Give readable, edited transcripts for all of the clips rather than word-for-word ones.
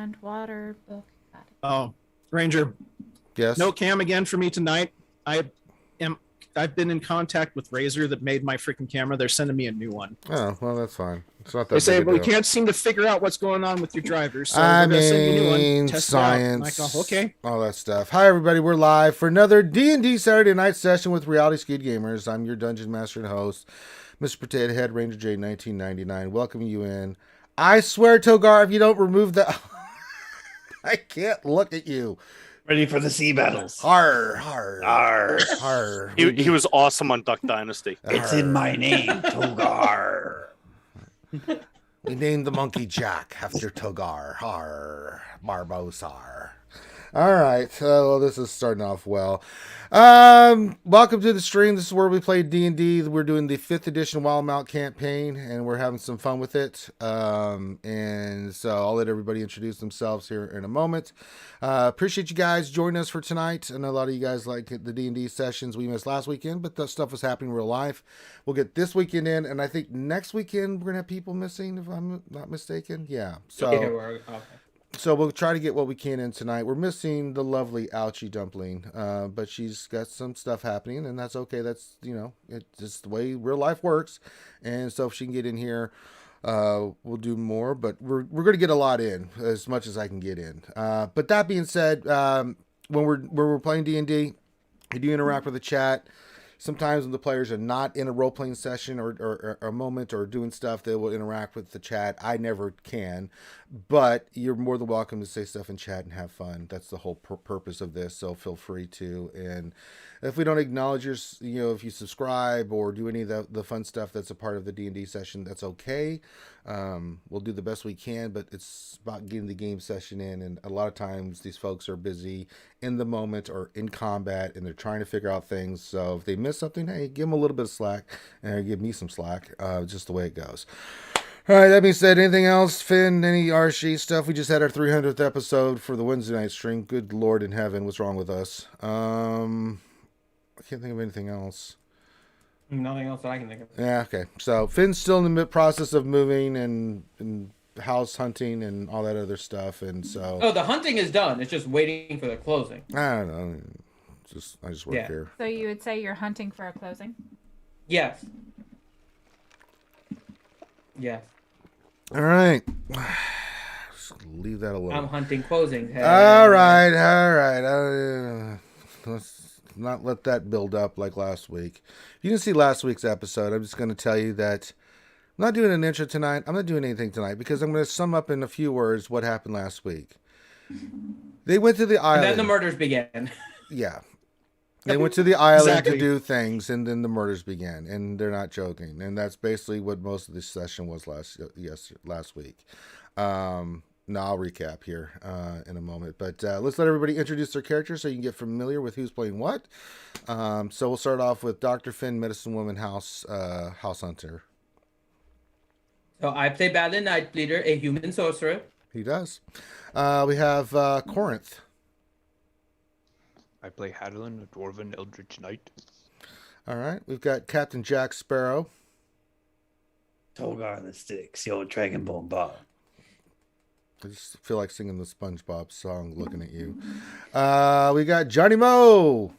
land, water, book. Oh, Ranger. Yes. No cam again for me tonight. I've been in contact with Razer that made my freaking camera. They're sending me a new one. Oh, well, that's fine. It's not that They say, big a well, we deal. can't seem to figure out what's going on with your drivers, so I we're going to send you a new one. mean, Test science, it out. I'm like, oh, okay. all that stuff. Hi, everybody. We're live for another D&D Saturday night session with Reality Skewed Gamers. I'm your Dungeon Master and host, Mr. Potato Head Ranger J 1999. Welcoming you in. I swear, Togar, if you don't remove that, I can't look at you. Ready for the sea battles. Har, har, Arr. har. He was awesome on Duck Dynasty. It's in my name, Togar. We named the monkey Jack after Togar. Har, Barbosar. All right. Well, this is starting off well. Welcome to the stream. This is where we play D&D. We're doing the 5th edition Wildemount Campaign, and we're having some fun with it. And so I'll let everybody introduce themselves here in a moment. Appreciate you guys joining us for tonight. I know a lot of you guys like the D&D sessions we missed last weekend, but that stuff was happening in real life. We'll get this weekend in, and I think next weekend we're going to have people missing, if I'm not mistaken. Yeah. So. Yeah, okay. So we'll try to get what we can in tonight. We're missing the lovely Ouchie Dumpling, but she's got some stuff happening, and that's okay. That's, it's just the way real life works. And so if she can get in here, we'll do more. But we're going to get a lot in, as much as I can get in. But that being said, when we're playing D&D, we do interact with the chat. Sometimes when the players are not in a role-playing session or a moment or doing stuff, they will interact with the chat. I never can, but you're more than welcome to say stuff in chat and have fun. That's the whole purpose of this, so feel free to. And if we don't acknowledge your, if you subscribe or do any of the fun stuff that's a part of the D&D session, that's okay. We'll do the best we can, but it's about getting the game session in. And a lot of times these folks are busy in the moment or in combat, and they're trying to figure out things. So if they miss something, hey, give them a little bit of slack, and give me some slack. Just the way it goes. All right, that being said, anything else, Finn? Any RSG stuff? We just had our 300th episode for the Wednesday night stream. Good Lord in heaven, what's wrong with us? I can't think of anything else. Nothing else that I can think of. Yeah, okay. So Finn's still in the process of moving and house hunting and all that other stuff, and so. Oh, the hunting is done. It's just waiting for the closing. I don't know. I just work here. So you would say you're hunting for a closing? Yes. Yes. All right. Just leave that alone. I'm hunting closings. Hey. All right. Let's not let that build up like last week. If you didn't see last week's episode, I'm just going to tell you that I'm not doing an intro tonight. I'm not doing anything tonight because I'm going to sum up in a few words what happened last week. They went to the island. And then the murders began. Yeah. They went to the island Exactly. to do things, and then the murders began, and they're not joking. And that's basically what most of this session was last week. Now I'll recap here in a moment, but let's let everybody introduce their characters so you can get familiar with who's playing what. So we'll start off with Dr. Finn, Medicine Woman, House Hunter. So I play Battling Nightbleeder, a human sorcerer. He does. We have Corinth. I play Hadelin, a Dwarven Eldritch Knight. All right. We've got Captain Jack Sparrow. Togar the Sticks, the old Dragonbone Bob. I just feel like singing the SpongeBob song looking at you. We got Johnny Moe.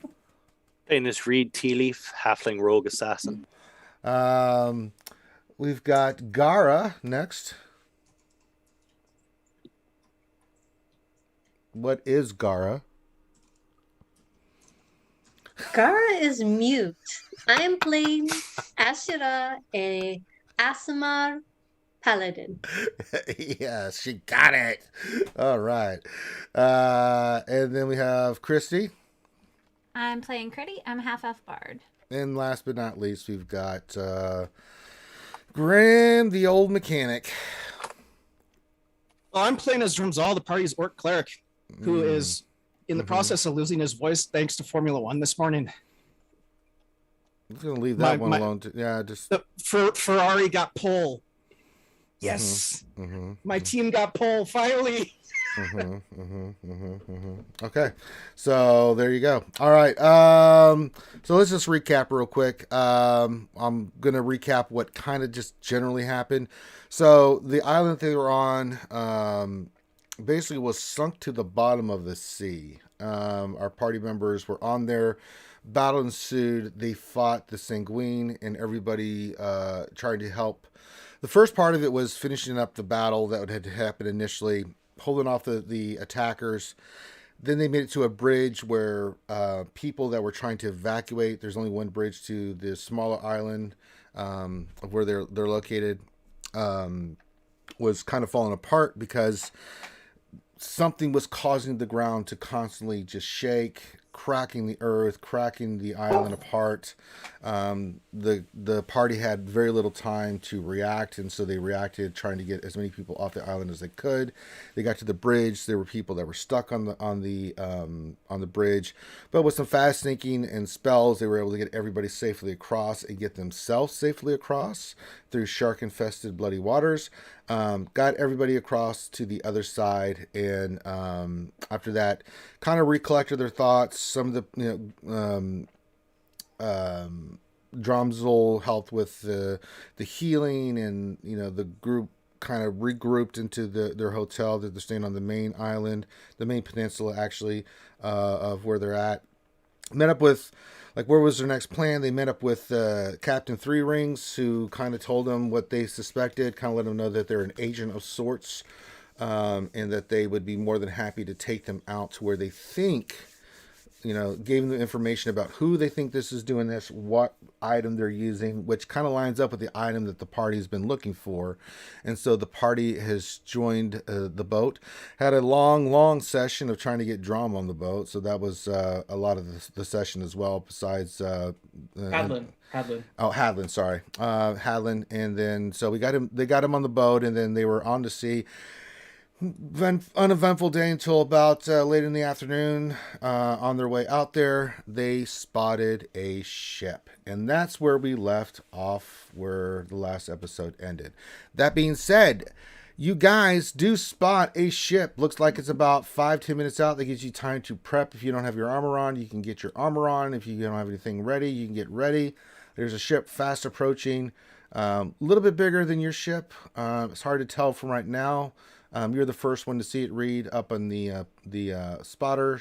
Playing this Reed Tea Leaf, Halfling Rogue Assassin. We've got Gara next. What is Gara? Gara is mute. I'm playing Ashura, a Asimar paladin. Yes, she got it. All right. And then we have Christy. I'm playing Critty. I'm half-elf bard. And last but not least, we've got Graham, the old mechanic. Well, I'm playing as Drumzal, the party's orc cleric, who is in the process of losing his voice thanks to Formula One this morning. I'm going to leave that one alone. Yeah, just. Ferrari got pole. Yes. My team got pole, finally. Okay, so there you go. All right, so let's just recap real quick. I'm gonna recap what kind of just generally happened. So the island they were on, basically was sunk to the bottom of the sea. Our party members were on there. Battle ensued. They fought the Sanguine, and everybody tried to help. The first part of it was finishing up the battle that had happened initially, holding off the attackers. Then they made it to a bridge where people that were trying to evacuate. There's only one bridge to the smaller island of where they're located. Was kind of falling apart because something was causing the ground to constantly just shake, cracking the earth, cracking the island apart. The party had very little time to react, and so they reacted trying to get as many people off the island as they could. They got to the bridge. There were people that were stuck on the bridge, but with some fast thinking and spells, they were able to get everybody safely across and get themselves safely across through shark-infested bloody waters. Got everybody across to the other side, and after that, kind of recollected their thoughts. Some of the Dromzel helped with the healing, and the group kind of regrouped into their hotel that they're staying on the main island, the main peninsula actually, of where they're at. Met up with, where was their next plan? They met up with Captain Three Rings, who kind of told them what they suspected, kind of let them know that they're an agent of sorts, and that they would be more than happy to take them out to where they think, gave them the information about who they think this is doing this, what item they're using, which kind of lines up with the item that the party's been looking for. And so the party has joined the boat. Had a long session of trying to get Drum on the boat. So that was a lot of the session as well, besides Hadlin. Oh, Hadlin, sorry. Hadlin. And then, so they got him on the boat, and then they were on to sea. Uneventful day until about late in the afternoon. On their way out there, they spotted a ship. And that's where we left off, where the last episode ended. That being said, you guys do spot a ship. Looks like it's about 5-10 minutes out. That gives you time to prep. If you don't have your armor on, you can get your armor on. If you don't have anything ready, you can get ready. There's a ship fast approaching. A little bit bigger than your ship. It's hard to tell from right now. You're the first one to see it, read up on the spotter,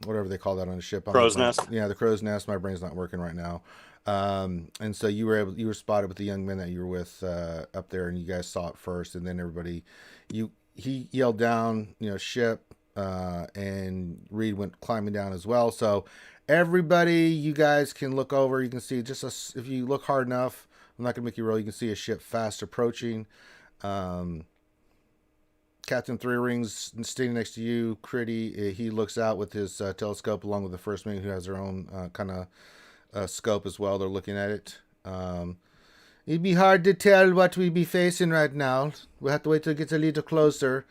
whatever they call that on a ship. Crow's nest. Yeah, the crow's nest. My brain's not working right now. And so you were spotted with the young men that you were with up there, and you guys saw it first, and then everybody, he yelled down, ship, and Reed went climbing down as well. So everybody, you guys can look over. You can see if you look hard enough, I'm not gonna make you roll. You can see a ship fast approaching. Captain Three Rings standing next to you, Critty. He looks out with his telescope, along with the first mate, who has their own kind of scope as well. They're looking at it. It'd be hard to tell what we be facing right now. We'll have to wait till it gets a little closer.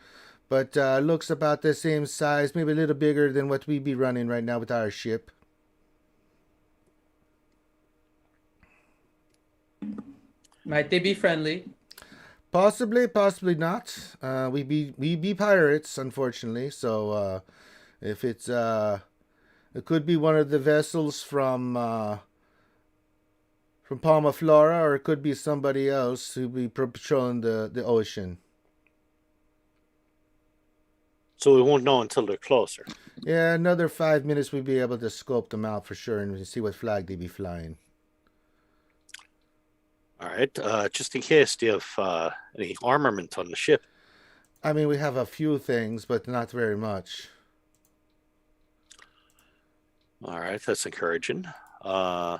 But looks about the same size, maybe a little bigger than what we be running right now with our ship. Might they be friendly? Possibly not. We be pirates, unfortunately. So if it's it could be one of the vessels from Palma Flora, or it could be somebody else who be patrolling the ocean. So we won't know until they're closer. Yeah, another 5 minutes we'll be able to scope them out for sure and see what flag they be flying. All right. Just in case, do you have any armament on the ship? I mean, we have a few things, but not very much. All right, that's encouraging. Any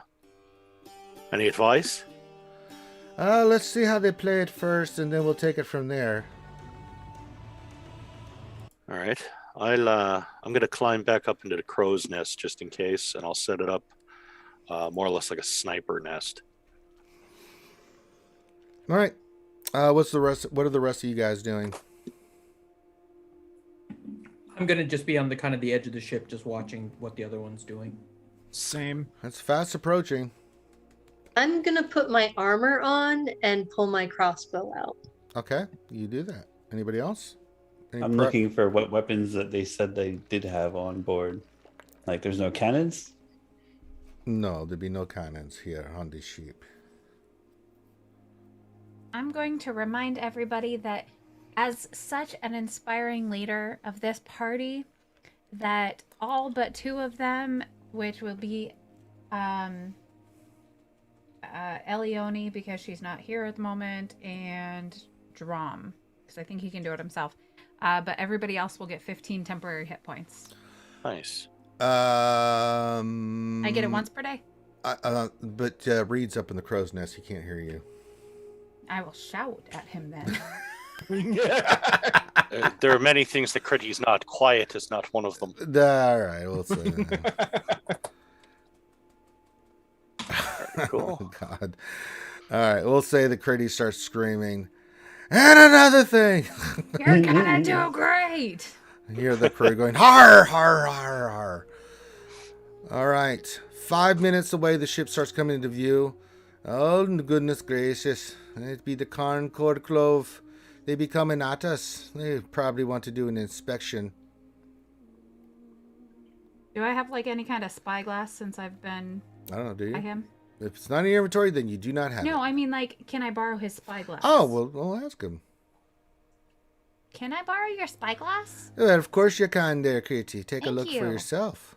advice? Let's see how they play it first, and then we'll take it from there. All right. I'm gonna climb back up into the crow's nest just in case, and I'll set it up more or less like a sniper nest. All right. What are the rest of you guys doing? I'm gonna just be on the edge of the ship, just watching what the other one's doing. Same. It's fast approaching. I'm gonna put my armor on and pull my crossbow out. Okay, you do that. Anybody else? I'm looking for what weapons that they said they did have on board. Like, there's no cannons? No, there'd be no cannons here on the ship. I'm going to remind everybody that as such an inspiring leader of this party that all but 2 of them, which will be Elione, because she's not here at the moment, and Drom, because I think he can do it himself. But everybody else will get 15 temporary hit points. Nice. I get it once per day. But Reed's up in the crow's nest. He can't hear you. I will shout at him then. There are many things that Critty's not. Quiet is not one of them. All right, we'll say that. Cool. Oh, God. All right, we'll say the Critty starts screaming. And another thing. You're gonna do great. You hear the crew going, har, har, har, har. All right. 5 minutes away, the ship starts coming into view. Oh, goodness gracious. It be the Concord Clove. They be coming at us. They probably want to do an inspection. Do I have like any kind of spyglass since I've been I don't know, do by you? him? If it's not in your inventory, then you do not have it. No, I mean like, can I borrow his spyglass? Oh, well, we'll ask him. Can I borrow your spyglass? Well, of course you can there, Kitty. Take a Thank look for you. yourself.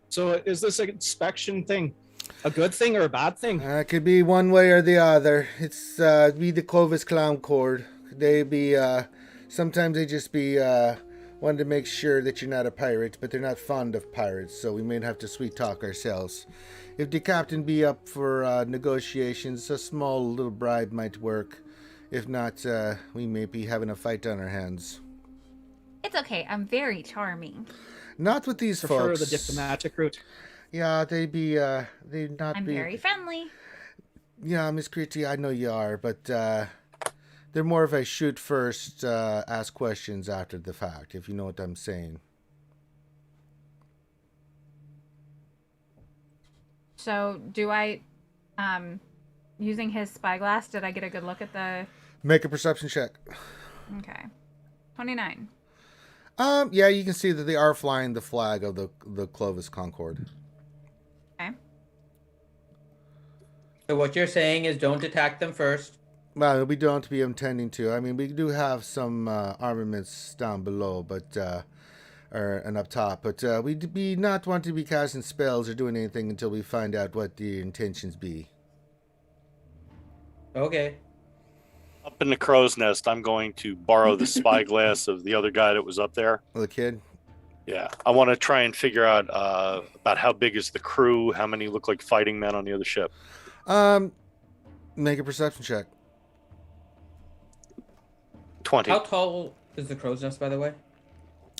So is this an inspection thing a good thing or a bad thing? It could be one way or the other. It's be the Clovis Clown Cord. They be sometimes they just be wanting to make sure that you're not a pirate, but they're not fond of pirates, so we may have to sweet talk ourselves. If the captain be up for negotiations, a small little bribe might work. If not, we may be having a fight on our hands. It's okay. I'm very charming. Not with these Prefer folks. the diplomatic route. Yeah, they be they not I'm be. very friendly. Yeah, Miss Creety, I know you are, but they're more of a shoot first, ask questions after the fact, if you know what I'm saying. So, do I, using his spyglass, did I get a good look at the... Make a perception check. Okay. 29. Yeah, you can see that they are flying the flag of the Clovis Concord. Okay. So what you're saying is don't attack them first. Well, we don't be intending to. I mean, we do have some armaments down below, but and up top, but we be not want to be casting spells or doing anything until we find out what the intentions be. Okay. Up in the crow's nest, I'm going to borrow the spyglass of the other guy that was up there. The kid. Yeah, I want to try and figure out about how big is the crew, how many look like fighting men on the other ship. Make a perception check. 20. How tall is the crow's nest, by the way?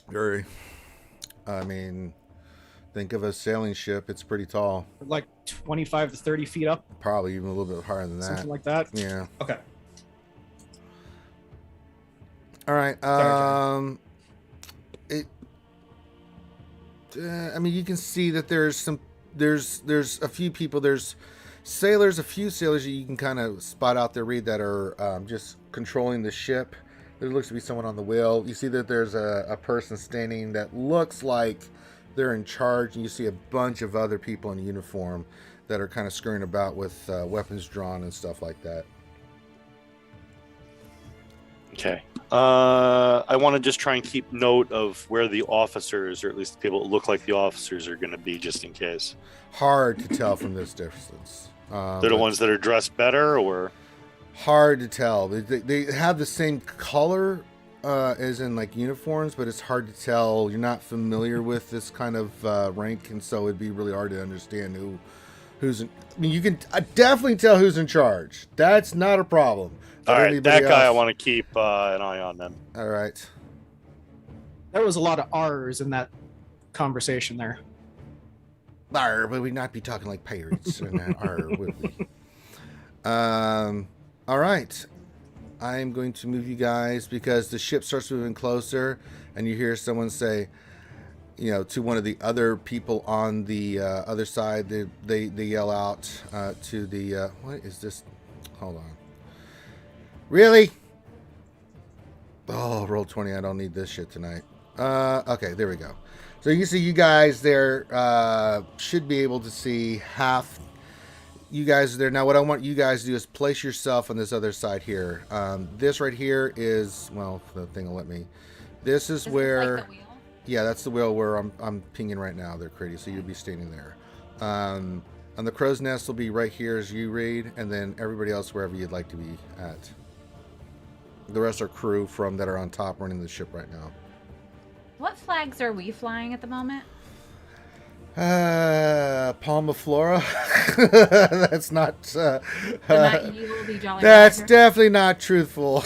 Very. I mean, think of a sailing ship. It's pretty tall. Like 25 to 30 feet up, Probably even a little bit higher than that. something like that. Yeah. Okay. All right. Sorry, I mean, you can see that there's a few people. There's sailors, a few sailors that you can kind of spot out there, Reed, that are just controlling the ship. There looks to be someone on the wheel. You see that there's a person standing that looks like they're in charge, and you see a bunch of other people in uniform that are kind of scurrying about with weapons drawn and stuff like that. Okay. I want to just try and keep note of where the officers, or at least the people that look like the officers, are going to be, just in case. Hard to tell from this distance. They're the but ones that are dressed better, or hard to tell. They have the same color as in like uniforms, but it's hard to tell. You're not familiar with this kind of rank, and so it'd be really hard to understand who's in. I mean, you can definitely tell who's in charge. That's not a problem. all But right, anybody that guy I else- want to keep an eye on then. All right. There was a lot of R's in that conversation there. Arr, but we'd not be talking like pirates. And arr, would we? All right. I'm going to move you guys because the ship starts moving closer, and you hear someone say, to one of the other people on the other side. They yell out to the what is this? Hold on. Really? Oh, roll 20. I don't need this shit tonight. Okay, there we go. So you can see you guys there should be able to see half. you guys are there. Now what I want you guys to do is place yourself on this other side here. This right here is, well, the thing will let me. This is where, like the wheel? yeah, that's the wheel where I'm pinging right now there, Critty. So you'll be standing there. And the crow's nest will be right here as you read, and then everybody else wherever you'd like to be at. The rest are crew from that are on top running the ship right now. What flags are we flying at the moment? Palma Flora. That's not. So not you will be Jolly That's Roger? definitely not truthful.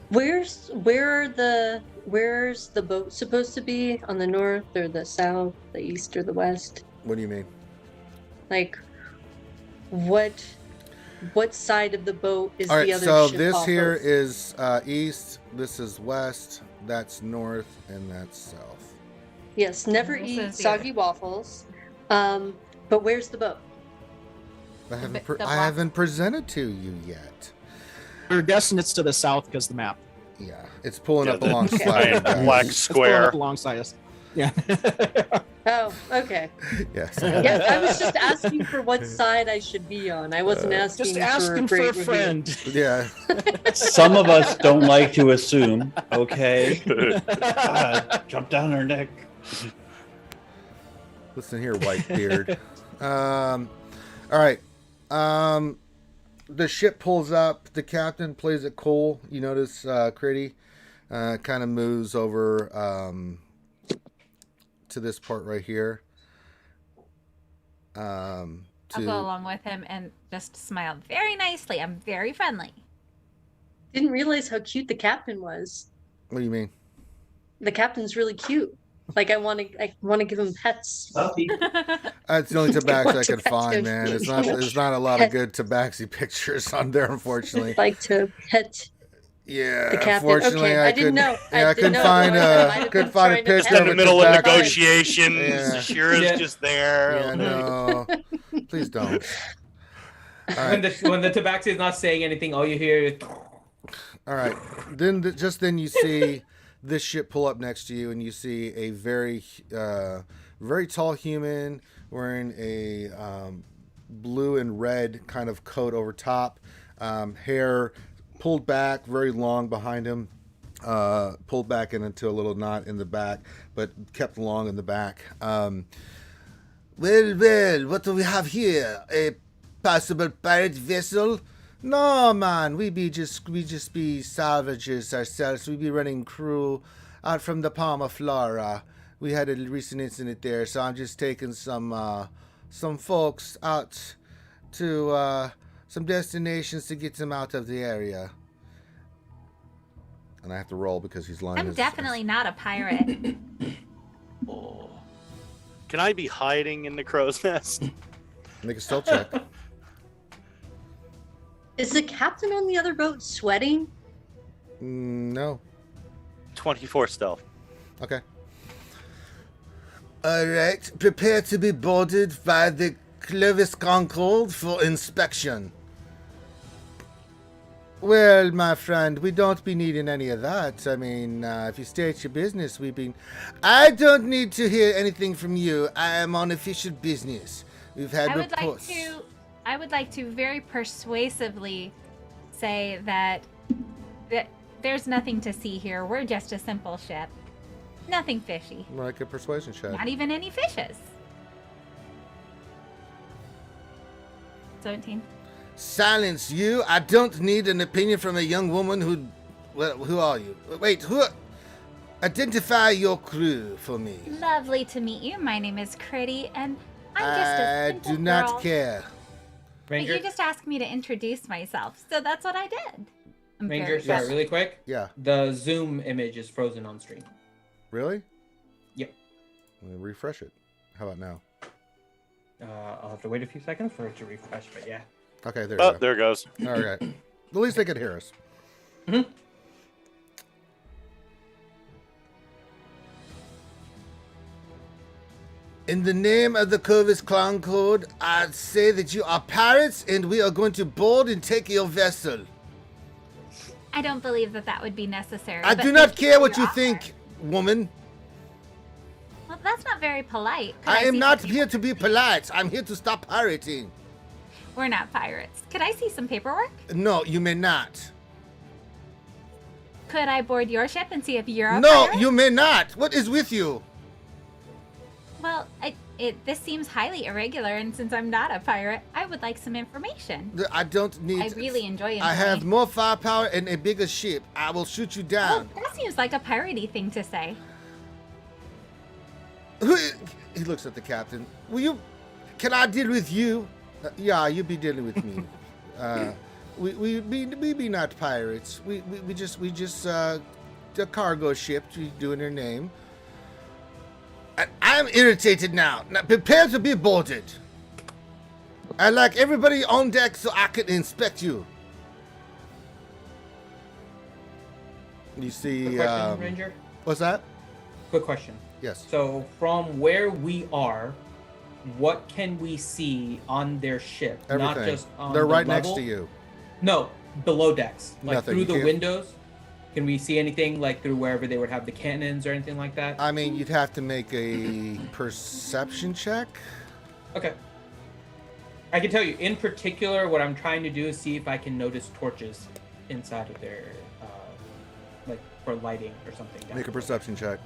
Where's the boat supposed to be? On the north or the south, the east or the west? What do you mean? Like, what side of the boat is All right, the other so ship this off here of? is east. This is west. That's north, and that's south. Yes, never This eat is the soggy waffles. But where's the boat? I haven't, the I haven't presented to you yet. We're guessing it's to the south because the map. Yeah, it's pulling Yeah, up the alongside. you guys. black It's pulling square. up alongside us. Yeah. Oh, okay. Yes. Yeah, I was just asking for what side I should be on. I wasn't asking Just for a asking for great a review. friend. Yeah. Some of us don't like to assume. Okay. God, jump down her neck. Listen here, Whitebeard. All right. The ship pulls up. The captain plays it cool. You notice Critty kind of moves over to this part right here. I'll go along with him and just smile very nicely. I'm very friendly. Didn't realize how cute the captain was. What do you mean? The captain's really cute. Like I want to give him pets. It's the only tabaxi I could find, man. It's not. There's not a lot of good tabaxi pictures on there, unfortunately. Like to pet. Yeah, The captain. unfortunately, Okay, I didn't know. Yeah, I didn't couldn't know. find I might have couldn't been find a trying to picture pet of In a the middle of tabaxi. negotiations, Yeah. Shira's Yeah. just there. Yeah, no, please don't. All When right, the tabaxi is not saying anything, all you hear is. all right. Then then you see this ship pull up next to you, and you see a very tall human wearing a blue and red kind of coat over top, hair pulled back, very long behind him, pulled back into a little knot in the back, but kept long in the back. Well, what do we have here? A possible pirate vessel? No, man, we just be salvages ourselves. We be running crew out from the Palma Flora. We had a recent incident there, so I'm just taking some folks out to some destinations to get them out of the area. And I have to roll because he's lying. I'm definitely not a pirate. Can I be hiding in the crow's nest? Make a stealth check. Is the captain on the other boat sweating? No. 24 stealth. Okay. All right. Prepare to be boarded by the Clovis Concord for inspection. Well, my friend, we don't be needing any of that. I mean, if you state your business, I don't need to hear anything from you. I am on official business. We've had reports. I would like to very persuasively say that there's nothing to see here. We're just a simple ship. Nothing fishy. Like a persuasion check. Not even any fishes. 17. Silence you. I don't need an opinion from a young woman who... Well, who are you? Wait, who... Identify your crew for me. Lovely to meet you. My name is Critty, and I'm just a I simple do not girl. care. But Ranger, you just asked me to introduce myself, so that's what I did. I'm Ranger, very sorry, friendly. really quick. Yeah. The Zoom image is frozen on stream. Really? Yep. Let me refresh it. How about now? I'll have to wait a few seconds for it to refresh, but yeah. Okay, there Oh, you go. there it goes. All right. At least they could hear us. Mhm. In the name of the Corvus Concord, I'd say that you are pirates and we are going to board and take your vessel. I don't believe that would be necessary. I but do not thank care for what your you offer. think, woman. Well, Well, that's not very polite. Could I am see not some here to be polite. I'm here to stop pirating. We're not pirates. Could I see some paperwork? No, you may not. Could I board your ship and see if you're a No, pirate? you may not. What is with you? Well, this seems highly irregular, and since I'm not a pirate, I would like some information. I don't need. I really enjoy I have information. more firepower and a bigger ship. I will shoot you down. Oh, that seems like a piratey thing to say. He looks at the captain. Will you? Can I deal with you? Yeah, you'll be dealing with me. We be not pirates. We just the cargo ship. We doing her name. And I'm irritated now. Now prepare to be boarded. I like everybody on deck so I can inspect you. You see, Quick question, Ranger. what's that? Quick question. Yes. So from where we are, what can we see on their ship? Everything. Not just on They're the right level? next to you. No, below decks. Like Nothing. through You the can't- windows. Can we see anything like through wherever they would have the cannons or anything like that? I mean, you'd have to make a perception check. Okay. I can tell you, in particular, what I'm trying to do is see if I can notice torches inside of their, like for lighting or something. down Make a below. perception check.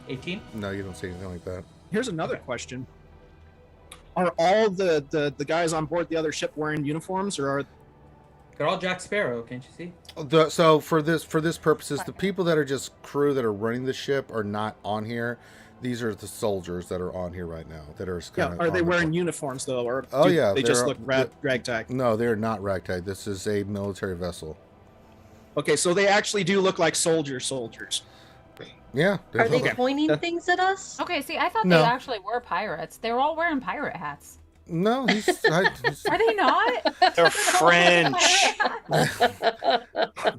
18? No, you don't see anything like that. Here's another question. Are all the guys on board the other ship wearing uniforms, or are They're all Jack Sparrow, can't you see? So for this purposes, the people that are just crew that are running the ship are not on here. These are the soldiers that are on here right now. That are yeah, kind are of they on the- wearing uniforms though, or Oh, do yeah, they just they're- look ragtag? No, they're not ragtag. This is a military vessel. Okay, so they actually do look like soldiers. Yeah. Are they Okay. pointing things at us? Okay, see, I thought No. they actually were pirates. They were all wearing pirate hats. No, he's. Are they not? They're French.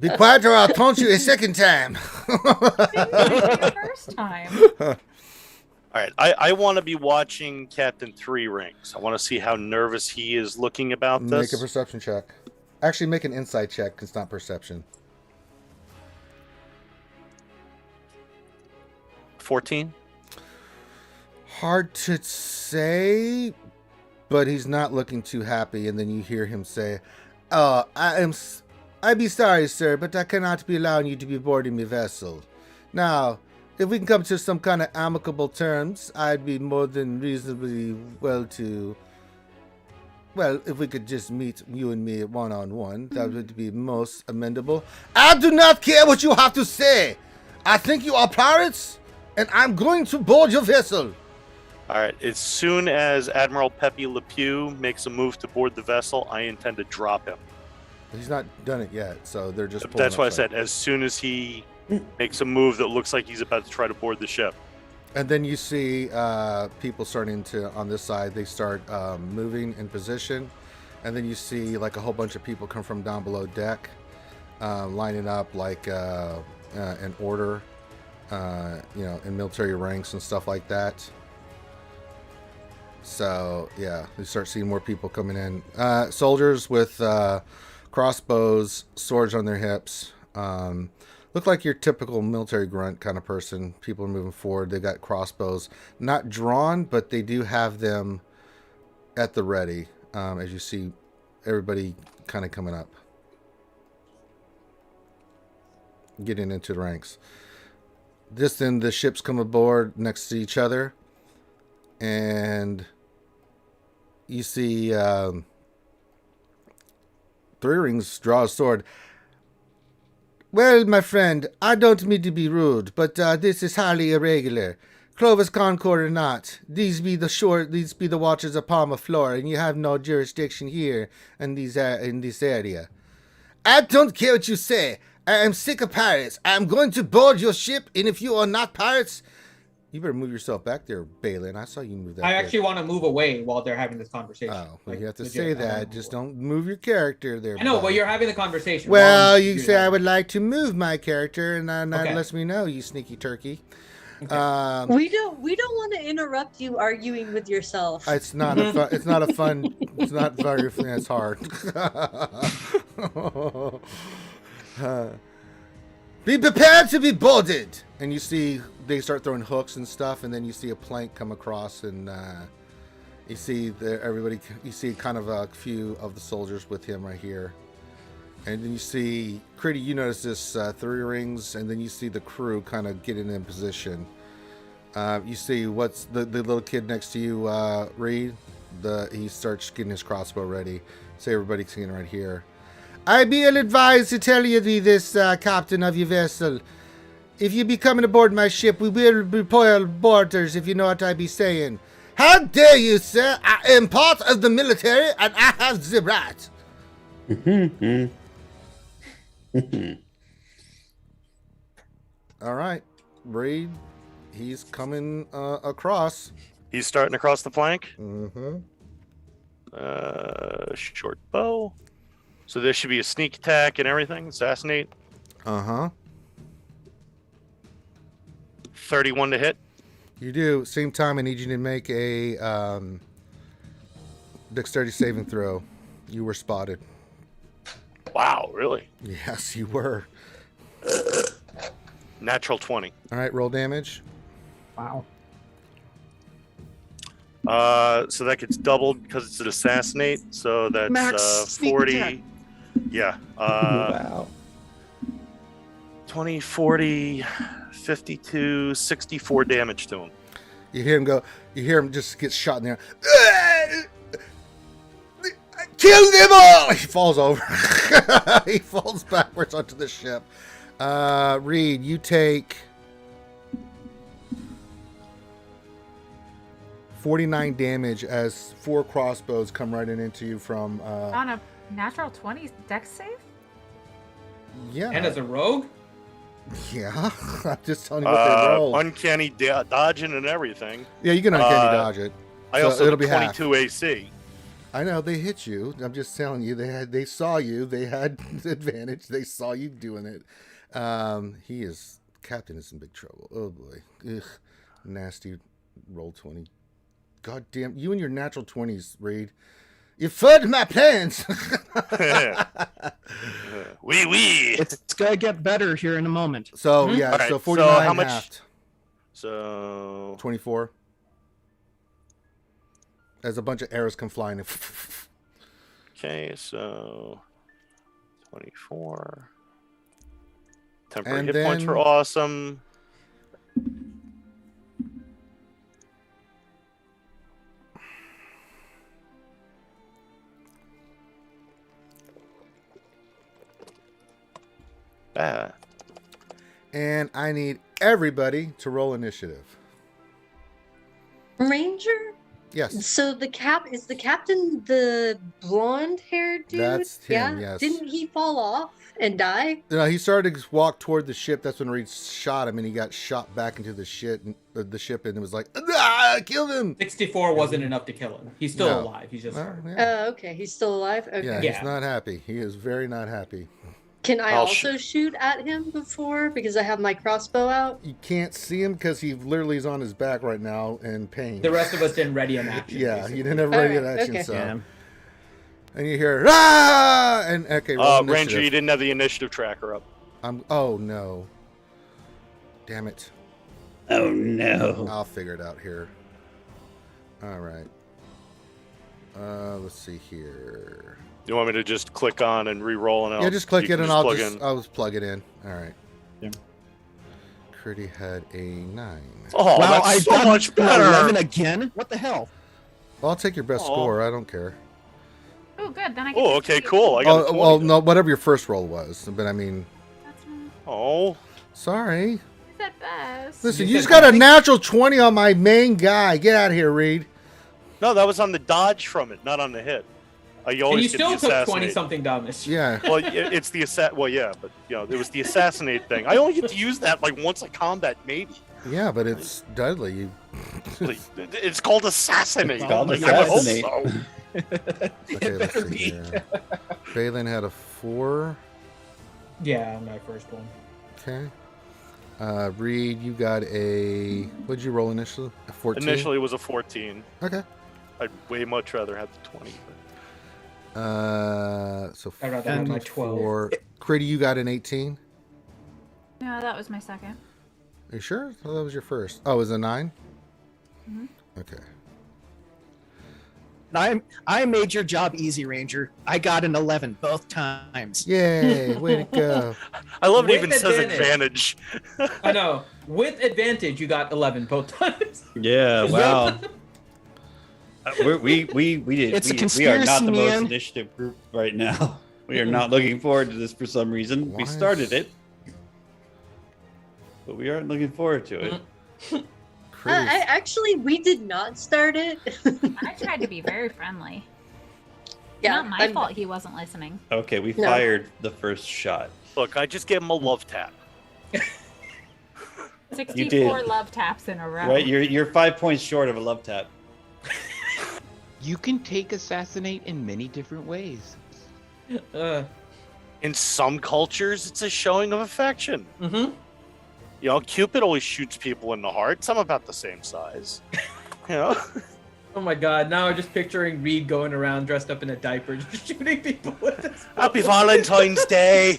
Be quiet or I'll taunt you a second time. The first time. All right, I want to be watching Captain Three Rings. I want to see how nervous he is looking about Make this. a perception check. Actually, make an insight check. It's not perception. 14. Hard to say, but he's not looking too happy. And then you hear him say, "Oh, I be sorry, sir, but I cannot be allowing you to be boarding my vessel. Now, if we can come to some kind of amicable terms, I'd be more than reasonably well, if we could just meet you and me one-on-one, that would be most amendable. I do not care what you have to say. I think you are pirates, and I'm going to board your vessel." All right, as soon as Admiral Pepe Le Pew makes a move to board the vessel, I intend to drop him. He's not done it yet, so they're just. That's why I upside. said as soon as he makes a move that looks like he's about to try to board the ship. And then you see people starting to, on this side, they start moving in position. And then you see like a whole bunch of people come from down below deck, lining up like in order, in military ranks and stuff like that. So, yeah, you start seeing more people coming in. Soldiers with crossbows, swords on their hips. Look like your typical military grunt kind of person. People are moving forward. They got crossbows. Not drawn, but they do have them at the ready. As you see everybody kind of coming up. Getting into the ranks. Then the ships come aboard next to each other. And you see Three Rings draw a sword. "Well, my friend, I don't mean to be rude, but this is highly irregular. Clovis Concord or not, these be the waters of Palma Flora, and you have no jurisdiction here in this area. I don't care what you say. I am sick of pirates. I am going to board your ship, and if you are not pirates, you better move yourself back there, Balin. I saw you move that. I quick. actually want to move away while they're having this conversation. Oh, well, Like, you have to legit, say I wanna that. move Just away. don't move your character there. I know, bud. but you're having the conversation. Well, while you you're say I having- would like to move my character, and that Okay. lets me know, you sneaky turkey. Okay. We don't want to interrupt you arguing with yourself. It's not a fun. It's not a fun. It's not very. It's hard. Be prepared to be boarded. And you see they start throwing hooks and stuff, and then you see a plank come across, and you see everybody. You see kind of a few of the soldiers with him right here, and then you see Critty. You notice this 3 rings, and then you see the crew kind of getting in position. You see what's the little kid next to you, Reed. He starts getting his crossbow ready. So everybody's getting right here. I be advised to tell you this, captain of your vessel. If you be coming aboard my ship, we will report boarders, if you know what I be saying. How dare you, sir? I am part of the military, and I have the right. All right, Reed. He's coming across. He's starting across the plank. Mm-hmm. Short bow. So there should be a sneak attack and everything. Assassinate. Uh-huh. 31 to hit. You do. Same time, I need you to make a dexterity saving throw. You were spotted. Wow, really? Yes, you were. Natural 20. All right, roll damage. Wow. So that gets doubled because it's an assassinate. So that's Max sneak 40. attack. Yeah. Wow. 20, 40, 52, 64 damage to him. You hear him go. You hear him just get shot in the air. Kill them all! He falls over. He falls backwards onto the ship. Reed, you take 49 damage as 4 crossbows come right into you from. On a natural 20 dex save? Yeah. And as a rogue? Yeah. I'm just telling you what they rolled. Uncanny dodging and everything. Yeah, you can uncanny dodge it. I So also it'll have be half. 22 AC. I know they hit you. I'm just telling you they saw you. They had advantage. They saw you doing it. Captain is in big trouble. Oh boy. Ugh. Nasty roll 20. God damn, you and your natural 20s, Reed. You fudged my plans. Wee. It's gonna get better here in a moment. So yeah, All right, so so 49 how much- halved. So 24. As a bunch of arrows come flying. okay, so 24. Temporary And hit points then- were awesome. Bad. And I need everybody to roll initiative. Ranger? Yes. So the captain the blonde haired dude? That's him, yeah. yes. Didn't he fall off and die? He started to walk toward the ship. That's when Reed shot him, and he got shot back into the ship, and it was like, killed him. 64 wasn't enough to kill him. He's still No. alive. He's just Well, hurt. yeah. Okay, he's still alive? Okay. Yeah, Yeah. he's not happy. He is very not happy. Can I I'll also shoot at him before? Because I have my crossbow out? You can't see him because he literally is on his back right now in pain. The rest of us didn't ready an action. Yeah, basically. you didn't have ready Alright, action, okay. so. Yeah. And you hear, ah! And, okay, roll Ranger, initiative. you didn't have the initiative tracker up. Oh, no. Damn it. Oh no. I'll figure it out here. All right. Let's see here. You want me to just click on and re-roll and Yeah, just click you it can and plug in? I'll just plug it in. All right. Yeah. Critty had a 9. Oh, wow, that's I so got much an better. 11 again. What the hell? Well, I'll take your best Oh. score. I don't care. Oh, good. Then I get Oh, to okay, see- cool. I got a 20 well, then. no, whatever your first roll was. But I mean, That's not- Oh, sorry. I said best. Listen, You you said just got a nothing? natural 20 on my main guy. Get out of here, Reed. no, that was on the dodge from it, not on the hit. You And you always get still the took assassinate. 20 something damage. Yeah. Well, it's the Well, yeah, but it was the assassinate thing. I only get to use that like once a combat, maybe. Yeah, but it's deadly. You. Like, it's called assassinate. It's called I would hope assassinate. so. Okay, let's see here. Balin had a 4. Yeah, my first one. Okay. Reed, you got a. What'd you roll initially? A 14. Initially, it was a 14. Okay. I'd way much rather have the 20. So I'd rather have my 12. 4. Critty, you got an 18. No, that was my second. Are you sure? Oh, that was your first. Oh, it was a 9? Mhm. Okay. I made your job easy, Ranger. I got an 11 both times. Yay! Way to go. I love it With even says advantage. advantage. I know. With advantage, you got 11 both times. Yeah, wow. We It's a we are not conspiracy, the most man. initiative group right now. We are not looking forward to this for some reason. Why We is- started it, but we aren't looking forward to it. Actually, we did not start it. I tried to be very friendly. Yeah, Not my I'm- fault he wasn't listening. Okay, we No. fired the first shot. Look, I just gave him a love tap. 64 love taps in a row. Right, you're 5 points short of a love tap. You can take assassinate in many different ways. In some cultures, it's a showing of affection. Mm-hmm. You know, Cupid always shoots people in the heart. Some about the same size. You know? Oh my god, now I'm just picturing Reed going around dressed up in a diaper, just shooting people with this. Happy Valentine's Day!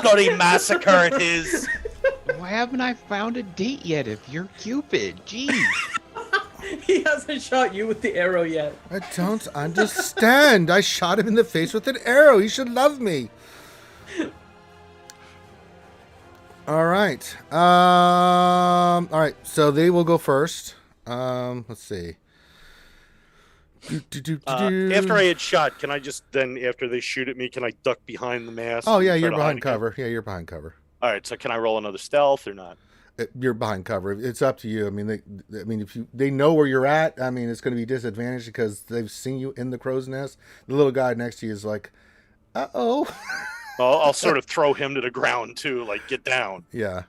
Bloody massacre it is! Why haven't I found a date yet if you're Cupid? Jeez. He hasn't shot you with the arrow yet. I don't understand. I shot him in the face with an arrow. He should love me. All right. All right. So they will go first. Let's see. After I had shot, can I just then, after they shoot at me, can I duck behind the mask? Oh and yeah, try you're to hide behind again? cover. Yeah, you're behind cover. All right, so can I roll another stealth or not? You're behind cover. It's up to you. I mean, if they know where you're at, I mean, it's going to be disadvantaged because they've seen you in the crow's nest. The little guy next to you is like, "Uh-oh." I'll sort of throw him to the ground too, like get down. Yeah.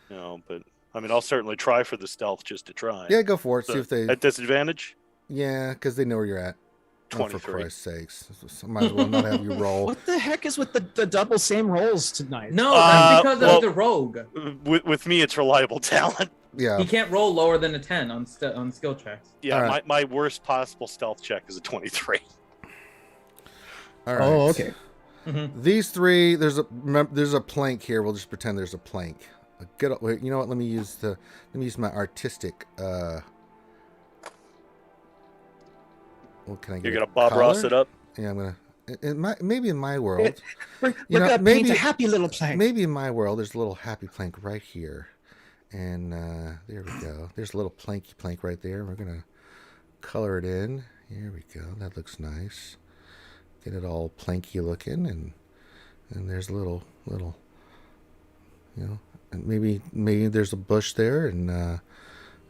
You know, but I mean, I'll certainly try for the stealth just to try. Yeah, go for it. So, See if they. at disadvantage. Yeah, because they know where you're at. Oh, for 23. Christ's sakes. So might as well not have you roll. What the heck is with the double same rolls tonight? No, that's because well- of the rogue. With me, it's reliable talent. Yeah. He can't roll lower than a 10 on skill checks. Yeah, All right. my worst possible stealth check is a 23. All right. Oh, okay. These three, there's a plank here. We'll just pretend there's a plank. Wait, you know what? Let me use my artistic. What can I get? You're gonna Bob Ross it up. Yeah, I'm gonna. Maybe in my world, We're You know, gonna maybe- paint a happy little plank. maybe in my world, there's a little happy plank right here, and there we go. There's a little planky plank right there. We're gonna color it in. Here we go. That looks nice. Get it all planky looking, and there's a little, you know, and maybe there's a bush there, and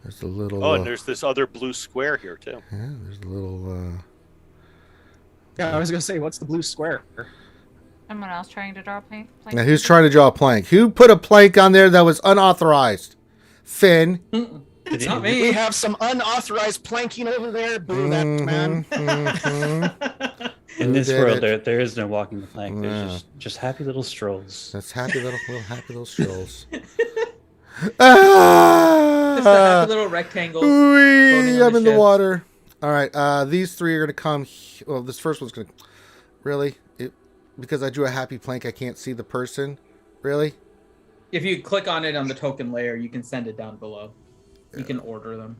there's a little. Oh, and there's this other blue square here too. Yeah, there's a little. Yeah, I was gonna say, what's the blue square? Someone else trying to draw a plank? Now, who's trying to draw a plank? Who put a plank on there that was unauthorized? Finn. It's not We me. have some unauthorized planking over there. Boo that man. Mhm. In this did world, it? there is no walking the plank. Yeah. There's just happy little strolls. That's happy little strolls. Just a happy little rectangle. Whee! floating on I'm the in the ship. water. All right, these three are gonna come. Well, this first one's gonna. Really? Because I drew a happy plank, I can't see the person. Really? If you click on it on the token layer, you can send it down below. You can order them.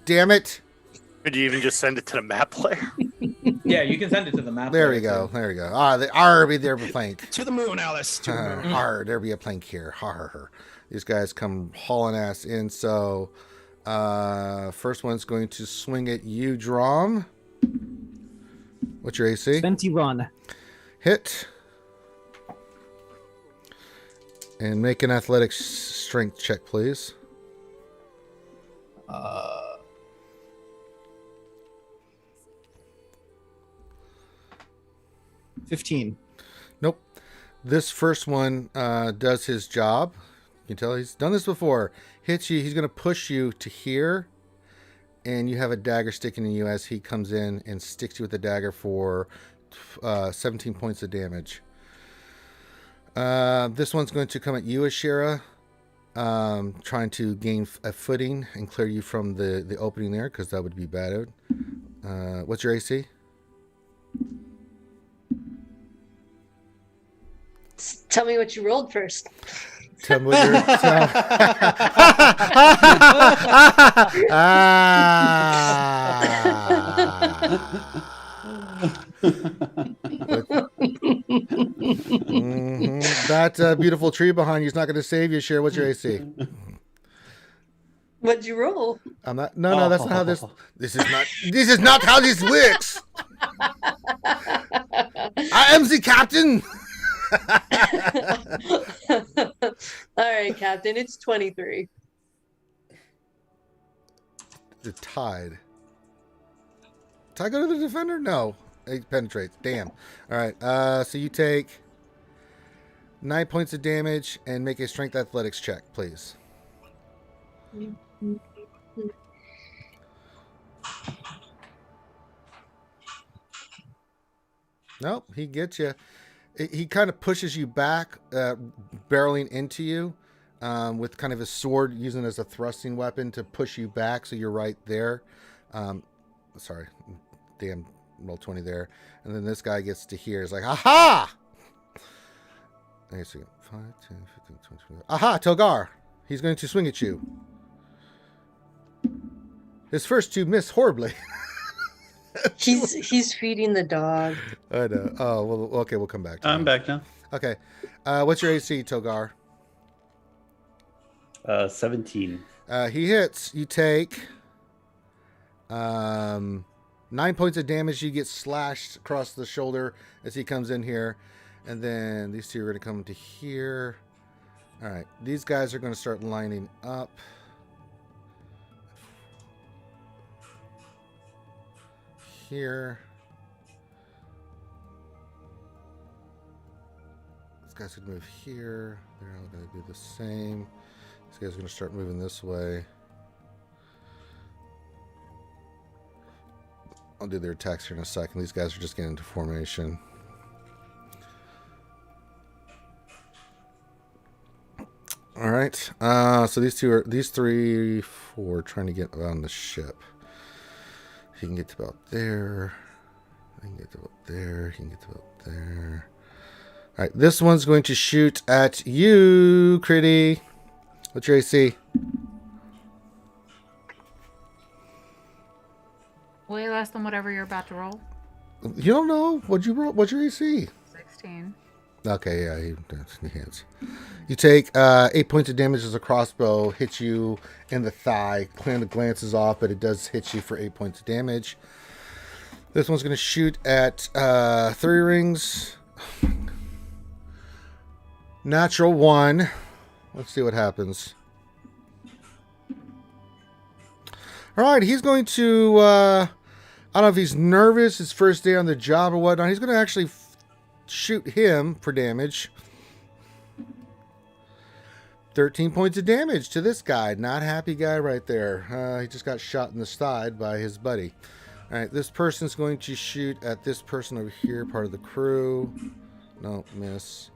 Damn it! Could you even just send it to the map layer? Yeah, you can send it to the map. There layer, we go. too. There we go. Ah, there be a plank. To the moon, Alice. To the moon. There be a plank here. These guys come hauling ass in. So, first one's going to swing at you, Drom. What's your AC? 21. Hit. And make an athletics strength check, please. 15. Nope. This first one does his job. You can tell he's done this before. Hits you. He's going to push you to here. And you have a dagger sticking in you as he comes in and sticks you with the dagger for 17 points of damage. This one's going to come at you, Ashira. Trying to gain a footing and clear you from the opening there, because that would be bad. What's your AC? Tell me what you rolled first. Tell me what you're. That beautiful tree behind you is not going to save you. Share what's your AC? What'd you roll? I'm not. No, that's not how this. This is not how this works. I am the captain. All right, Captain. It's 23. The tide. Tide go to the defender? No. It penetrates. Damn. All right. So you take 9 points of damage and make a strength athletics check, please. Nope, he gets you. He kind of pushes you back, barreling into you with kind of his sword, using it as a thrusting weapon to push you back, so you're right there. Sorry, damn, roll 20 there. And then this guy gets to here. He's like, aha! Hang on a second. 5, 10, 15, 20, 20. Aha, Togar! He's going to swing at you. His first two miss horribly. He's feeding the dog. I know. Oh, well, okay, we'll come back to I'm him. back now. Okay. What's your AC, Togar? 17. He hits. You take 9 points of damage. You get slashed across the shoulder as he comes in here. And then these two are going to come to here. All right. These guys are going to start lining up. Here. This guy's going to move here. They're all going to do the same. This guy's going to start moving this way. I'll do their attacks here in a second. These guys are just getting into formation. All right. So these 3, 4 trying to get on the ship. He can get to about there. He can get to about there. He can get to about there. All right. This one's going to shoot at you, Critty. What's your AC? Way less than whatever you're about to roll. You don't know. What'd you roll? What's your AC? 16. Okay, yeah, he hits. You take 8 points of damage as a crossbow hits you in the thigh. Kind of glances off, but it does hit you for 8 points of damage. This one's going to shoot at 3 rings. Natural 1. Let's see what happens. All right, he's going to... I don't know if he's nervous, his first day on the job or whatnot. He's going to actually shoot him for damage. 13 points of damage to this guy. Not happy guy right there. He just got shot in the side by his buddy. All right, this person's going to shoot at this person over here, part of the crew. No, miss.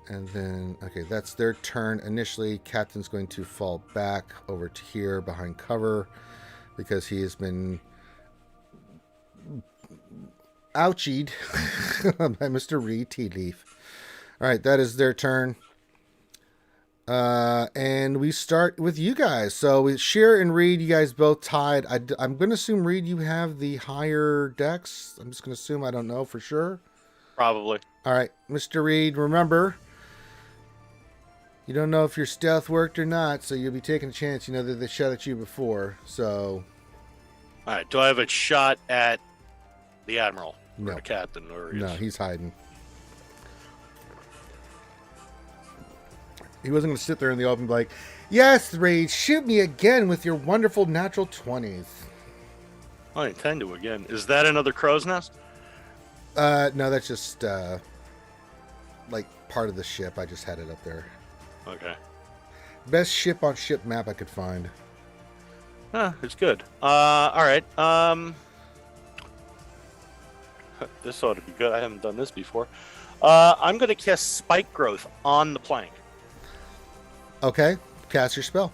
And then, okay, that's their turn. Initially, Captain's going to fall back over to here behind cover because he has been ouchied by Mr. Reed Tea Leaf. All right, that is their turn. And we start with you guys. So with Sheer and Reed, you guys both tied. I'm going to assume, Reed, you have the higher dex. I'm just going to assume. I don't know for sure. Probably. All right, Mr. Reed, remember, you don't know if your stealth worked or not, so you'll be taking a chance. You know that they shot at you before, so... All right, do I have a shot at the Admiral? No. Or the Captain? Or No, he's hiding. He wasn't going to sit there in the open and be like, yes, Reed, shoot me again with your wonderful natural 20s. I intend to again. Is that another crow's nest? No, that's just, like, part of the ship. I just had it up there. Okay. Best ship-on-ship map I could find. It's good. All right. This ought to be good. I haven't done this before. I'm going to cast Spike Growth on the plank. Okay, cast your spell.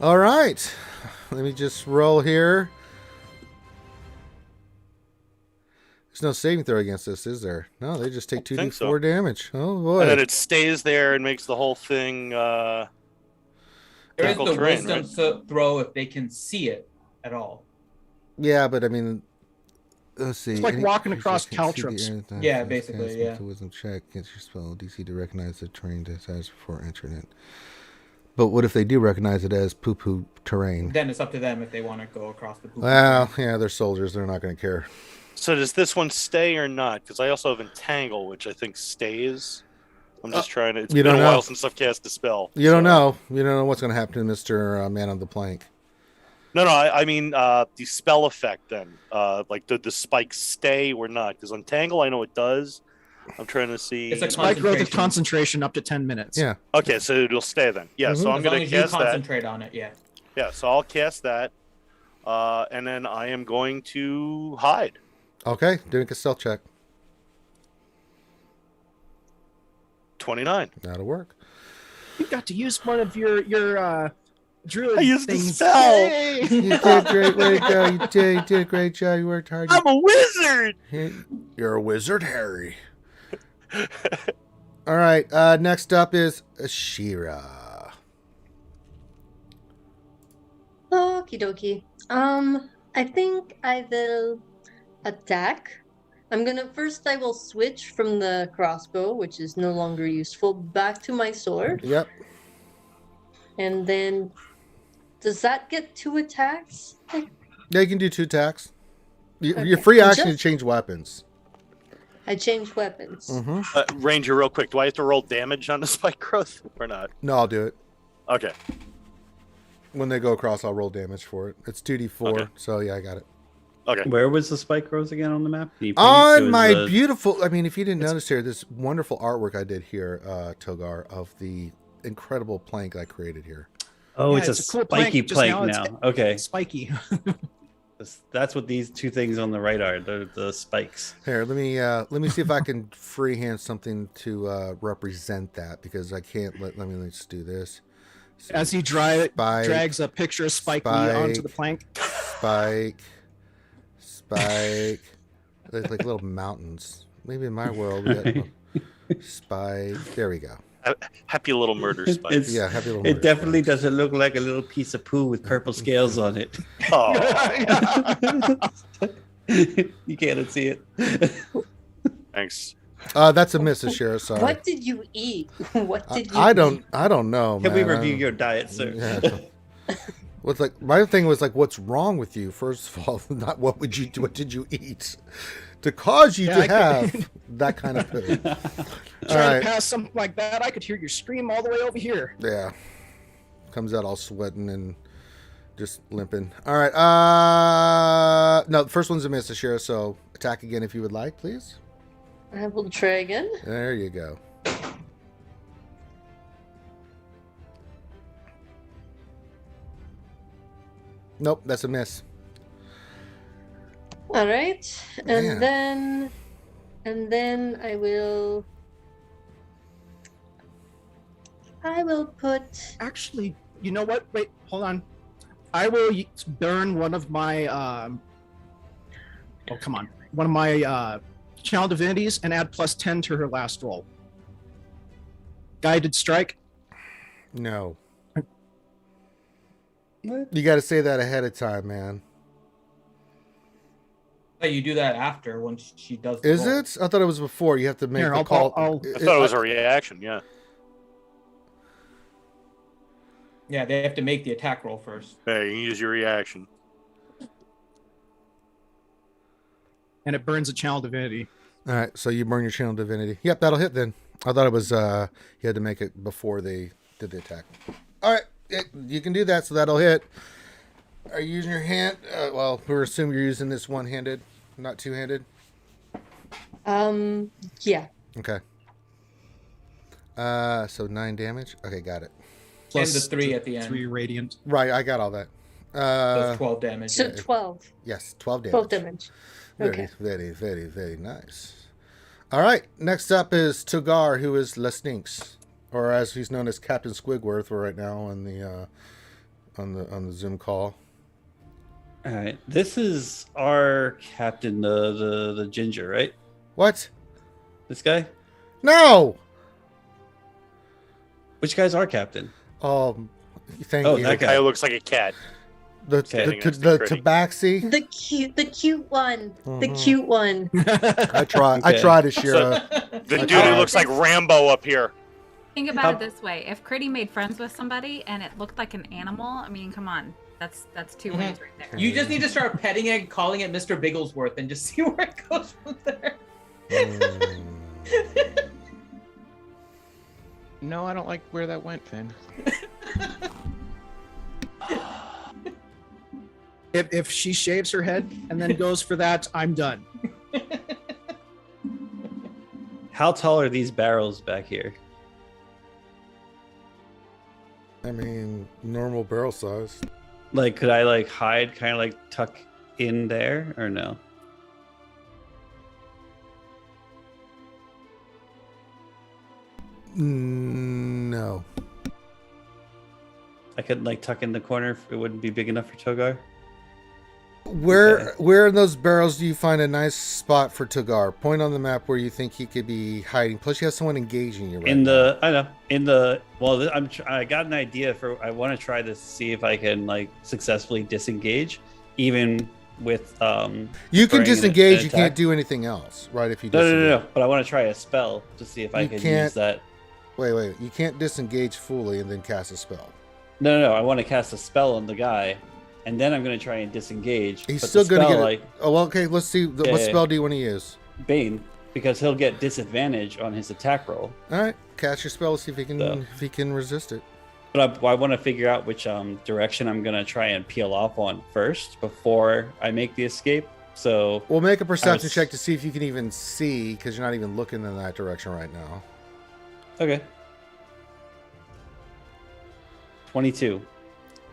All right. Let me just roll here. There's no saving throw against this, is there? No, they just take 2d4 so. damage. Oh, boy. And then it stays there and makes the whole thing There is difficult the terrain, wisdom right? throw if they can see it at all. Yeah, but I mean, let's see. It's like Any walking creature across can see the caltrops. area that Yeah, has basically, cast yeah. with a wisdom check against your spell DC to recognize the terrain decides before entering it. But what if they do recognize it as poo-poo terrain? Then it's up to them if they want to go across the poop. Well, yeah, they're soldiers. They're not going to care. So does this one stay or not? Because I also have Entangle, which I think stays. I'm just trying to. It's you been don't a know. while since I've cast a spell. You don't know. You don't know what's going to happen to Mr. Man on the Plank. No, I mean the spell effect then. Like the spikes stay or not? Because Entangle, I know it does. I'm trying to see. It's a Spike growth of concentration. concentration up to 10 minutes. Yeah. Okay, so it'll stay then. Yeah, so I'm As long going as to you cast that. concentrate on it, yeah. Yeah, so I'll cast that. And then I am going to hide. Okay, doing a stealth check. 29. That'll work. You got to use one of your druid I used the things. spell. Hey! You did great. Way to go. You did a great job. You worked hard. I'm a wizard. You're a wizard, Harry. All right. Next up is Ashira. Okie dokie. I think I will attack. I will switch from the crossbow, which is no longer useful, back to my sword. Yep. And then, does that get 2 attacks? Yeah, you can do 2 attacks. You're Okay. free action to Just- change weapons. I change weapons. Mm-hmm. Ranger, real quick. Do I have to roll damage on the spike growth or not? No, I'll do it. Okay. When they go across, I'll roll damage for it. It's 2d4, Okay. so yeah, I got it. Okay. Where was the spike rose again on the map? Can you please- it On was my the- beautiful, I mean, if you didn't notice here, this wonderful artwork I did here, Togar, of the incredible plank I created here. Oh, Yeah, it's, it's a a cool plank, spiky just plank now now. it's- Okay, Spiky. that's what these 2 things on the right are. They're the spikes. Here, let me see if I can freehand something to represent that, because I can't let me let's do this. As he Spike, drags a picture of Spike Lee onto the plank. Spike. They're like little mountains. Maybe in my world we got Spike. There we go. Happy little murder spike. It's, Yeah, happy little it murder definitely spikes. doesn't look like a little piece of poo with purple scales on it. Oh, You can't see it. thanks. That's a miss, Ashira. Sorry. What did you eat? What did you I eat? don't know. Can we man. I review don't- your diet, sir? Yeah. What's like my thing was like, what's wrong with you? First of all, not what did you eat to cause you Yeah, to I have that kind of food? All Trying right, to pass something like that, I could hear your scream all the way over here. yeah, comes out all sweating and just limping. All right, no, the first one's a miss, Ashira. So attack again if you would like, please. I will try again. There you go. Nope, that's a miss. All right, Man. and then I will put. Actually, you know what? Wait, hold on. I will burn one of my oh come on, one of my channel divinities and add +10 to her last roll. Guided strike. No. You got to say that ahead of time, man. But you do that after once she does. The Is roll. it? I thought it was before. You have to make Here, the I'll- call. I'll- I thought it was a reaction. Yeah. Yeah, they have to make the attack roll first. Hey, you can use your reaction. And it burns a channel divinity. All right, so you burn your channel divinity. Yep, that'll hit then. I thought it was you had to make it before they did the attack. All right, you can do that, so that'll hit. Are you using your hand? Well, we're assuming you're using this one-handed, not two-handed. Yeah. Okay. So 9 damage. Okay, got it. And the 3 at the end. 3 radiant. Right, I got all that. That's 12 damage. So yeah. 12. Yes, 12 damage. 12 damage. Very, Okay. very, very, very nice. All right, next up is Togar, who is Lestinks, or as he's known as Captain Squigworth right now in the on the Zoom call. All right. This is our captain, the ginger, right? What? This guy? No. Which guy's our captain? Thank Oh, you. that Guy guy. who looks like a cat. The Standing next to Critty. tabaxi. The cute one. The Mhm. cute one. I try. I Okay. try to share. The Think dude who about looks like this- Rambo up here. Think about it this way: if Critty made friends with somebody and it looked like an animal, I mean, come on, that's 2 Mhm. ways right there. You just need to start petting it, calling it Mr. Bigglesworth, and just see where it goes from there. No, I don't like where that went, Finn. If she shaves her head and then goes for that, I'm done. How tall are these barrels back here? I mean, normal barrel size. Like, could I like hide, kind of like tuck in there, or no? No. I could like tuck in the corner if it wouldn't be big enough for Togar. Where in those barrels do you find a nice spot for Togar? Point on the map where you think he could be hiding. Plus, you have someone engaging you right In now. the, I know, in the. Well, I got an idea for. I want to try this, see if I can like successfully disengage, even with. You can spraying disengage. an You can't attack. do anything else, right? If you No, disengage. no. But I want to try a spell to see if I You can can't- use that. Wait. You can't disengage fully and then cast a spell. No. I want to cast a spell on the guy, and then I'm going to try and disengage. He's but still the going to spell, get. like Oh, well, okay. Let's see. Yeah, What yeah. spell do you want to use? Bane, because he'll get disadvantage on his attack roll. All right, cast your spell. See if he can. So- If he can resist it. But I want to figure out which direction I'm going to try and peel off on first before I make the escape. So We'll make a perception was- check to see if you can even see, because you're not even looking in that direction right now. okay. 22.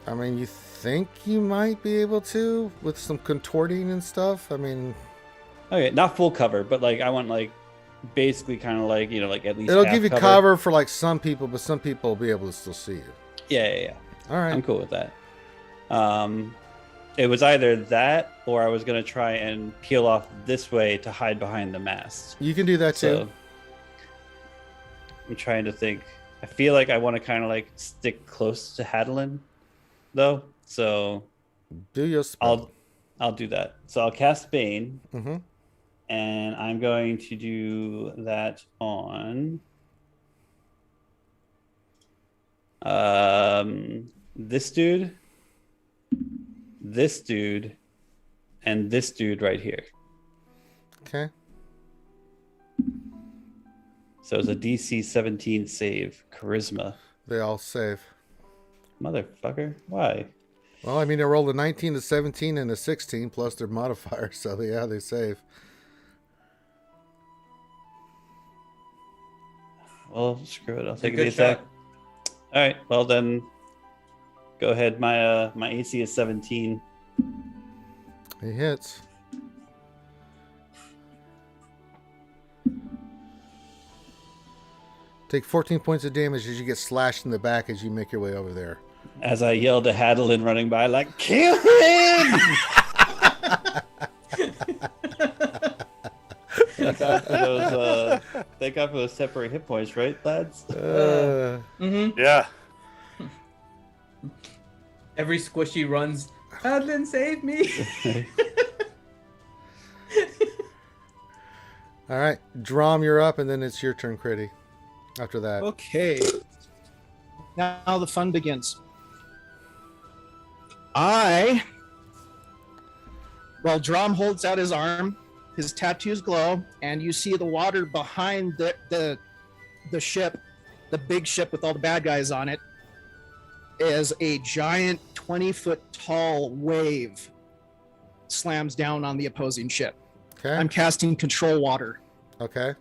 I mean, you think you might be able to with some contorting and stuff. I mean, Okay, not full cover, but like I want like basically kind of like, you know, like at least it'll half give you cover for like some people, but some people will be able to still see you. Yeah. All right. I'm cool with that. It was either that or I was gonna try and peel off this way to hide behind the mast. You can do that too. So I'm trying to think. I feel like I want to kind of like stick close to Hadelin, though. So Do your spell. I'll do that. So I'll cast Bane, Mm-hmm. and I'm going to do that on this dude, and this dude right here. Okay. So it's a DC 17 save, charisma. They all save. Motherfucker, why? Well, I mean, they rolled a 19, a 17, and a 16 plus their modifier, so yeah, they save. Well, screw it. I'll take good the attack. shot. All right. Well, then go ahead. My AC is 17. He hits. Take 14 points of damage as you get slashed in the back as you make your way over there. As I yell to Hadelin running by, like, kill him! Thank God for those temporary hit points, right, lads? Mm-hmm. Yeah. Every squishy runs. Adlin, save me! All right, Drom, you're up, and then it's your turn, Critty. After that. Okay. Now the fun begins. Well, Drom holds out his arm, his tattoos glow, and you see the water behind the ship, the big ship with all the bad guys on it, is a giant 20-foot tall wave slams down on the opposing ship. Okay. I'm casting control water. Okay.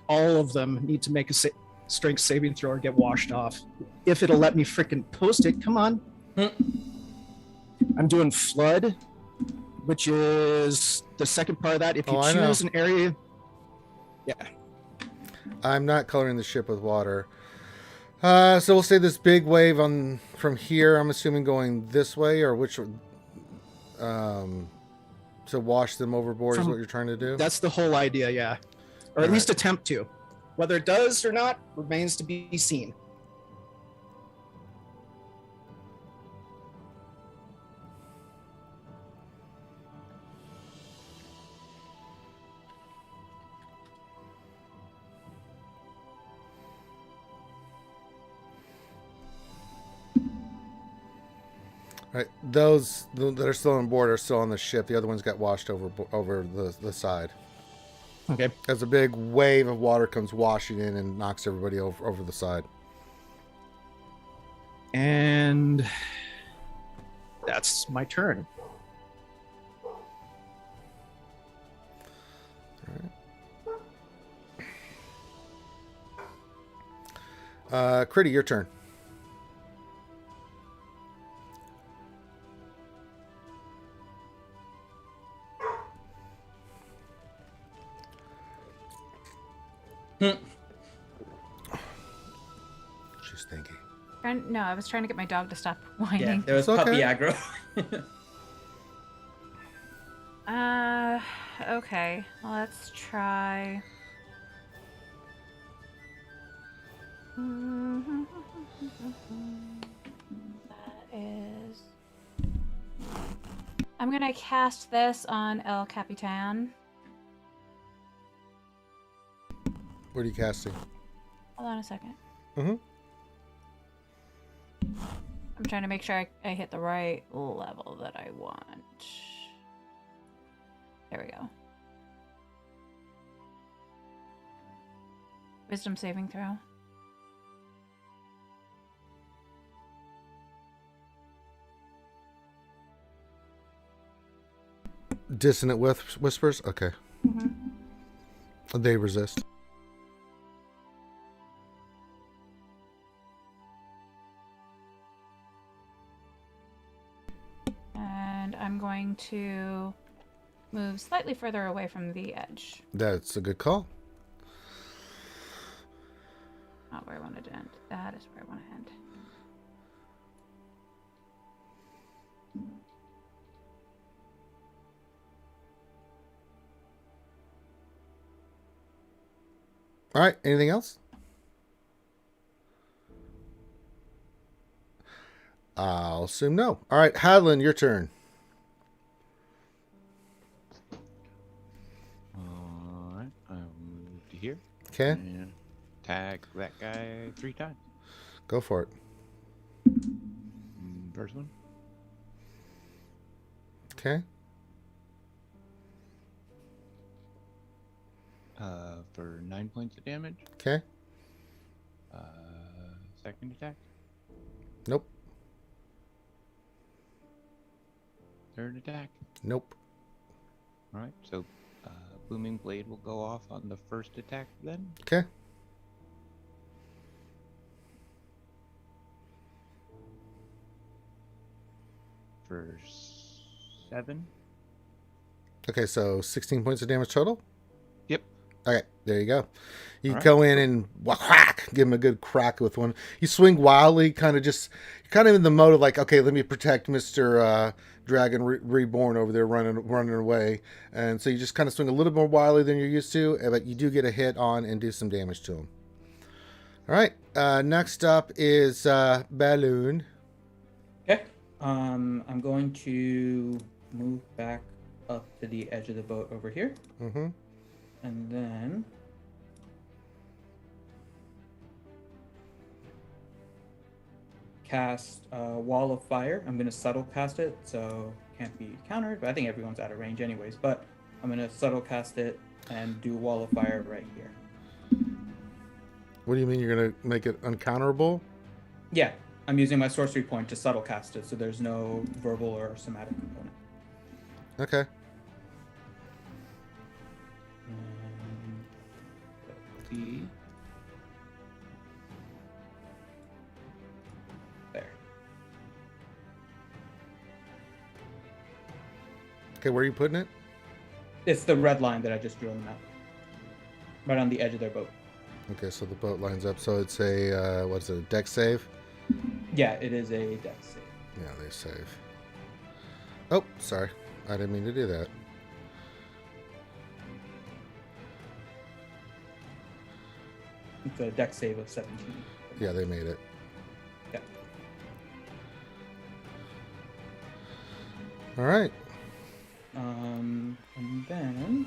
All of them need to make a strength saving throw or get washed off. If it'll let me frickin' post it, come on. I'm doing flood, which is the second part of that. If you I know. choose an area, I'm not coloring the ship with water. So we'll say this big wave from here. I'm assuming going this way, or which, to wash them overboard is From- what you're trying to do. That's the whole idea, yeah. Or at All least right. attempt to. Whether it does or not remains to be seen. All right. Those that are still on board are still on the ship. The other ones got washed over the side. Okay. As a big wave of water comes washing in and knocks everybody over the side. And that's my turn. Critty, your turn. She's thinking. No, I was trying to get my dog to stop Yeah, whining. there was It's puppy okay. aggro. Okay. Let's try. That is. I'm gonna cast this on El Capitan. What are you casting? Hold on a second. Mm-hmm. I'm trying to make sure I hit the right level that I want. There we go. Wisdom saving throw. Dissonant whispers? Okay. Mm-hmm. They resist. And I'm going to move slightly further away from the edge. That's a good call. Not where I wanted to end. That is where I want to end. All right. Anything else? I'll assume no. All right, Hadlin, your turn. Alright, I'll move to here. Okay, And tag that guy 3 times. go for it. First one. Okay. For 9 points of damage. Okay. Second attack. Nope. Third attack. Nope. Alright, so Booming Blade will go off on the first attack then. Okay. For 7. Okay, so 16 points of damage total? Yep. Okay, there you go. You All right. go in and whack, give him a good crack with one. You swing wildly, kind of in the mode of like, okay, let me protect Mr. Dragon Reborn over there running away. And so you just kind of swing a little more wildly than you're used to, but you do get a hit on and do some damage to him. All right, next up is Balloon. Okay. I'm going to move back up to the edge of the boat over here. Mm-hmm. And then cast Wall of Fire. I'm going to subtle cast it, so can't be countered, but I think everyone's out of range anyways. But I'm going to subtle cast it and do Wall of Fire right here. What do you mean you're going to make it uncounterable? Yeah, I'm using my sorcery point to subtle cast it, so there's no verbal or somatic component. Okay. And there. Okay, where are you putting it? It's the red line that I just drew on the map. Right on the edge of their boat. Okay, so the boat lines up. So it's a what's it? A deck save? Yeah, it is a dex save. Yeah, they save. Oh, sorry, I didn't mean to do that. It's a dex save of 17. Yeah, they made it. Yeah. All right. And then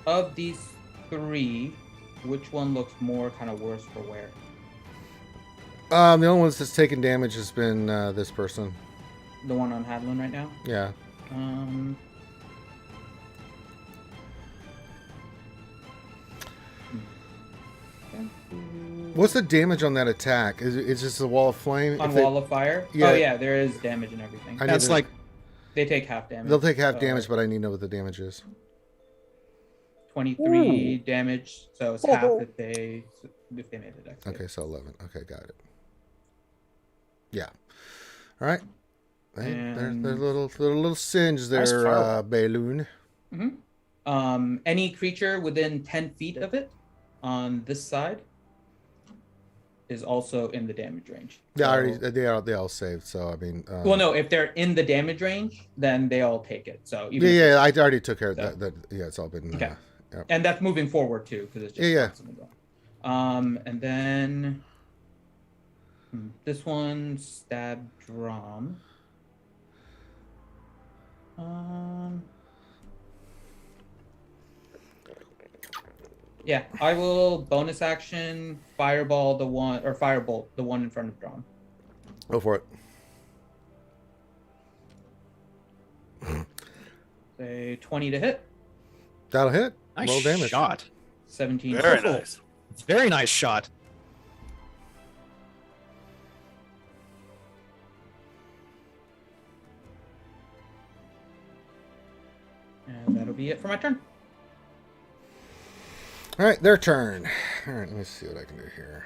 of these three, which one looks more kind of worse for wear? The only one that's taken damage has been this person. The one on Hadlin right now? Yeah. What's the damage on that attack? Is it just a wall of flame? On wall of fire? Yeah. Oh yeah, there is damage and everything. That's like They take half damage. They'll take half damage, but I need to know what the damage is. 23 damage, so it's half if they made the dex save. Okay, so 11. Okay, got it. Yeah. All right. Hey, they're little singe Nice there, fireball. Balloon. Any creature within 10 feet of it on this side is also in the damage range. Yeah, So- they all saved. So I mean, well, no, if they're in the damage range, then they all take it. So even if yeah, it's- I already took care of So- that. Yeah, it's all been. Okay. Yep. And that's moving forward too, because it's just Yeah. constantly going. And then this one stab drum. Yeah, I will bonus action firebolt the one in front of drum. Go for it. Say 20 to hit, That'll hit. nice Roll damage. shot. 17 Very total. nice. Very nice shot. And that'll be it for my turn. All right, their turn. All right, let me see what I can do here.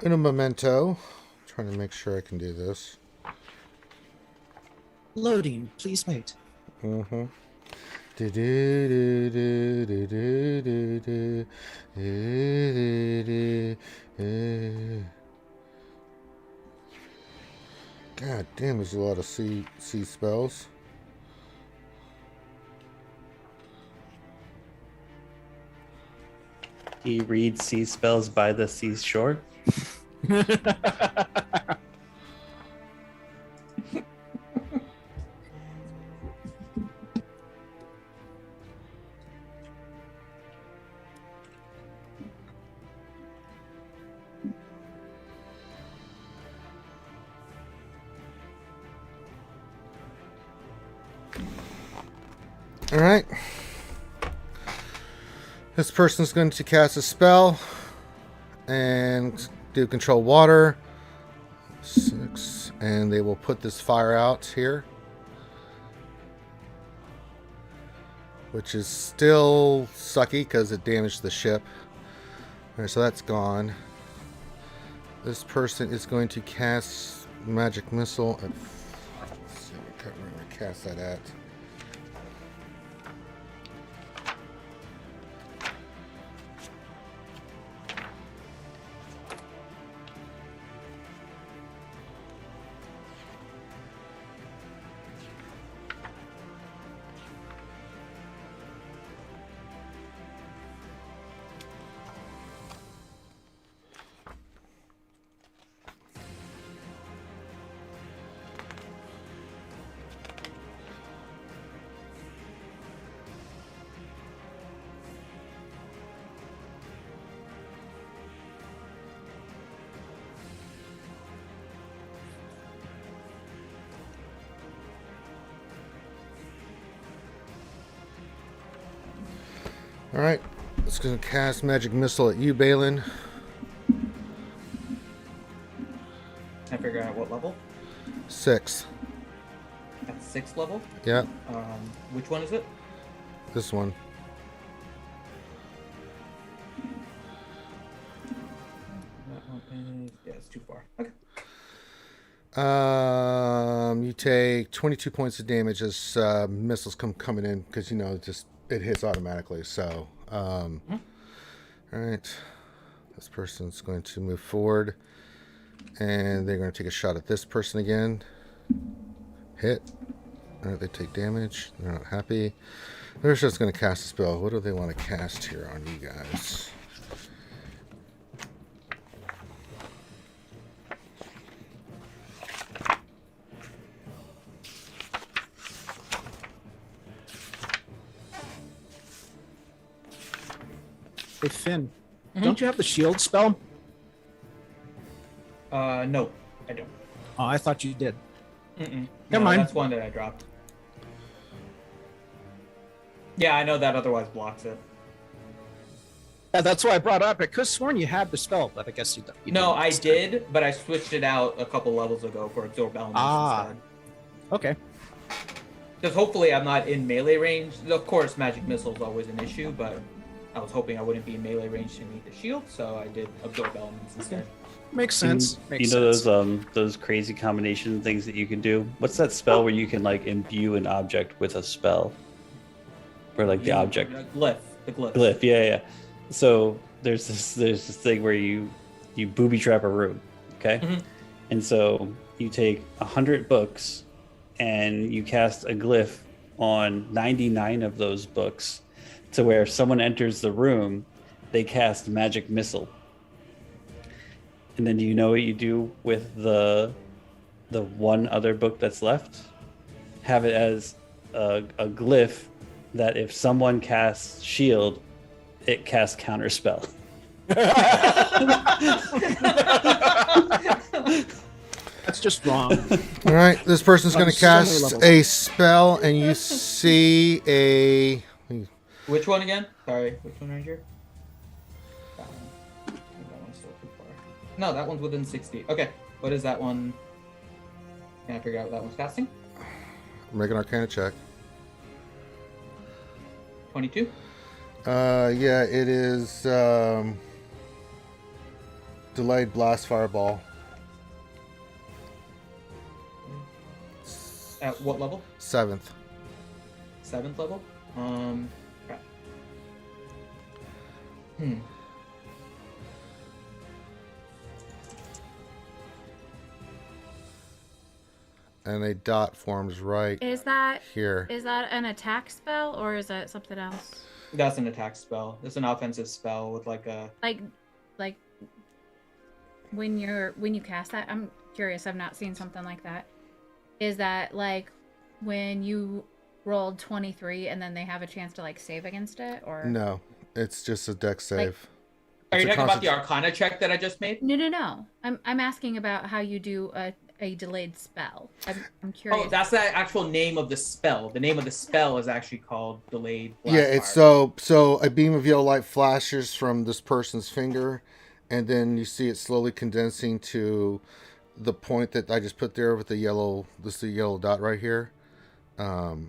In a memento, trying to make sure I can do this. Loading. Please wait. Mm-hmm. God damn, there's a lot of sea spells. He reads sea spells by the seashore. All right. This person's going to cast a spell and do control water. 6, and they will put this fire out here, which is still sucky because it damaged the ship. All right, so that's gone. This person is going to cast magic missile at. Let's see, I can't remember where to cast that at. All right. It's going to cast Magic Missile at you, Balin. I figure out what level. 6. At 6th level. Yeah, Which one is it? this one. That one is, yeah, it's too far. Okay. You take 22 points of damage as missiles coming in because it hits automatically. So, all right, this person's going to move forward, and they're going to take a shot at this person again. Hit. All right, they take damage. They're not happy. They're just going to cast a spell. What do they want to cast here on you guys? Hey, Finn, don't you have the shield spell? No, I don't. Oh, I thought you did. Mm-mm. Never mind. That's one that I dropped. Yeah, I know that otherwise blocks it. Yeah, that's why I brought it up. I could have sworn you had the spell, but I guess you don't. No, I did, but I switched it out a couple levels ago for absorb elements instead. Okay. Because hopefully I'm not in melee range. Of course, magic missile is always an issue, but I was hoping I wouldn't be in melee range to meet the shield, so I did absorb elements instead. Makes sense. You know those crazy combination things that you can do? What's that spell where you can like imbue an object with a spell? Or like the object. Glyph. The glyph. Glyph, yeah. So there's this thing where you booby trap a room, okay? Mhm. And so you take 100 books and you cast a glyph on 99 of those books to where if someone enters the room, they cast magic missile. And then do you know what you do with the one other book that's left? Have it as a glyph that if someone casts shield, it casts counter spell. That's just wrong. All right, this person's going to so many cast levels. a spell, and you see a... Which one again? Sorry, which one right here? That one. I think that one's still too far. No, that one's within 60. Okay, what is that one? Can I figure out what that one's casting? Make an Arcana check. 22? Yeah, it is Delayed Blast Fireball. At what level? 7th. 7th level? Crap. And a dot forms right Is that here. an attack spell or is that something else? That's an attack spell. It's an offensive spell with like a... Like when you cast that, I'm curious, I've not seen something like that. Is that like when you rolled 23 and then they have a chance to like save against it, or No, it's just a dex save. Are you It's a talking about the concent- Arcana check that I just made? No. I'm asking about how you do a delayed spell. I'm curious. Oh, that's the actual name of the spell. The name of the spell is actually called Delayed Blast Yeah, it's Fire. so a beam of yellow light flashes from this person's finger, and then you see it slowly condensing to the point that I just put there with the yellow dot right here,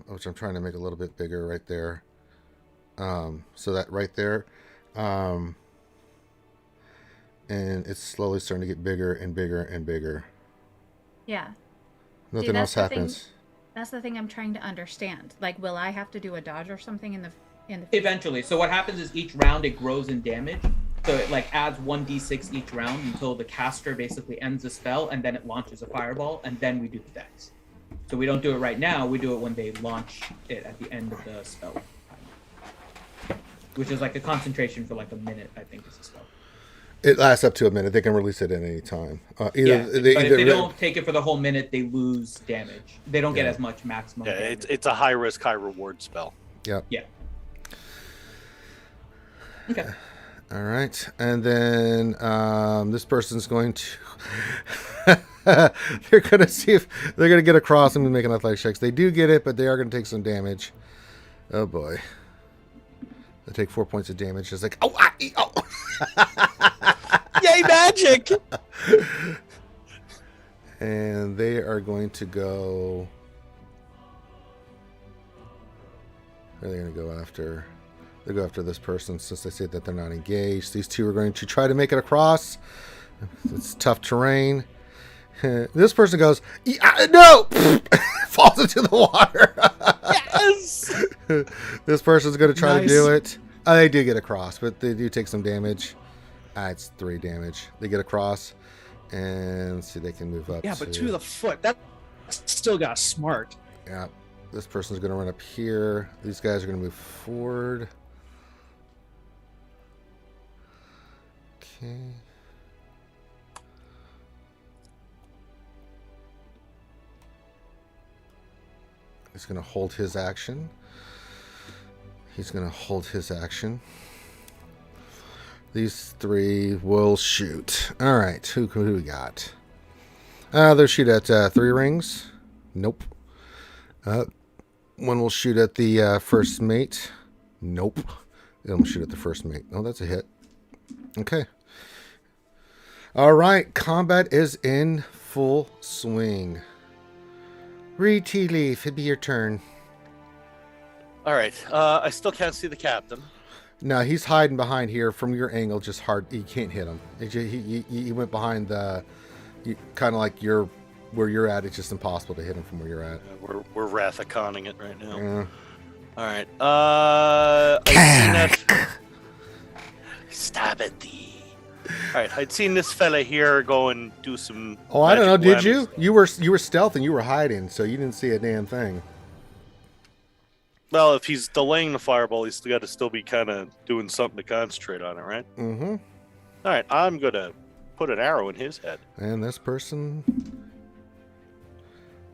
which I'm trying to make a little bit bigger right there. So that right there, and it's slowly starting to get bigger and bigger and bigger. Yeah. Nothing that's else the thing. happens. That's the thing I'm trying to understand. Like, will I have to do a dodge or something in the Eventually. So what happens is each round it grows in damage. So it like adds 1d6 each round until the caster basically ends the spell, and then it launches a fireball, and then we do the dex. So we don't do it right now. We do it when they launch it at the end of the spell, which is like a concentration for like a minute. I think is the spell. It lasts up to a minute. They can release it at any time. But if they don't take it for the whole minute, they lose damage. They don't get as much maximum. Yeah, damage. it's a high risk, high reward spell. Yep. Yeah. Okay. All right, and then this person's going to. They're gonna see if they're gonna get across and make an athletic checks. They do get it, but they are gonna take some damage. Oh boy. They take 4 points of damage. It's like, oh, Yay, magic! And they are going to go. Who are they going to go after? They go after this person since they say that they're not engaged. These two are going to try to make it across. It's tough terrain. This person goes, no! Falls into the water. Yes! This person's going to try to Nice. do it. They do get across, but they do take some damage. It's 3 damage. They get across. And see, they can move up. Yeah, but to the foot. That still got smart. Yeah. This person's going to run up here. These guys are going to move forward. Okay. He's going to hold his action. He's going to hold his action. These 3 will shoot. All right. Who we got? They'll shoot at 3 rings. Nope. One will shoot at the first mate. Nope. Then we'll shoot at the first mate. Oh, that's a hit. Okay. All right. Combat is in full swing. Read Tea Leaf. It'd be your turn. All right. I still can't see the captain. No, he's hiding behind here from your angle. Just hard. You can't hit him. He went behind the, kind of like where you're at. It's just impossible to hit him from where you're at. We're Rathaconing it right now. Yeah. All right. I'd seen that. Stab at thee. All right. I'd seen this fella here go and do some. Oh, I don't know. magic Did you? whammies. You were stealth and you were hiding, so you didn't see a damn thing. Well, if he's delaying the fireball, he's got to still be kind of doing something to concentrate on it, right? Mm-hmm. All right. I'm gonna put an arrow in his head. And this person,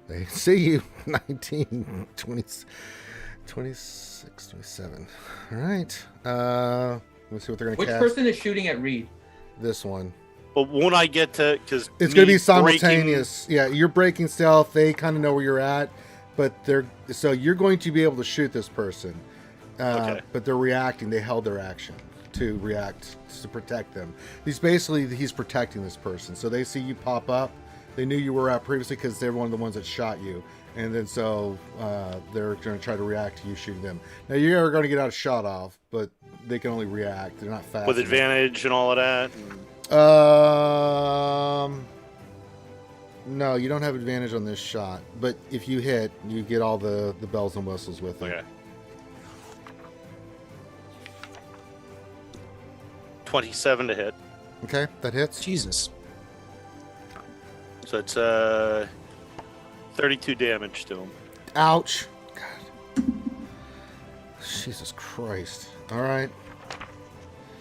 they see you. 19, 20, 26, 27. All right. Let's see what they're going to Which cast. person is shooting at Reed? This one. But won't I get to? Because It's going to be simultaneous. Yeah, you're breaking stealth. They kind of know where you're at, but so you're going to be able to shoot this person. Okay. But they're reacting. They held their action to react to protect them. He's protecting this person. So they see you pop up. They knew you were out previously because they're one of the ones that shot you. And then so they're going to try to react to you shooting them. Now you're going to get out of shot off, but they can only react. They're not fast with enough. advantage and all of that. No, you don't have advantage on this shot. But if you hit, you get all the bells and whistles with it. Okay. 27 to hit. Okay, that hits. Jesus. So it's 32 damage to him. Ouch. God. Jesus Christ. All right.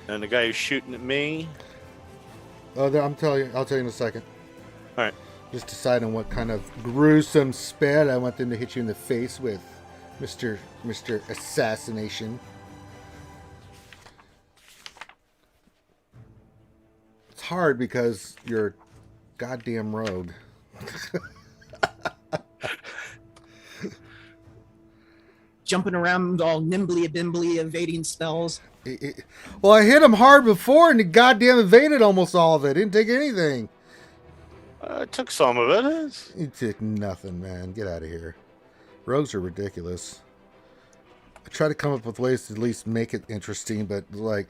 And the guy who's shooting at me. I'll tell you in a second. All right. Just deciding what kind of gruesome spell I want them to hit you in the face with, Mr. Assassination. It's hard because you're a goddamn rogue. Jumping around all nimbly-bimbly, evading spells. Well, I hit him hard before and he goddamn evaded almost all of it. Didn't take anything. I took some of it. You took nothing, man. Get out of here. Rogues are ridiculous. I try to come up with ways to at least make it interesting, but like,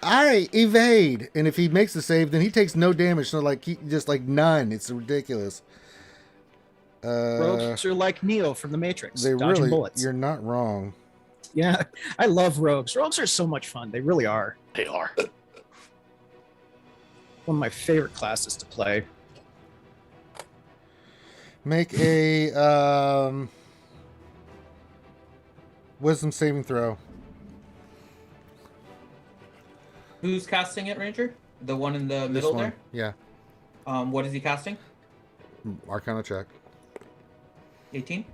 I evade, and if he makes the save, then he takes no damage. So like, he just like none. It's ridiculous. Rogues are like Neo from the Matrix. They dodging really. bullets. You're not wrong. Yeah, I love rogues. Rogues are so much fun. They really are. They are. One of my favorite classes to play. Make a wisdom saving throw. Who's casting it, Ranger? The one in the This middle one. Yeah. there? What is he casting? Arcana check. 18?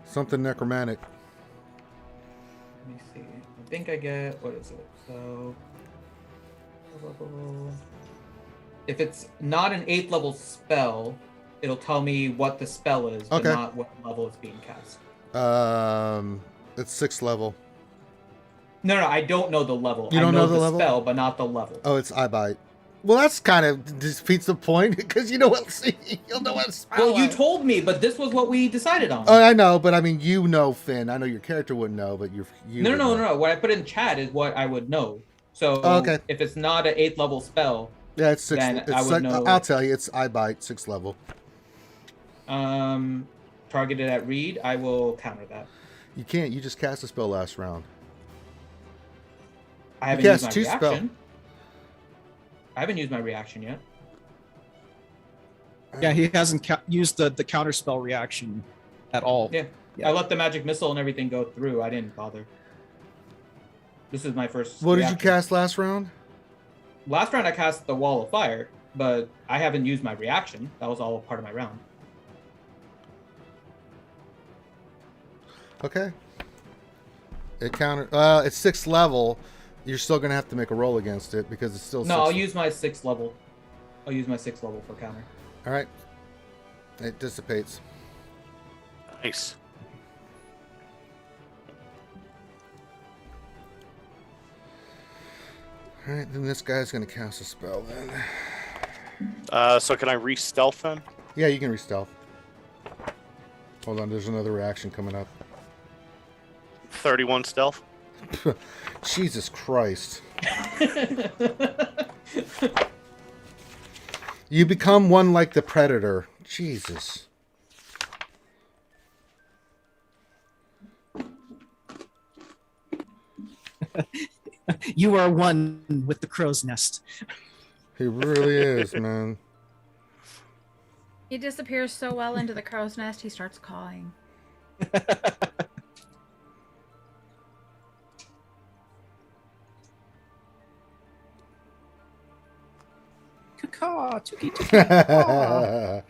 Something necromantic. Let me see. I think I get, what is it? So, if it's not an 8th level spell, it'll tell me what the spell is, but Okay. not what level it's being cast. It's 6th level. No, I don't know the level. You don't I know know the level? spell, but not the level. Oh, it's I bite. Well, that's kind of defeats the point because you know what? You'll know what spell. Well, you told me, but this was what we decided on. Oh, I know, but I mean, you know, Finn. I know your character wouldn't know, but you. No, would no, know. no, no. What I put in chat is what I would know. So Oh, okay. if it's not an 8th level spell, Yeah, it's 6. then It's I would like, know. I'll tell you, it's I bite 6th level. Targeted at Reed, I will counter that. You can't. You just cast a spell last round. I haven't You used cast my 2 reaction. spell. I haven't used my reaction yet. Yeah, he hasn't used the counter spell reaction at all. Yeah. Yeah. I let the magic missile and everything go through. I didn't bother. This is my first. What did reaction. you cast last round? Last round I cast the Wall of Fire, but I haven't used my reaction. That was all part of my round. Okay. It counter. It's 6th level. You're still gonna have to make a roll against it because it's still. No, 6th. I'll use my 6th level. I'll use my 6th level for counter. All right. It dissipates. Nice. All right, then this guy's gonna cast a spell then. So can I re-stealth then? Yeah, you can re-stealth. Hold on, there's another reaction coming up. 31 stealth. Jesus Christ. You become one like the Predator. Jesus. You are one with the crow's nest. He really is, man. He disappears so well into the crow's nest, he starts cawing. Caw, tuki, tuki, caw.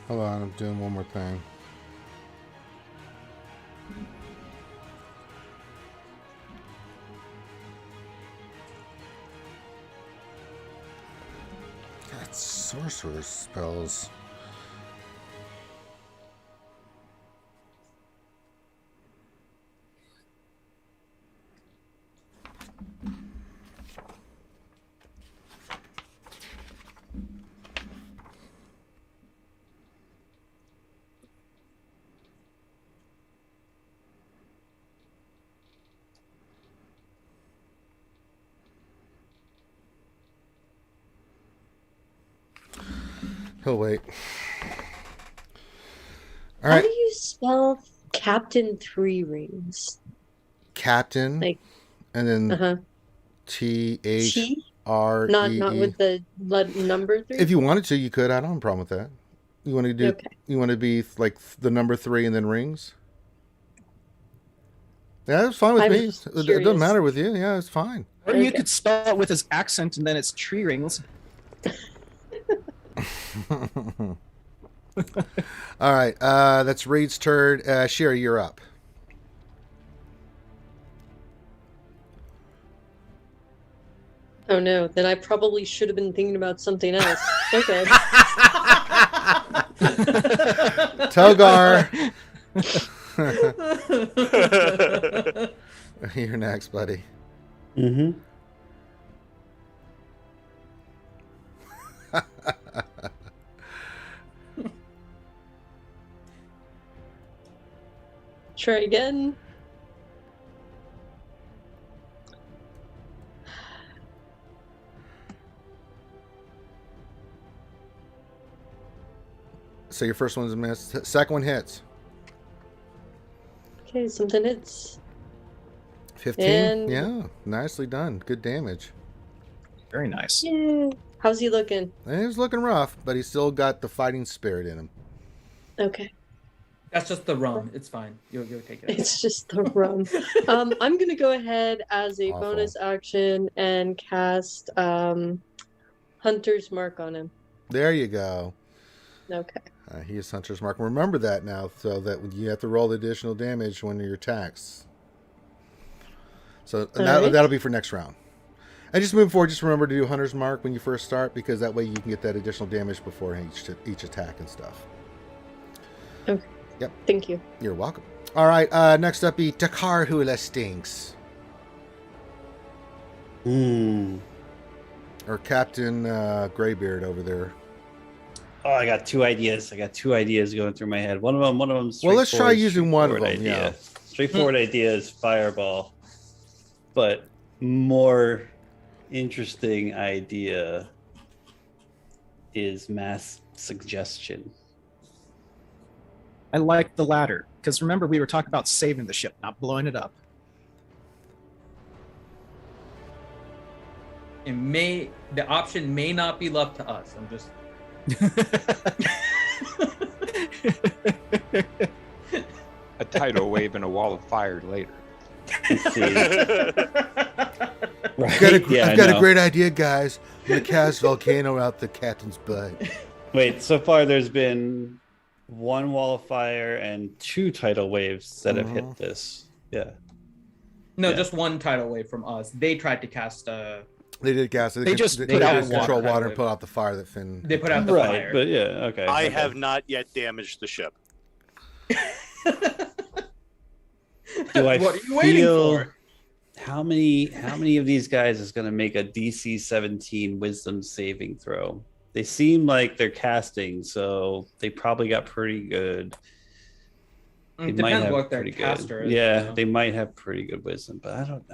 Hold on, I'm doing one more thing. That's sorcerer spells. Oh, wait. All How right. do you spell Captain Three Rings? Captain. Like, and then uh-huh. THREE. T? Not with the number 3? If you wanted to, you could. I don't have a problem with that. You want to do? Okay. You want to be like the number 3 and then rings? Yeah, it's fine with I'm me. just It doesn't curious. matter with you. Yeah, it's fine. Or you Okay. could spell it with his accent and then it's tree rings. All right, that's Reed's turn. Sherry, you're up. Oh no, then I probably should have been thinking about something else. Okay. Togar, you're next, buddy. Mm-hmm. Try again. So your first one's a miss. Second one hits. Okay, something hits. 15. And- Yeah, nicely done. Good damage. Very nice. Yay. How's he looking? And he's looking rough, but he's still got the fighting spirit in him. Okay. That's just the rum. It's fine. You'll take it. It's just the rum. I'm gonna go ahead as a Awful. bonus action and cast Hunter's Mark on him. There you go. Okay. He is Hunter's Mark. Remember that now, so that you have to roll the additional damage when your attacks. So that'll be for next round. And just moving forward, just remember to do Hunter's Mark when you first start, because that way you can get that additional damage before each attack and stuff. Okay. Yep. Thank you. You're welcome. All right, next up be Takar Hula Stinks. Or Captain Graybeard over there. Oh, I got two ideas. Going through my head. One of them's Well, let's try straightforward- using one of them. straightforward idea. Yeah. Straightforward idea is fireball, but more interesting idea is mass suggestion. I like the latter because remember we were talking about saving the ship, not blowing it up. The option may not be left to us. I'm just. A tidal wave and a wall of fire later. Let's see. Right? I've got a great idea, guys. I'm going to cast Volcano out the captain's butt. Wait, so far there's been one wall of fire and 2 tidal waves that have hit this. Yeah. No, Yeah. just one tidal wave from us. They tried to cast They did cast it. They just they put out just control water. water and put out the fire that Finn. They put out the Right, fire. but yeah, okay. I okay. have not yet damaged the ship. Do I What are you waiting feel- for? How many of these guys is going to make a DC 17 Wisdom saving throw? They seem like they're casting, so they probably got pretty good. They It might depends have what their pretty caster good. is. Yeah, you know? they might have pretty good wisdom, but I don't.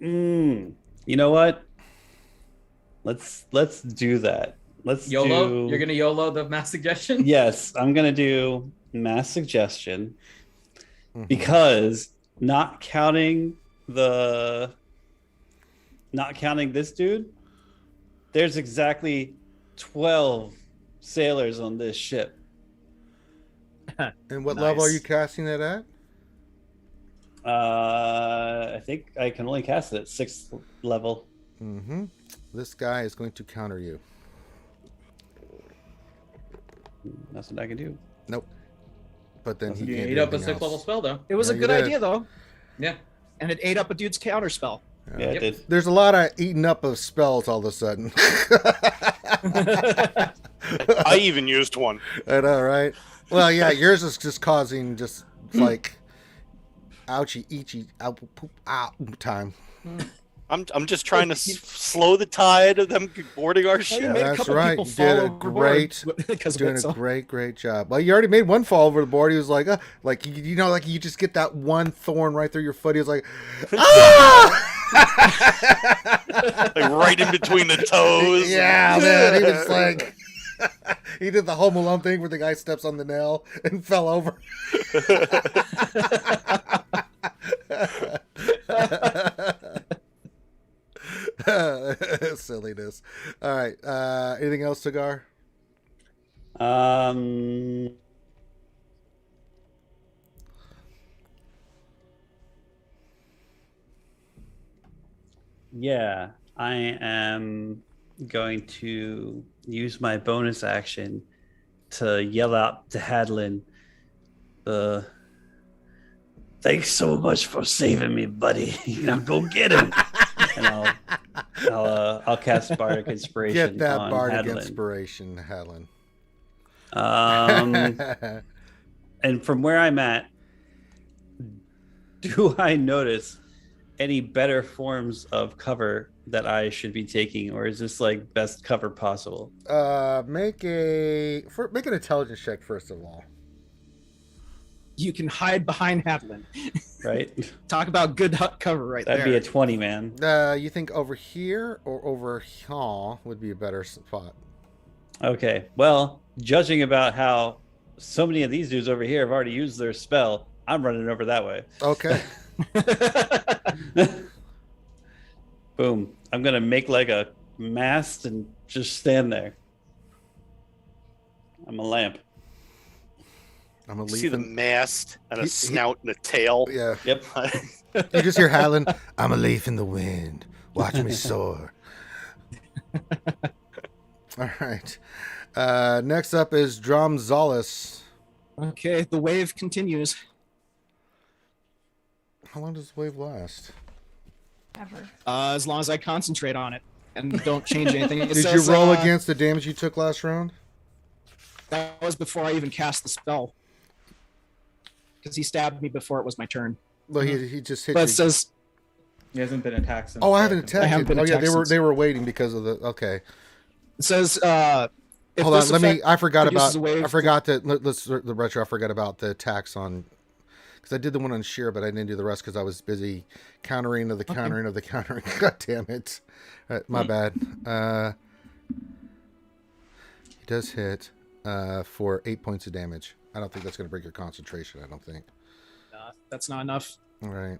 You know what? Let's do that. Let's YOLO? do. You're gonna YOLO the mass suggestion? Yes, I'm gonna do mass suggestion Mhm. because not counting this dude, there's exactly 12 sailors on this ship. And what level are Nice. you casting that at? I think I can only cast it at 6th level. Mm-hmm. This guy is going to counter you. That's what I can do. Nope. But then he You can't ate do up a anything 6th level else. spell, though. It was Yeah, a you good did. idea though, Yeah. and it ate up a dude's counter spell. Yeah, I Yep. did. There's a lot of eating up of spells all of a sudden. I even used one. I know, right? Well, yeah, yours is just causing just like ouchie, eachy, ow, poop, ow time. I'm just trying to slow the tide of them boarding our You ship. made a That's couple right. people You did fall a overboard great- because of Doing it, so. a great job. Well, you already made one fall over the board. He was like you know, like you just get that one thorn right through your foot. He was like, ah! Like right in between the toes. Yeah, man. He was like, he did the Home Alone thing where the guy steps on the nail and fell over. Silliness. All right. Anything else, Cigar? Yeah, I am going to use my bonus action to yell out to Hadlin, thanks so much for saving me, buddy. Now go get him. And I'll cast Bardic Inspiration Get that on bardic Hadlin. inspiration, Helen. And from where I'm at, do I notice any better forms of cover that I should be taking, or is this like best cover possible? Make an intelligence check first of all. You can hide behind Hadlin. Right? Talk about good cover right That'd there. be a 20, man. You think over here or over here would be a better spot? Okay. Well, judging about how so many of these dudes over here have already used their spell, I'm running over that way. Okay. Boom. I'm gonna make like a mast and just stand there. I'm a lamp. I'm a You see the leaf. mast and a He- snout and a tail. Yeah. Yep. You just hear Howlin', I'm a leaf in the wind. Watch me soar. All right. Next up is Dromzalis. Okay, the wave continues. How long does the wave last? Ever. As long as I concentrate on it and don't change anything. It Did you says, roll against the damage you took last round? That was before I even cast the spell. Because he stabbed me before it was my turn. Well, he just hit But you. it says, He hasn't been attacked since. Oh, I haven't I attacked haven't you. been Oh yeah, attacked since. they were waiting because of the. Okay, if hold on. this Let me. effect I forgot produces about. a wave- I forgot that. Let's the retro. I forgot about the attacks on. Because I did the one on Sheer, but I didn't do the rest because I was busy countering of the countering of the countering. God damn it! My bad. He does hit for 8 points of damage. I don't think that's going to break your concentration. I don't think. That's not enough. All right.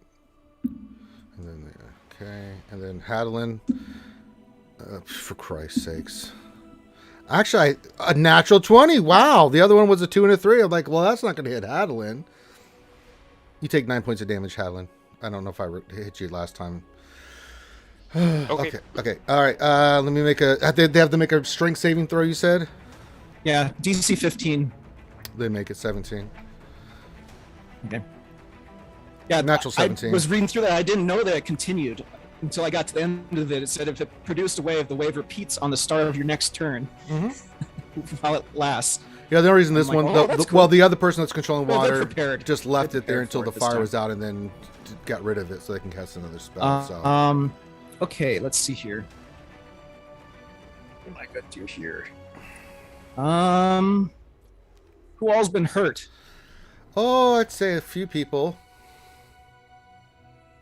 And then okay, and then Hadlin. For Christ's sakes. Actually, a natural 20. Wow. The other one was a 2 and a 3. I'm like, well, that's not going to hit Hadlin. You take 9 points of damage, Hadlin. I don't know if I hit you last time. Okay. Okay. All right. Let me make a. They have to make a strength saving throw. You said Yeah, DC 15. they make it 17. Okay. Yeah, Natural 17. I was reading through that. I didn't know that it continued until I got to the end of it. It said if it produced a wave, the wave repeats on the start of your next turn while it lasts. Yeah, the only reason this I'm like, one, oh, that's well, cool. the other person that's controlling Well, they're water prepared. just left They're it there prepared until for the it this fire time. was out, and then got rid of it so they can cast another spell. So Okay, let's see here. What am I gonna do here? Who all's been hurt? oh, I'd say a few people.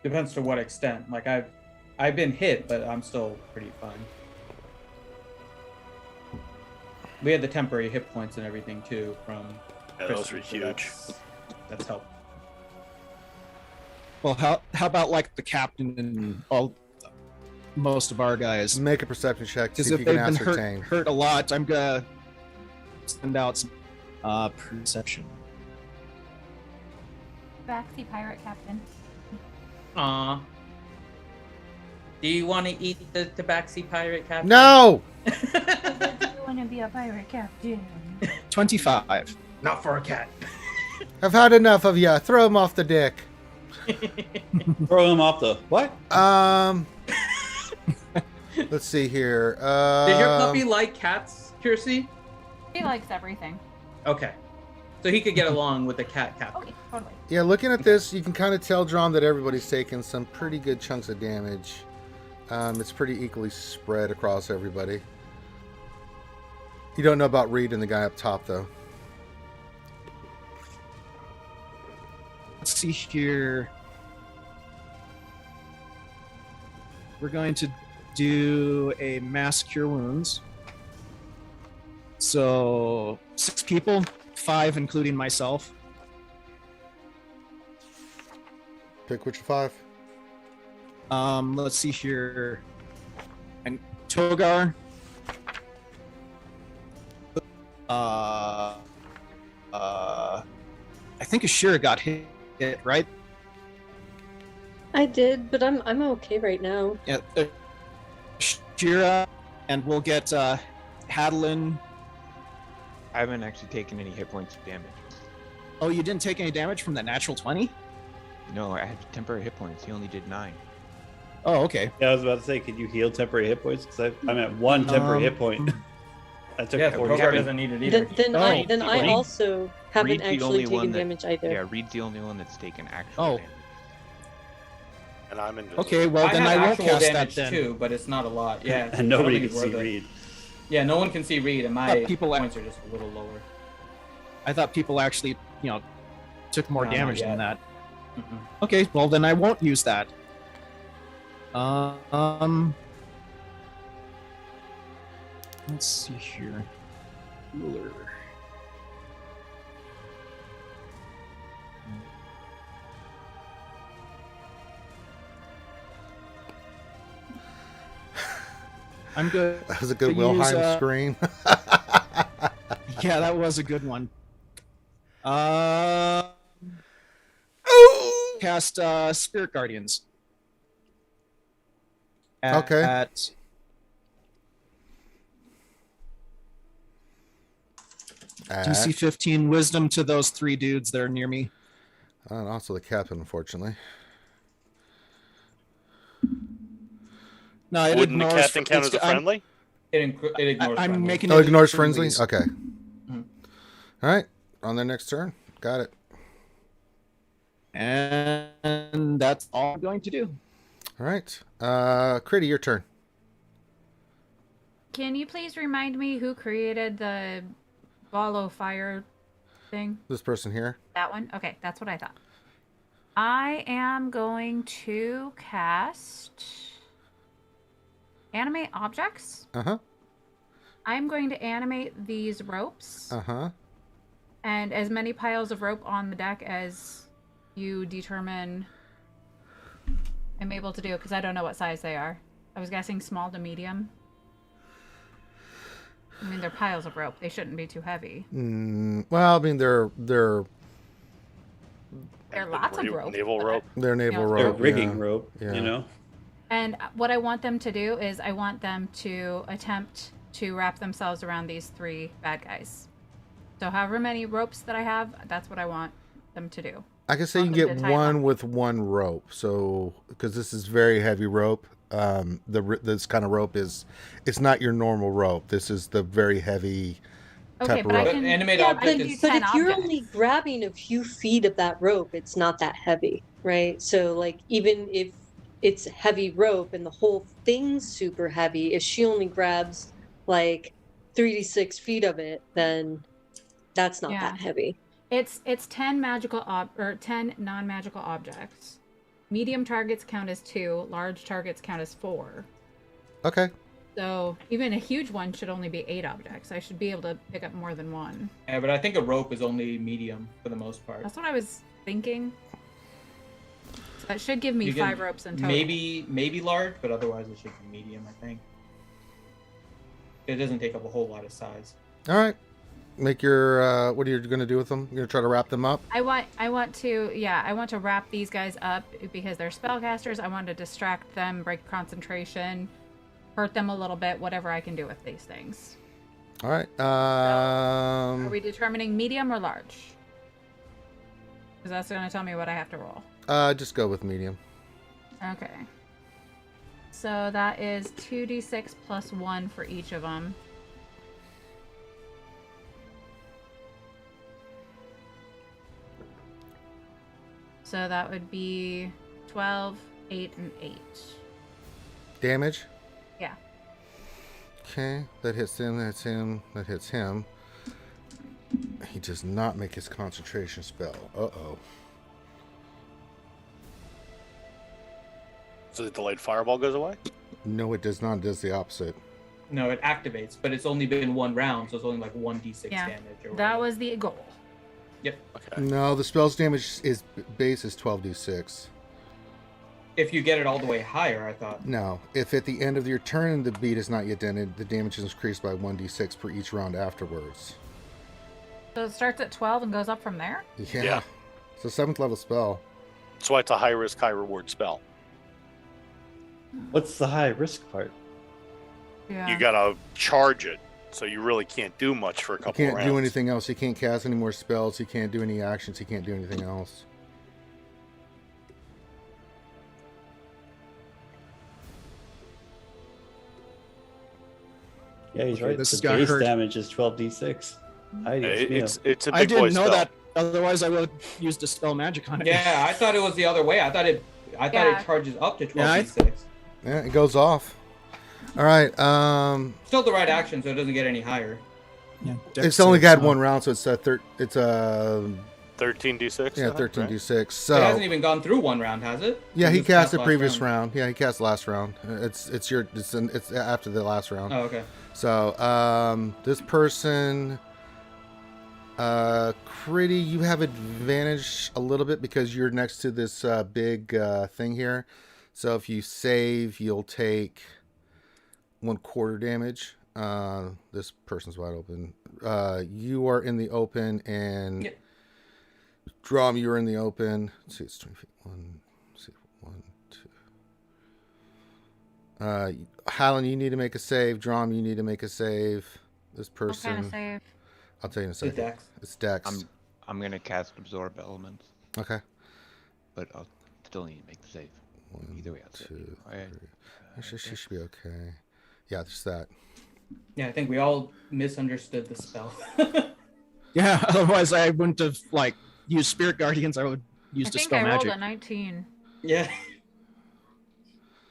Depends to what extent. Like I've been hit, but I'm still pretty fine. We had the temporary hit points and everything too from. Yeah, those Kristen, were so huge. That's helped. Well, how about like the captain and most of our guys? Make a perception check to Because see if if you they've can been ascertain. hurt a lot, I'm gonna send out some perception. Baxi pirate captain. Aw. Do you want to eat the Tabaxi pirate captain? No! Do you want to be a pirate captain? 25. Not for a cat. I've had enough of ya. Throw him off the dick. Throw him off the what? Let's see here. Did your puppy like cats, Kiersey? He likes everything. Okay. So he could get along with the cat captain. Okay, totally. Yeah, looking at this, you can kind of tell, Drom, that everybody's taking some pretty good chunks of damage. It's pretty equally spread across everybody. You don't know about Reed and the guy up top, though. Let's see here. We're going to do a mass cure wounds. So 6 people, 5 including myself. Pick which 5. Let's see here. And Togar. I think Ashira got hit, right? I did, but I'm okay right now. Yeah, Ashira, and we'll get Hadlin. I haven't actually taken any hit points of damage. Oh, you didn't take any damage from that natural 20? No, I had temporary hit points. He only did 9. Oh, okay. Yeah, I was about to say, could you heal temporary hit points? Because I'm at 1 temporary hit point. I took Yeah, 40 Togar damage. doesn't need it either. Then Oh, I Reed- also haven't Reed's the actually only taken one that- damage either. Yeah, Reed's the only one that's taken actual Oh. damage. And I'm invisible. Okay, well then have I won't actual cast that damage then. too, but it's not a lot. Yeah, And nobody I can don't think see it's worth it. Reed. Yeah, no one can see Reed, and my people points are just a little lower. I thought people actually, took more No, not damage than yet. that. Mm-mm. Okay, well then I won't use that. Let's see here. Cooler. I'm good. That was a good To Wilhelm use, scream. Yeah, that was a good one. Cast Spirit Guardians. Okay. At DC 15 Wisdom to those 3 dudes that are near me. And also the captain, unfortunately. No, it Wouldn't the ignores. captain count as a friendly? It ignores. I'm friendly. making Oh, it ignores friendly? friendlies. Okay. Mhm. All right. On their next turn. Got it. And that's all I'm going to do. All right. Critty, your turn. Can you please remind me who created the ball of fire thing? This person here. That one? Okay, that's what I thought. I am going to cast animate objects. Uh-huh. I'm going to animate these ropes Uh-huh. and as many piles of rope on the deck as you determine I'm able to do, because I don't know what size they are. I was guessing small to medium. I mean, they're piles of rope. They shouldn't be too heavy. Well, I mean, they're They're lots of rope. Naval rope. they're naval Yeah. rope. They're rigging yeah. rope, Yeah. you know? And what I want them to do is I want them to attempt to wrap themselves around these 3 bad guys. So however many ropes that I have, that's what I want them to do. I can say you Want can them get to tie 'em one up. with 1 rope. So, because this is very heavy rope, this kind of rope it's not your normal rope. This is the very heavy Okay, type of but I rope. can Animate yeah, object I can is- do But 10 if you're objects. only grabbing a few feet of that rope, it's not that heavy, right? So, like, even if it's heavy rope and the whole thing's super heavy, if she only grabs like 3 to 6 feet of it, then that's not Yeah. that heavy. It's 10 magical or 10 non-magical objects. Medium targets count as 2, large targets count as 4. Okay. So even a huge one should only be 8 objects. I should be able to pick up more than 1. Yeah, but I think a rope is only medium for the most part. That's what I was thinking. So that should give me You can 5 ropes in total. Maybe large, but otherwise it should be medium, I think. It doesn't take up a whole lot of size. All right. Make your what are you going to do with them? You're going to try to wrap them up? I want to wrap these guys up because they're spellcasters. I want to distract them, break concentration, hurt them a little bit, whatever I can do with these things. All right. Are we determining medium or large? Because that's going to tell me what I have to roll. Just go with medium. Okay. So that is 2d6 plus 1 for each of them. So that would be 12, 8, and 8. Damage? Yeah. Okay. That hits him. That's him. That hits him. He does not make his concentration spell. Uh-oh. So the delayed fireball goes away? No, it does not. It does the opposite. No, it activates, but it's only been 1 round, so it's only like 1d6 Yeah. damage. Or That whatever. was the goal. Yep. Okay. No, the spell's damage is base is 12d6. If you get it all the way higher, I thought. No, if at the end of your turn the beat is not yet ended, the damage is increased by 1d6 per each round afterwards. So it starts at 12 and goes up from there? Yeah. Yeah. It's a 7th level spell. That's why it's a high risk, high reward spell. What's the high risk part? Yeah. You gotta charge it, so you really can't do much for a You couple can't rounds. do anything else. You can't cast any more spells. You can't do any actions. You can't do anything else. Yeah, he's Okay, right. this The is gonna base hurt. damage is 12d6. It's a big I didn't boy know spell. that. Otherwise, I would have used dispel magic on it. Yeah, I thought it was the other way. I thought it Yeah. charges up to Yeah, I- 12d6. Yeah, it goes off. All right. Still the right action, so it doesn't get any higher. Yeah, It's only got so- one round, so it's 13d6. yeah, I think, 13d6. It hasn't So even gone through 1 round, has it? yeah, It he just cast the last previous round. Yeah, he cast last round. It's after the last round. Oh, okay. So, this person, Critty, you have advantage a little bit because you're next to this big thing here. So if you save, you'll take 1/4 damage. This person's wide open. You are in the open, and Yep. Drum, you're in the open. Let's see, it's 20 feet. One, two. Highland, you need to make a save. Drum, you need to make a save. This What person. kind of save? I'll tell you in a It's second. Dex. It's Dex. I'm gonna cast Absorb Elements, Okay. but I'll still need to make the save. Either way, I'll save. Two, Alright. three. Actually, she should be okay. Yeah, just that. Yeah, I think we all misunderstood the spell. Yeah, otherwise I wouldn't have like used Spirit Guardians. I would use I think Dispel I rolled Magic. a 19. Yeah.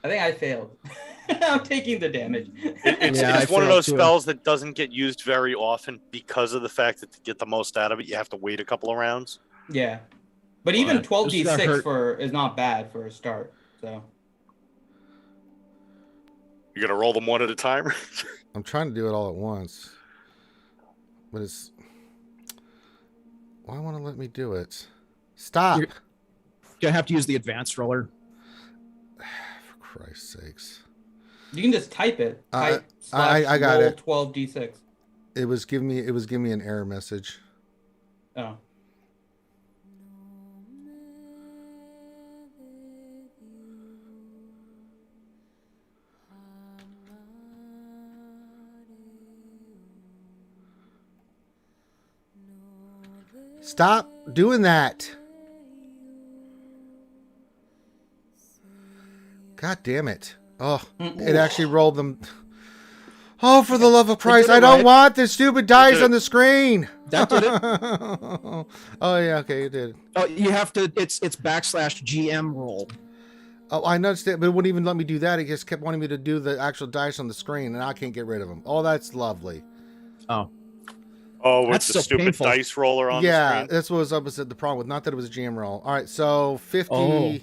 I think I failed. I'm taking the damage. It's Yeah, it's I one of failed those too. spells that doesn't get used very often because of the fact that to get the most out of it, you have to wait a couple of rounds. Yeah. But even This got 12d6 hurt. is not bad for a start. So You're gonna roll them one at a time. I'm trying to do it all at once. But it's... Why won't it let me do it? Stop! You're gonna have to use the advanced roller. For Christ's sakes. you can just type it. Type I got it. 12d6. It was giving me an error message. Oh. Stop doing that! God damn it. Oh, it actually rolled them. Oh, for the love of Christ, did it I don't right. want the stupid dice did on the screen! That did it. Oh, yeah, okay, you did. Oh, you have to. It's /GM roll. Oh, I noticed it, but it wouldn't even let me do that. It just kept wanting me to do the actual dice on the screen, and I can't get rid of them. Oh, that's lovely. Oh, Oh, with That's the so stupid painful. dice roller on the Yeah, screen. that's what was opposite the problem with. Not that it was a GM roll. All right, so 50, Oh.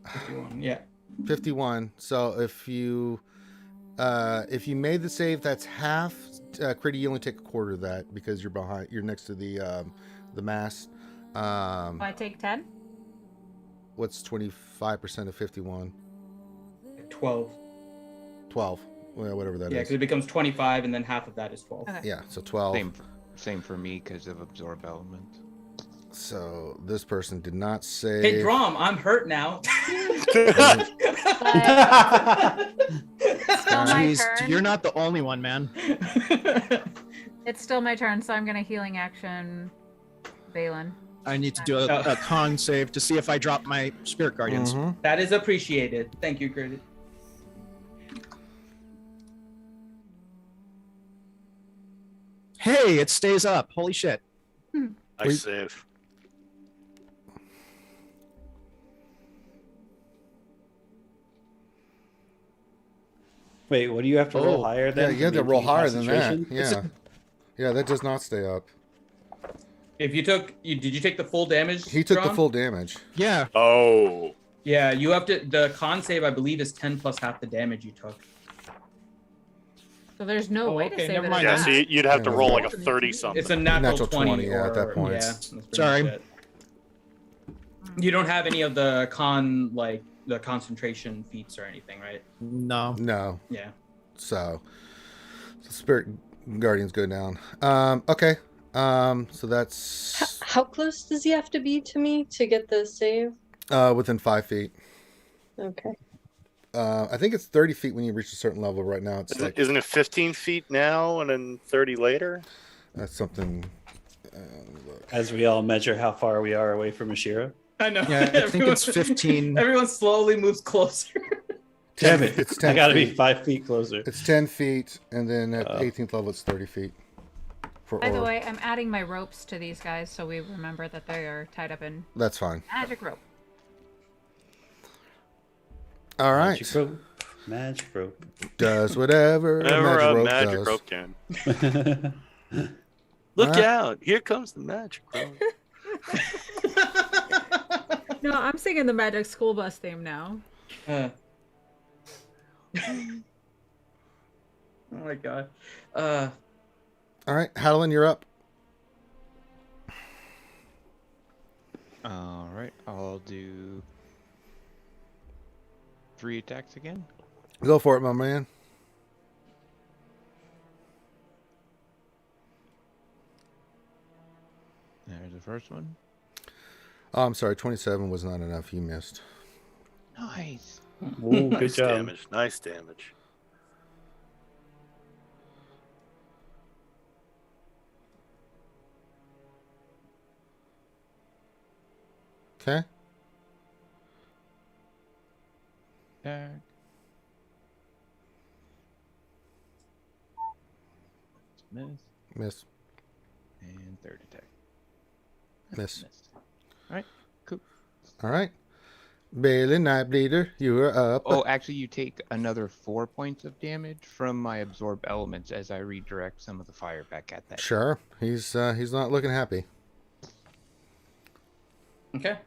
51. Yeah. 51. So if you made the save, that's half. Critty, you only take 1/4 of that because you're behind. You're next to the mast. I take 10? What's 25% of 51? 12. 12. Well, whatever that Yeah, is. because it becomes 25, and then half of that is 12. Okay. Yeah, so 12. Same for me because of Absorb Element. So this person did not save. Hey, Drom, I'm hurt now. Still my jeez, turn. you're not the only one, man. It's still my turn, so I'm gonna healing action Balin. I need to do a con save to see if I drop my Spirit Guardians. Mhm. That is appreciated. Thank you, Curtis. Hey, it stays up. Holy shit. I save. Wait, what do you have to roll higher Yeah, than? you have to roll higher than that. Yeah. Yeah, that does not stay up. If you took, did you take the full damage? He took the Drom? full damage. Yeah. Oh. Yeah, you have to. The con save, I believe, is 10 plus half the damage you took. So there's no Oh, way okay, to save never it. mind. at Yeah, that. so you'd have to Yeah. roll like a 30 something. It's a natural 20, yeah, at that point. Yeah, that's pretty Sorry. much it. You don't have any of the the concentration feats or anything, right? No. No. Yeah. So Spirit Guardians go down. Okay. So that's How close does he have to be to me to get the save? within 5 feet. Okay. I think it's 30 feet when you reach a certain level. Right now, it's like Isn't it 15 feet now and then 30 later? that's something. Look. As we all measure how far we are away from Ashira. I know. Yeah, I think it's 15. Everyone slowly moves closer. Damn it! It's 10 I gotta be feet. 5 feet closer. It's 10 feet, and then at 18th level, it's 30 feet. For By the Aura. way, I'm adding my ropes to these guys so we remember that they are tied up in That's fine. magic rope. All right. Magic rope. Magic rope. Does whatever Whatever a magic rope magic does. rope can. Look Alright. out! Here comes the magic rope. No, I'm singing the Magic School Bus theme now. All Oh my god. All right, Hadalin, you're up. All right, I'll do 3 attacks again. Go for it, my man. There's the first one. Oh, I'm sorry. 27 was not enough. You missed. Nice. Ooh, good Nice job. damage. Nice damage. Okay. Attack. Miss. Miss. And third attack. Miss. Miss. All right. Cool. All right. Bailey, Nightbleeder, you are up. Oh, actually, you take another 4 points of damage from my absorb elements as I redirect some of the fire back at that. Sure. He's not looking happy. Okay.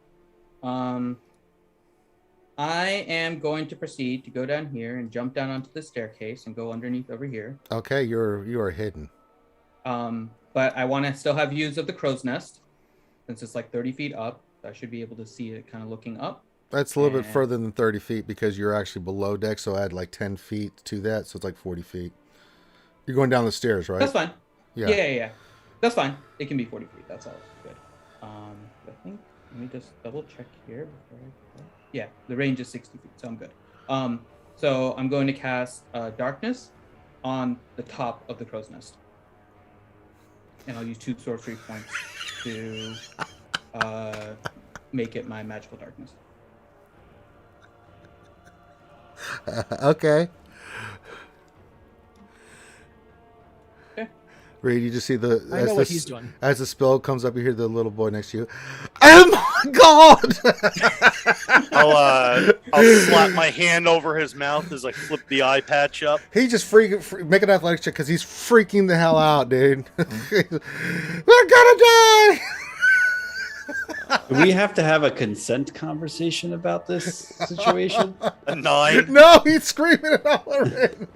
I am going to proceed to go down here and jump down onto the staircase and go underneath over here. Okay, you are hidden. But I want to still have views of the crow's nest since it's like 30 feet up. I should be able to see it kind of looking up. That's a little bit further than 30 feet because you're actually below deck, so add like 10 feet to that, so it's like 40 feet. You're going down the stairs, right? That's fine. Yeah. Yeah. That's fine. It can be 40 feet. That's all good. I think, let me just double check here before I go. Yeah, the range is 60 feet, so I'm good. So I'm going to cast Darkness on the top of the crow's nest. And I'll use 2 sorcery points to make it my magical darkness. Okay. Okay. Reed, you just see the I know what he's doing. As the spell comes up, you hear the little boy next to you. Oh my god! I'll slap my hand over his mouth as I flip the eye patch up. He just make an athletics check because he's freaking the hell out, dude. We're gonna die! Do we have to have a consent conversation about this situation? A 9. No, he's screaming it all around.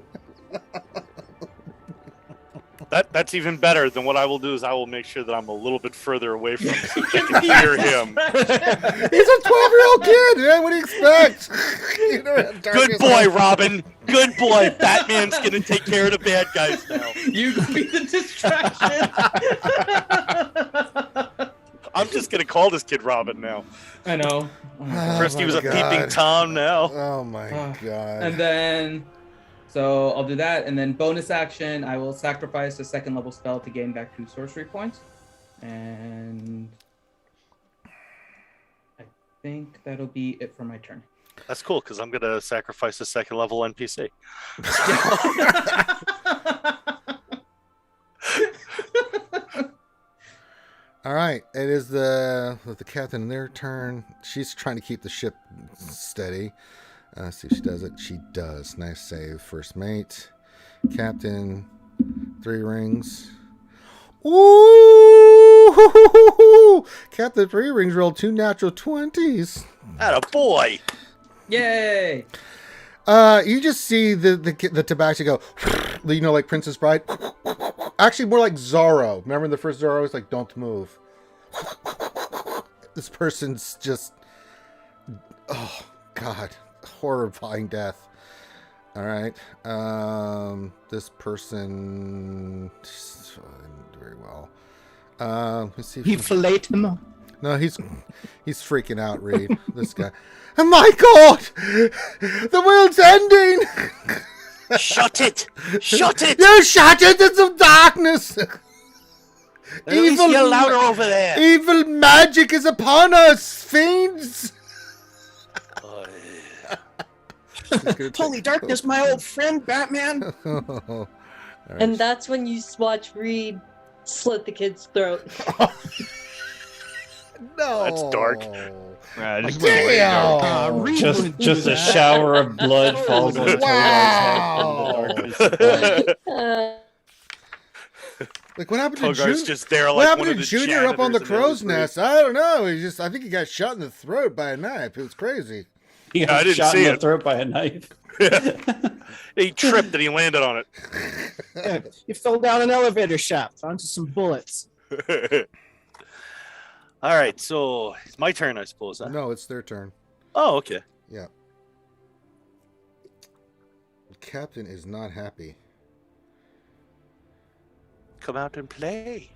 That's even better than what I will do is I will make sure that I'm a little bit further away from him so I can hear him. He's a 12-year-old kid, man. What do you expect? You know, Good boy, Robin. Good boy. Batman's going to take care of the bad guys now. You can be the distraction. I'm just going to call this kid Robin now. I know. First he was a God. peeping Tom now. Oh my god. And then, so I'll do that, and then bonus action, I will sacrifice a 2nd level spell to gain back 2 sorcery points, and I think that'll be it for my turn. That's cool because I'm going to sacrifice a 2nd level NPC. All right, it is the captain in their turn. She's trying to keep the ship steady. See if she does it. She does. Nice save, first mate. Captain, 3 rings. Ooh! Captain 3 rings rolled 2 natural 20s. Atta boy. Yay! You just see the tabaxi go, you know, like Princess Bride. Actually, more like Zorro. Remember the first Zorro? It's like, don't move. This person's just, oh God, horrifying death. All right, this person didn't do very well. Let's see. He filleted him. No, he's freaking out, Reed. This guy. Oh my God! The world's ending! Shut it! Shut it! You shut it! It's of darkness! At least yell louder over there! Evil magic is upon us, fiends! Holy darkness, my old friend Batman! All right. And that's when you watch Reed slit the kid's throat. No, That's dark. Just went way dark. Reed Just wouldn't do a that. shower of blood falls on Wow. Togar's head. Like what happened to Togar's Junior? just there What like happened one of to the Junior up on the janitors in crow's Ellis nest? I don't know. I think he got shot in the throat by a knife. It was crazy. He I got didn't shot see in the it. throat by a knife. He tripped and he landed on it. Yeah, you fell down an elevator shaft onto some bullets. All right, so it's my turn, I suppose. Huh? No, it's their turn. Oh, okay. Yeah. The captain is not happy. Come out and play.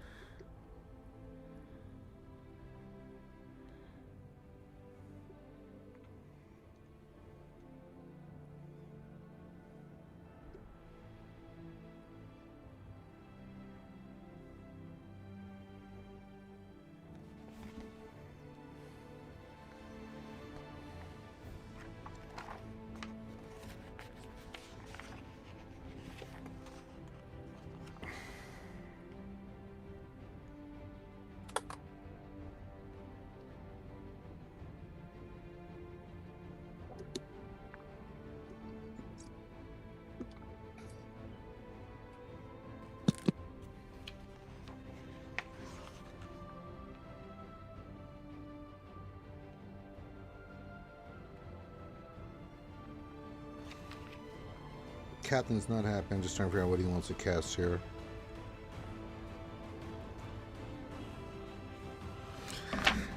Captain's not happy. I'm just trying to figure out what he wants to cast here.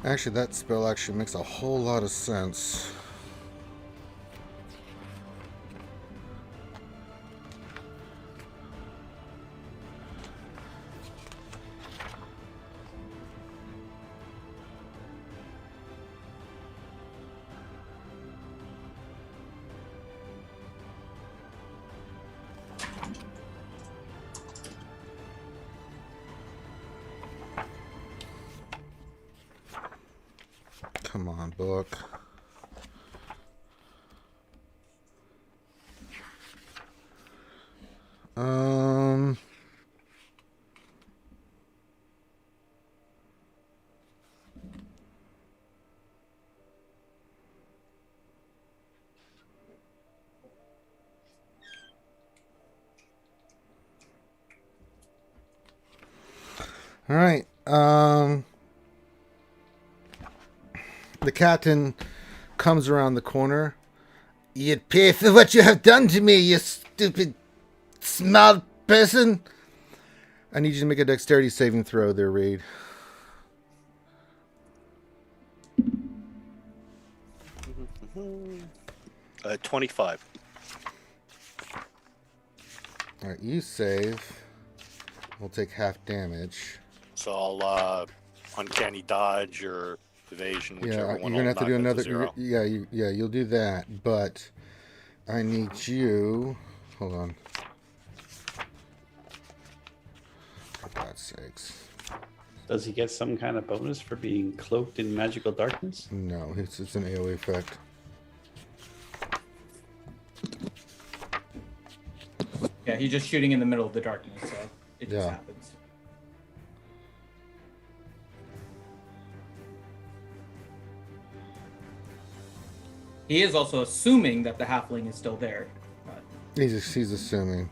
Actually, that spell actually makes a whole lot of sense. Come on, book. All right. The captain comes around the corner. You'd pay for what you have done to me, you stupid, small person. I need you to make a dexterity saving throw there, Reed. 25. All right, you save. We'll take half damage. So I'll uncanny dodge or evasion, whichever Yeah, one. you're gonna have to do another. Zero. Yeah, you'll do that. But I need you. Hold on. For God's sakes. Does he get some kind of bonus for being cloaked in magical darkness? No, it's an AoE effect. Yeah, he's just shooting in the middle of the darkness, so it just Yeah. happens. He is also assuming that the halfling is still there. But... He's assuming.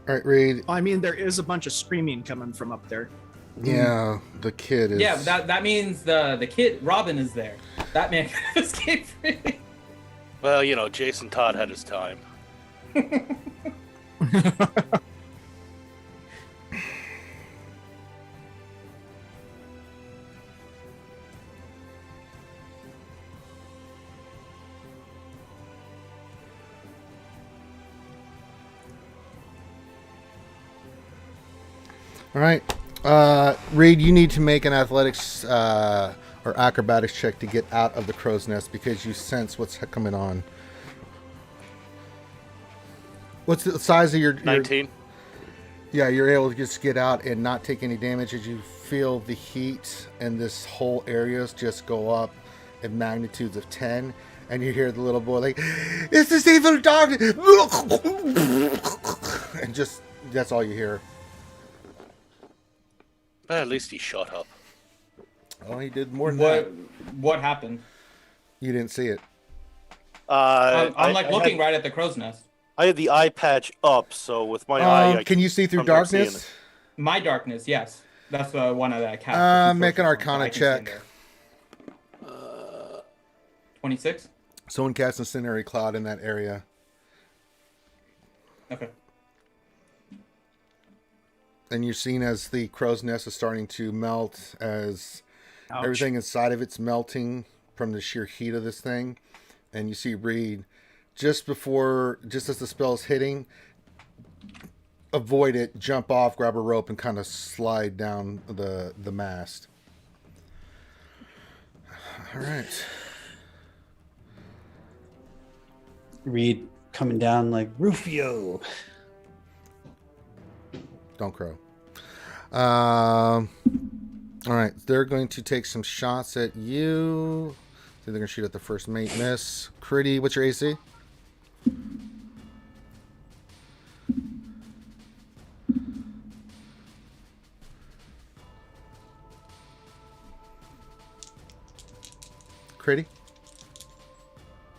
All right, Reed. I mean, there is a bunch of screaming coming from up there. Yeah, the kid is. Yeah, that means the kid Robin is there. That man could have escaped freely. Well, you know, Jason Todd had his time. All right, Reed, you need to make an athletics or acrobatics check to get out of the crow's nest because you sense what's coming on. What's the size of your 19. Yeah, you're able to just get out and not take any damage as you feel the heat and this whole area just go up in magnitudes of 10. And you hear the little boy like, "It's this evil dog!" And just, that's all you hear. But at least he shut up. Oh, he did more than that. What happened? You didn't see it. I'm looking right at the crow's nest. I had the eye patch up, so with my eye, Can you see through sometimes seeing darkness? My darkness, yes. That's the one that I cast. Make an Arcana check. 26. Someone cast incendiary cloud in that area. Okay. And you're seeing as the crow's nest is starting to melt, as Ouch. everything inside of it's melting from the sheer heat of this thing. And you see Reed, just as the spell is hitting, avoid it, jump off, grab a rope, and kind of slide down the mast. All right. Reed coming down like Rufio. Don't crow. All right. They're going to take some shots at you. So they're going to shoot at the first mate. Miss. Critty, what's your AC? Critty?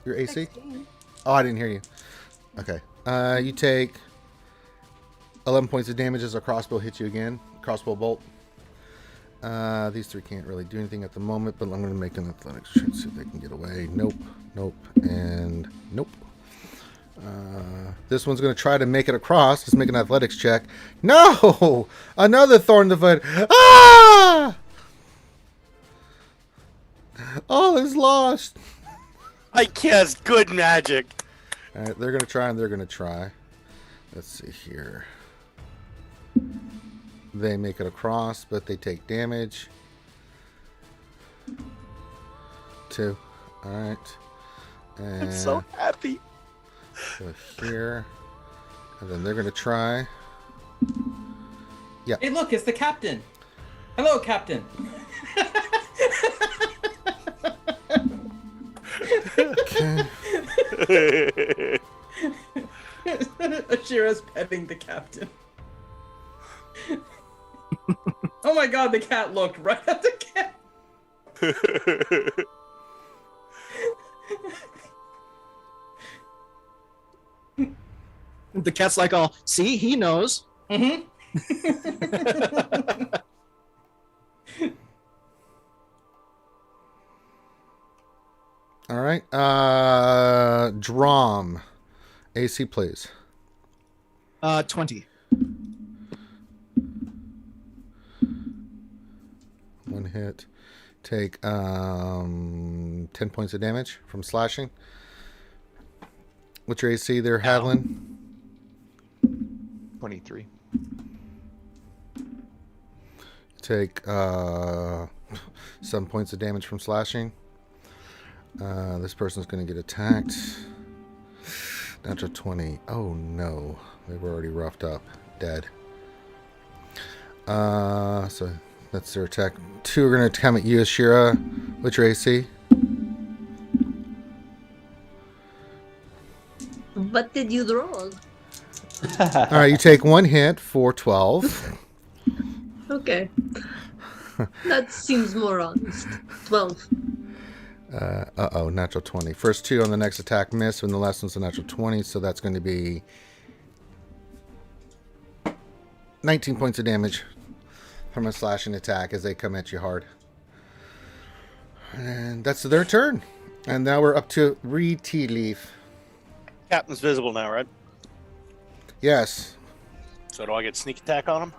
Your AC? 16. Oh, I didn't hear you. Okay. You take 11 points of damage as a crossbow hits you again. Crossbow bolt. These three can't really do anything at the moment, but I'm going to make an athletics check, see if they can get away. Nope. Nope. And nope. This one's going to try to make it across. Let's make an athletics check. No! Another thorn in the foot. Ah! All is lost. I cast good magic. All right, they're going to try and they're going to try. Let's see here. They make it across, but they take damage. 2. All right. And I'm so happy. so here. And then they're going to try. Hey, look, it's the captain. Hello, captain. Okay. Ashira's petting the captain. Oh my god, the cat looked right at the cat. The cat's like, "Oh, see, he knows." Mm-hmm. All right. Drum. AC, please. 20. One hit. Take 10 points of damage from slashing. What's your AC there, Hadlin? 23. Take 7 points of damage from slashing. This person's going to get attacked. Natural 20. Oh no. They were already roughed up. Dead. So that's their attack. 2 are going to come at you, Ashira. What's your AC? What did you roll? Alright, you take 1 hit for 12. Okay. That seems more honest. 12. Uh-oh, natural 20. First 2 on the next attack miss, and the last one's a natural 20, so that's going to be 19 points of damage from a slashing attack as they come at you hard. And that's their turn. And now we're up to Reed Tea Leaf. Captain's visible now, right? Yes. So do I get sneak attack on him?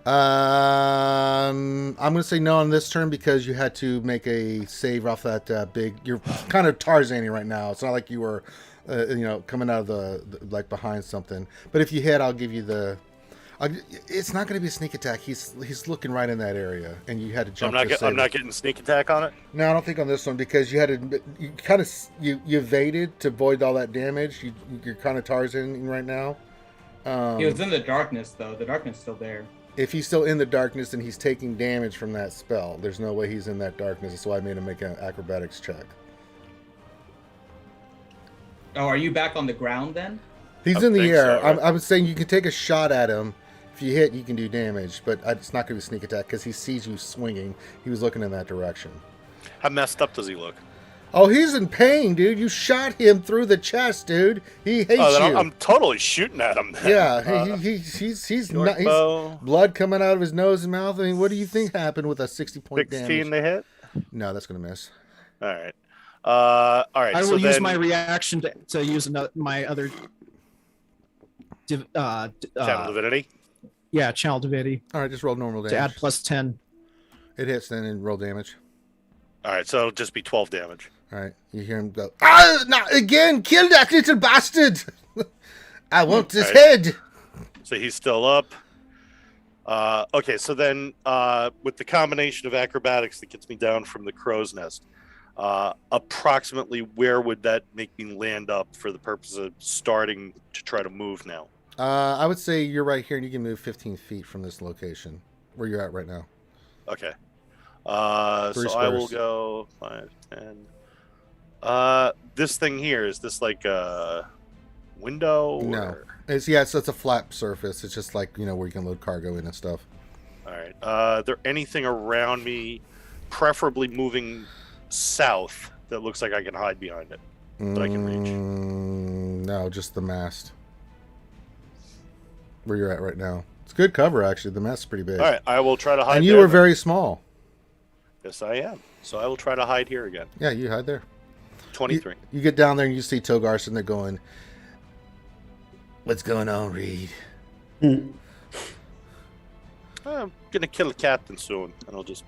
I'm going to say no on this turn because you had to make a save off that big... You're kind of Tarzan-y right now. It's not like you were, coming out of the like behind something. But if you hit, I'll give you the... it's not going to be a sneak attack. He's looking right in that area, and you had to jump. I'm not getting sneak attack on it. No, I don't think on this one because you had to. You kind of you evaded to avoid all that damage. You're kind of Tarzan right now. He was in the darkness, though. The darkness is still there. If he's still in the darkness, then he's taking damage from that spell. There's no way he's in that darkness. That's why I made him make an acrobatics check. Oh, are you back on the ground then? He's in the air. So, right? I'm saying you can take a shot at him. If you hit, you can do damage, but it's not going to be a sneak attack because he sees you swinging. He was looking in that direction. How messed up does he look? Oh, he's in pain, dude. You shot him through the chest, dude. He hates Then you. I'm totally shooting at him. Then. Yeah, he's blood coming out of his nose and mouth. I mean, what do you think happened with a 60-point damage? 16 they hit? No, that's going to miss. All right. All right. I so will use then, my reaction to use my other. Channel Divinity. Yeah, channel divinity All right, just roll normal damage. to add +10. It hits then and roll damage. All right, so it'll just be 12 damage. All right, you hear him go, ah, not again, kill that little bastard. I want his All right. head. So he's still up. Okay, so then with the combination of acrobatics that gets me down from the crow's nest, approximately where would that make me land up for the purpose of starting to try to move now? I would say you're right here and you can move 15 feet from this location where you're at right now. Okay. 3 so I will squares. go 5, 10. This thing here, is this like a window? No. Or... It's a flat surface. It's just like, where you can load cargo in and stuff. All right. Is there anything around me, preferably moving south, that looks like I can hide behind it, that I can reach? No, just the mast. Where you're at right now. It's good cover, actually. The mast is pretty big. All right. I will try to hide And you there, were then. very small. Yes, I am. So I will try to hide here again. Yeah, you hide there. 23. You get down there and you see Togar sitting there going, "What's going on, Reed?" I'm going to kill a captain soon, and I'll just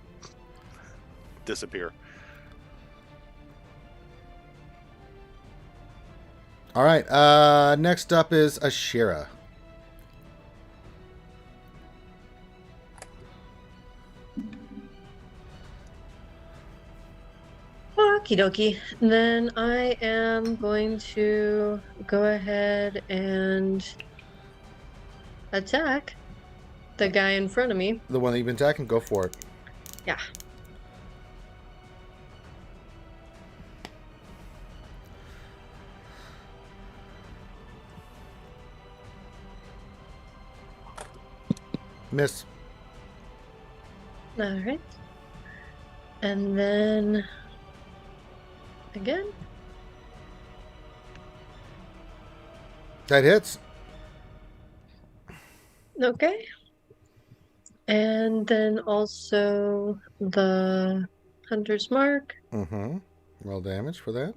disappear. All right. Next up is Ashira. Okie dokie. Then I am going to go ahead and attack the guy in front of me. The one that you've been attacking, go for it. Yeah. Miss. All right. And then again. That hits. Okay. And then also the Hunter's Mark. Mm-hmm. Roll damage for that.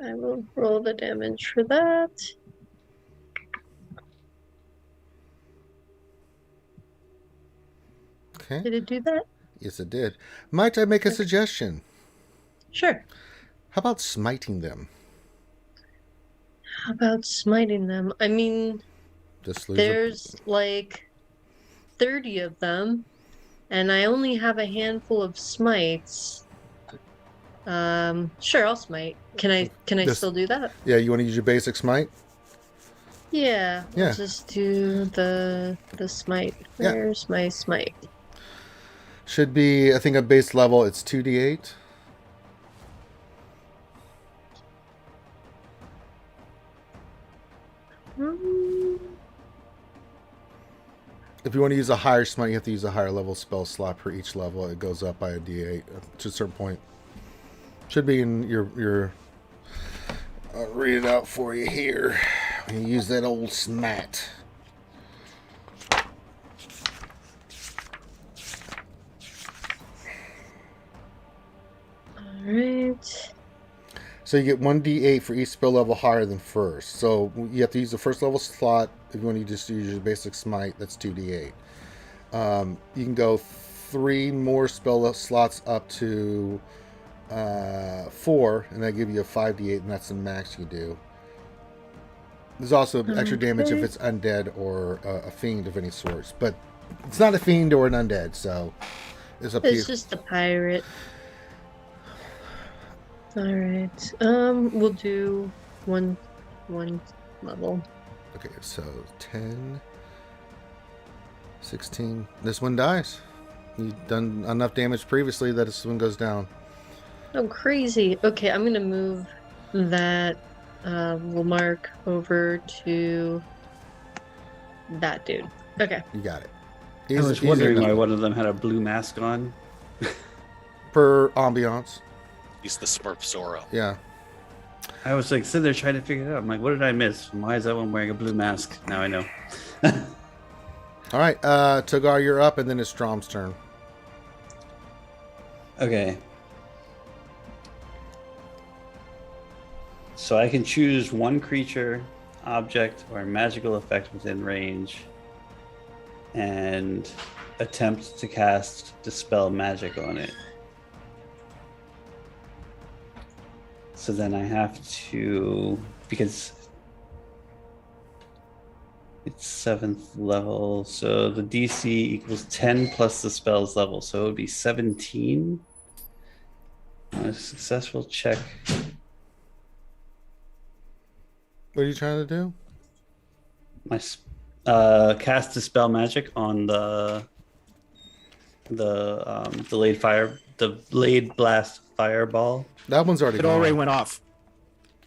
I will roll the damage for that. Okay. Did it do that? Yes, it did. Might I make a suggestion? Sure. How about smiting them? How about smiting them? I mean, Just lose there's like 30 of them, and I only have a handful of smites. Sure, I'll smite. Can I Just- still do that? Yeah, you want to use your basic smite? Yeah. Yeah. I'll just do the smite. Yeah. Where's my smite? Should be, I think, at base level, it's 2d8. Hmm. If you want to use a higher smite, you have to use a higher level spell slot per each level. It goes up by a d8 to a certain point. Should be in your I'll read it out for you here. You use that old smite. Alright. So you get 1d8 for each spell level higher than first. So you have to use the first level slot. If you want to just use your basic smite, that's 2d8. You can go 3 more spell slots up to 4, and that give you a 5d8, and that's the max you do. There's also extra damage if it's undead or a fiend of any sorts, but it's not a fiend or an undead, so it's up to you. It's just a pirate. Alright. We'll do one level. Okay, so 10, 16. This one dies. You've done enough damage previously that this one goes down. Oh, crazy. Okay, I'm gonna move that little mark over to that dude. Okay. You got it. I was wondering why one of them had a blue mask on. Per ambiance. He's the Smurf Zorro. Yeah. I was like sitting there trying to figure it out. I'm like, what did I miss? Why is that one wearing a blue mask? Now I know. All right, Togar, you're up, and then it's Strom's turn. Okay. So I can choose one creature, object, or magical effect within range and attempt to cast Dispel Magic on it. So then I have to, because it's 7th level, so the DC equals 10 plus the spell's level, so it would be 17. A successful check. What are you trying to do? My cast Dispel Magic on the delayed blast fireball. That one's already It gone. already went off.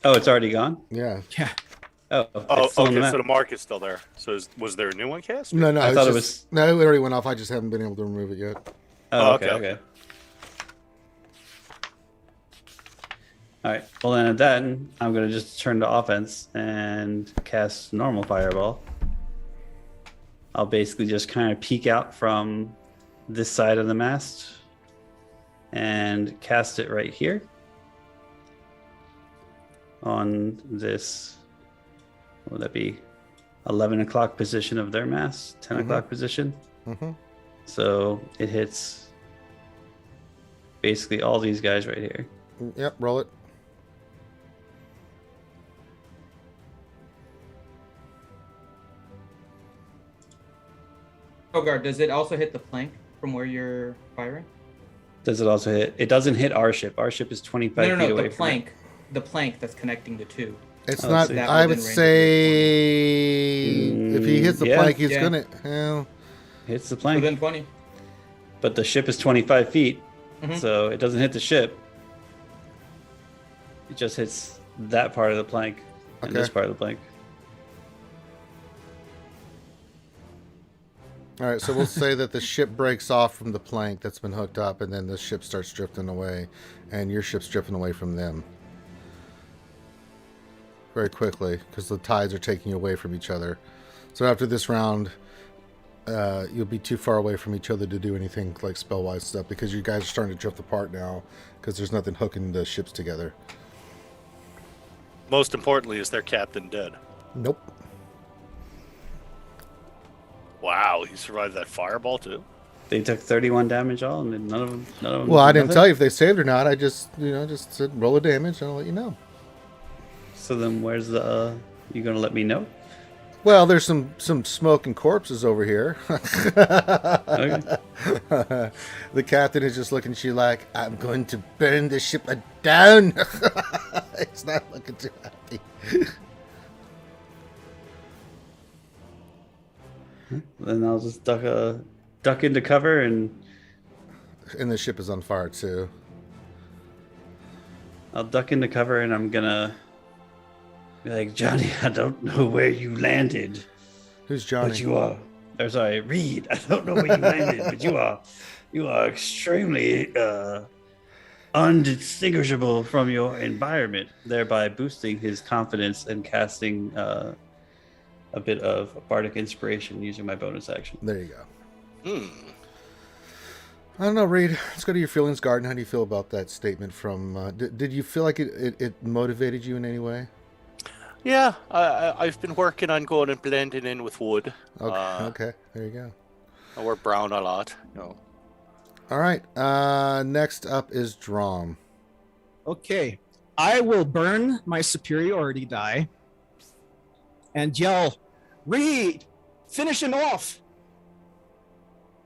Oh, it's already gone? Yeah. Yeah. Oh, Oh, it's still on okay. the So map. the mark is still there. So was there a new one cast? No, I thought it was. No, it already went off. I just haven't been able to remove it yet. Oh, Oh, okay, okay. okay. All right. Well, then at that, I'm going to just turn to offense and cast normal fireball. I'll basically just kind of peek out from this side of the mast and cast it right here on this. What would that be? 11 o'clock position of their mast, 10 o'clock position. Mm-hmm. So it hits basically all these guys right here. Yep, roll it. Hogard, does it also hit the plank from where you're firing? Does it also hit? It doesn't hit our ship. Our ship is 25 No, feet away the from plank. it. The plank that's connecting the two. It's Oh, not. so that I within would range of say if he hits the yeah. plank, he's Yeah. gonna. Well, Hits the plank. Within 20. But the ship is 25 feet, Mhm. so it doesn't hit the ship. It just hits that part of the plank and Okay. this part of the plank. all right. So we'll say that the ship breaks off from the plank that's been hooked up, and then the ship starts drifting away, and your ship's drifting away from them very quickly because the tides are taking you away from each other. So after this round, you'll be too far away from each other to do anything like spell-wise stuff because you guys are starting to drift apart now because there's nothing hooking the ships together. Most importantly, is their captain dead? Nope. Wow, he survived that fireball too. They took 31 damage all, and none of them. Well, I did didn't nothing? tell you if they saved or not. I just, just said roll a damage and I'll let you know. So then, where's the? You gonna let me know? Well, there's some smoke and corpses over here. Okay. The captain is just looking at you like, I'm going to burn the ship down. It's not looking too happy. Then I'll just duck into cover and And the ship is on fire too. I'll duck into cover and I'm gonna be like, Johnny, I don't know where you landed, Who's Johnny? but you are. Or sorry, Reed. I don't know where you landed, but you are extremely undistinguishable from your environment, thereby boosting his confidence and casting a bit of bardic inspiration using my bonus action. There you go. Hmm. I don't know, Reed. Let's go to your feelings garden. How do you feel about that statement from... did you feel like it motivated you in any way? Yeah, I've been working on going and blending in with wood. Okay, okay. There you go. I wear brown a lot. All right. Next up is Drom. Okay. I will burn my superiority die and yell, Reed, finish him off.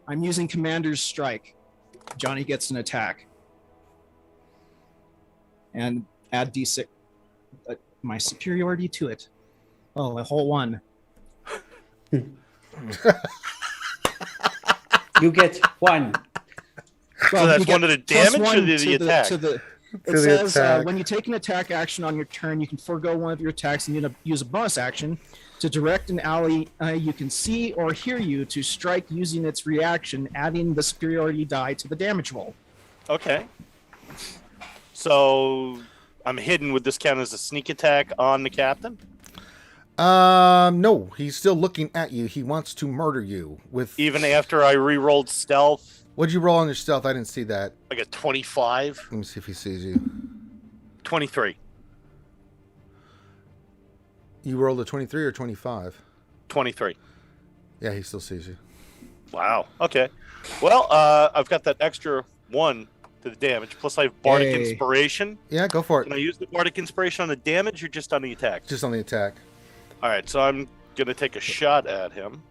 I'm using Commander's Strike. Johnny gets an attack. And add D6, my superiority to it. Oh, a whole one. You get one. So that's you get one of the plus damage or one the to attack? It the says attack. when you take an attack action on your turn, you can forego one of your attacks and use a bonus action to direct an ally you can see or hear you to strike using its reaction, adding the superiority die to the damage roll. Okay. So I'm hidden. Would this count as a sneak attack on the captain? No, he's still looking at you. He wants to murder you with... Even after I re-rolled stealth, What'd you roll on your stealth? I didn't see that. like a 25, Let me see if he sees you. 23. You rolled a 23 or 25? 23. Yeah, he still sees you. Wow. Okay. Well, I've got that extra 1 to the damage. Plus, I have Bardic Yay. Inspiration. Yeah, go for it. Can I use the Bardic Inspiration on the damage or just on the attack? Just on the attack. All right. So I'm going to take a shot at him.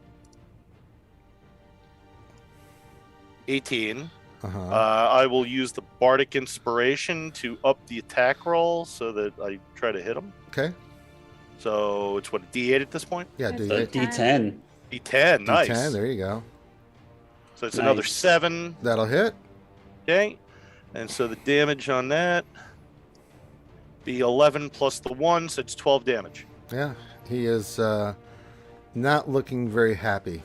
18. Uh-huh. I will use the Bardic Inspiration to up the attack roll so that I try to hit him. Okay. So it's what, a D8 at this point? Yeah, It's do So it. D10. D10, nice. D10, there you go. So it's Nice. another 7. That'll hit. Okay. And so the damage on that be 11 plus the 1, so it's 12 damage. Yeah, he is not looking very happy.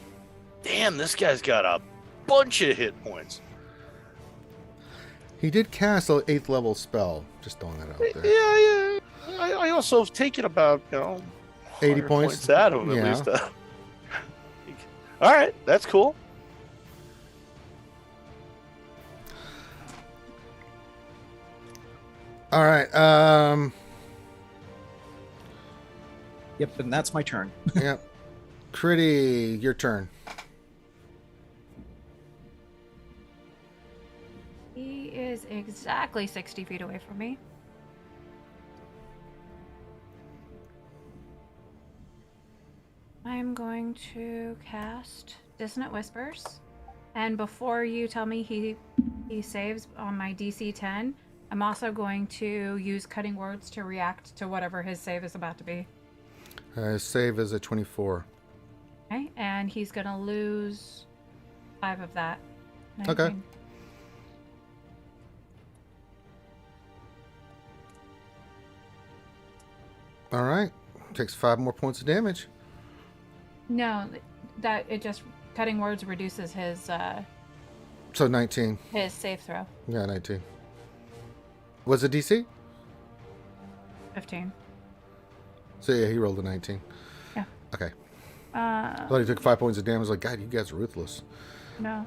Damn, this guy's got a bunch of hit points. He did cast an 8th level spell. Just throwing that out there. Yeah. I also have taken about, 80 100 points. out of him Yeah. at least. All right, that's cool. All right. Yep, and that's my turn. Yep. Critty, your turn. He is exactly 60 feet away from me. I'm going to cast Dissonant Whispers. And before you tell me he saves on my DC 10, I'm also going to use Cutting Words to react to whatever his save is about to be. Save is a 24. Okay, and he's going to lose 5 of that. Okay. 19. All right. Takes 5 more points of damage. No, that it just Cutting Words reduces his So 19. save throw. Yeah, 19. Was it DC? 15. So yeah, he rolled a 19. Yeah. Okay. I thought he took 5 points of damage. Like, God, you guys are ruthless. No.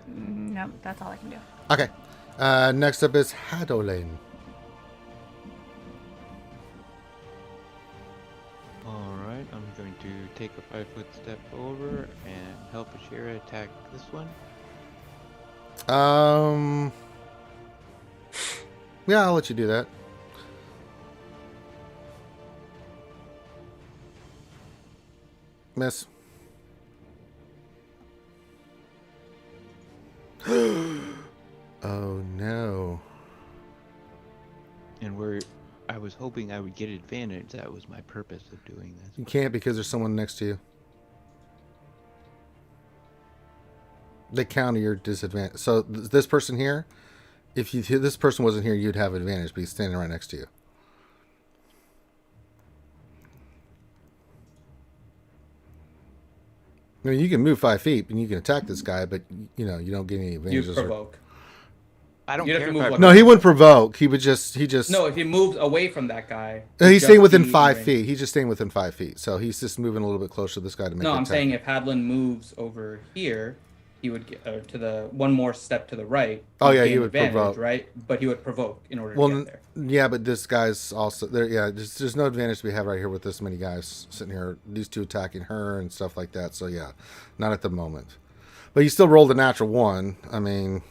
Nope, that's all I can do. Okay. Next up is Hadolin. Alright, I'm going to take a 5-foot step over and help Ashira attack this one. Yeah, I'll let you do that. Miss. Oh no. And where I was hoping I would get advantage, that was my purpose of doing this. You can't because there's someone next to you. They counter your disadvantage. So this person here, if this person wasn't here, you'd have advantage, but he's standing right next to you. I mean, you can move 5 feet and you can attack this guy, but you don't get any You advantages. provoke. I don't You'd have care to if move I like- No, he wouldn't provoke. He just. No, if he moves away from that guy. He's just staying within be 5 range. feet. He's just staying within 5 feet. So he's just moving a little bit closer to this guy to make No, the I'm attack. saying if Hadlin moves over here, he would get to the one more step to the right. Oh, yeah, gain he would advantage, provoke. right? But he would provoke in order Well, to get there. yeah, but this guy's also there. Yeah, there's no advantage we have right here with this many guys sitting here. These two attacking her and stuff like that. So yeah, not at the moment. But he still rolled a natural 1. I mean,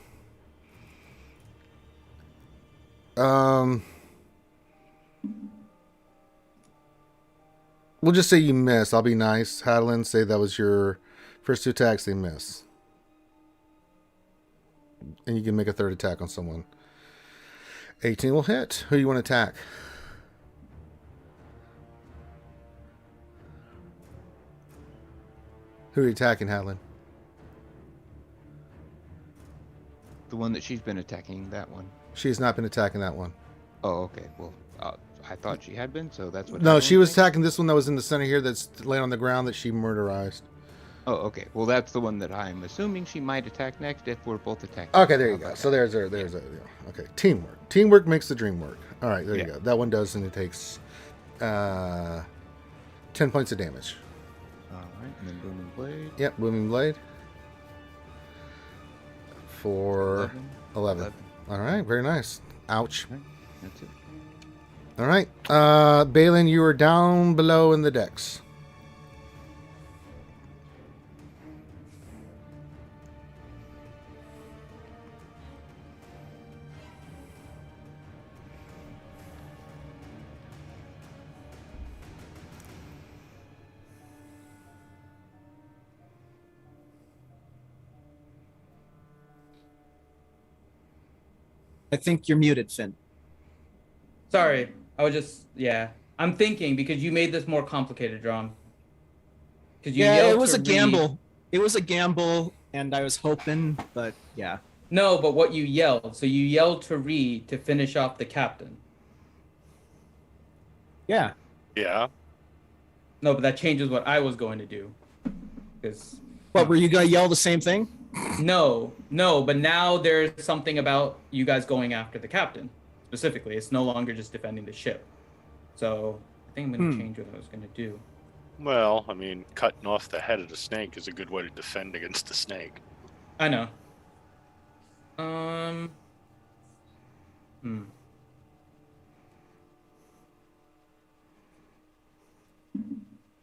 we'll just say you miss. I'll be nice. Hadlin, say that was your first 2 attacks. They miss, and you can make a 3rd attack on someone. 18 will hit. Who do you want to attack? Who are you attacking, Hadlin? The one that she's been attacking, that one. She's not been attacking that one. Oh, okay. Well, I thought she had been, so that's what. No, I'm she was saying? attacking this one that was in the center here that's laying on the ground that she murderized. Oh, okay. Well, that's the one that I'm assuming she might attack next if we're both attacking. Okay, there you go. So there's a, okay. Teamwork. Teamwork makes the dream work. All right, there you Yeah. go. That one does, and it takes 10 points of damage. All right, and then booming blade. Yep, booming blade. for 11. All right, very nice. Ouch. Okay, that's it. All right, Balin, you are down below in the decks. I think you're muted, Finn. Sorry, I was just I'm thinking because you made this more complicated, Drum. Because you Yeah, yelled it was to a read- gamble. It was a gamble, and I was hoping, but yeah. No, but what you yelled. So you yelled to read to finish off the captain. Yeah. Yeah. No, but that changes what I was going to do. Because What, were you going to yell the same thing? no, but now there's something about you guys going after the captain specifically. It's no longer just defending the ship. So I think I'm going to change what I was going to do. Well, I mean, cutting off the head of the snake is a good way to defend against the snake. I know.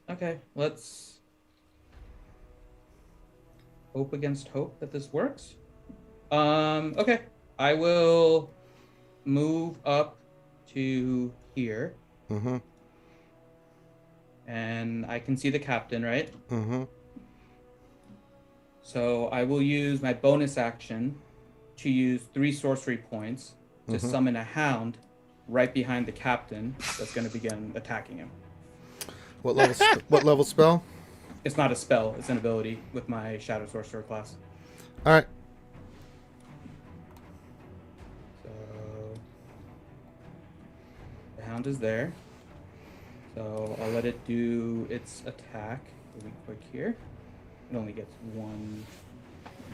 Okay, let's hope against hope that this works. Okay. I will move up to here. Mm-hmm. And I can see the captain, right? Mm-hmm. So I will use my bonus action to use 3 sorcery points to summon a hound right behind the captain that's going to begin attacking him. What level spell? It's not a spell, it's an ability with my Shadow Sorcerer class. All right. So the hound is there. So I'll let it do its attack really quick here. It only gets 1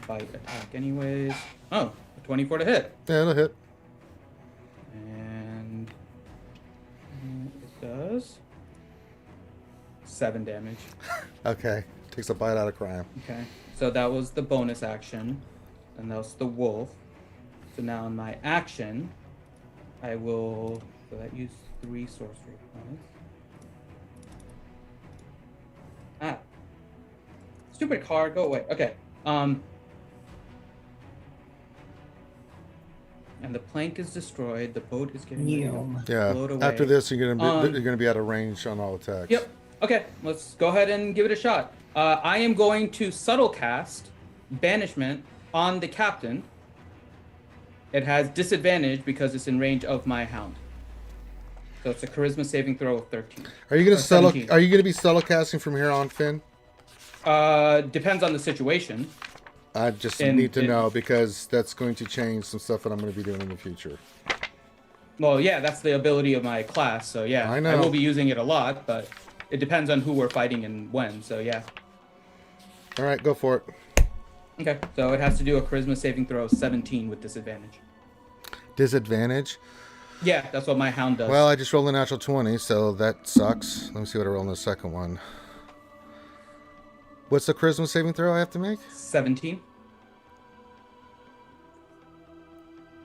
bite attack anyways. Oh, a 24 to hit. Yeah, it'll hit. And it does 7 damage. Okay. Takes a bite out of crime. Okay. So that was the bonus action. And that was the wolf. So now in my action, I will so that used 3 sorcery points. Ah. Stupid card, go away. Okay. And the plank is destroyed. The boat is getting Yeah. blown away. After this, you're gonna be out of range on all attacks. Yep. Okay. Let's go ahead and give it a shot. I am going to subtle cast banishment on the captain. It has disadvantage because it's in range of my hound. So it's a charisma saving throw of 13. Are you gonna Or 17. Are you gonna be subtle casting from here on, Finn? Depends on the situation. I just need to know because that's going to change some stuff that I'm going to be doing in the future. Well, yeah, that's the ability of my class. So yeah, I know. I will be using it a lot, but it depends on who we're fighting and when. So yeah. All right, go for it. Okay, so it has to do a charisma saving throw of 17 with disadvantage. Disadvantage? Yeah, that's what my hound does. Well, I just rolled a natural 20, so that sucks. Let me see what I roll in the second one. What's the charisma saving throw I have to make? 17.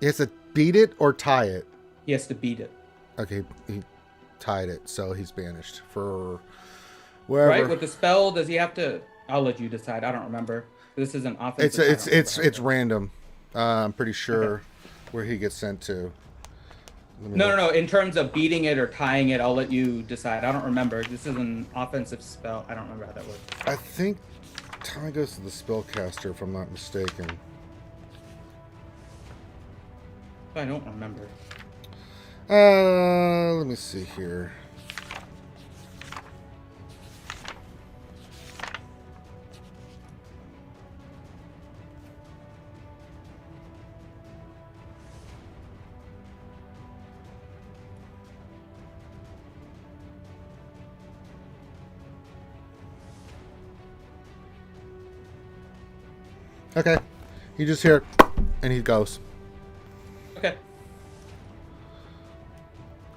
He has to beat it or tie it? He has to beat it. Okay, he tied it, so he's banished for wherever. Right, with the spell, does he have to... I'll let you decide. I don't remember. This is an offensive... It's random. I'm pretty sure where he gets sent to. No. In terms of beating it or tying it, I'll let you decide. I don't remember. This is an offensive spell. I don't remember how that works. I think time goes to the spellcaster, if I'm not mistaken. I don't remember. Let me see here. Okay, he just here, and he goes. Okay.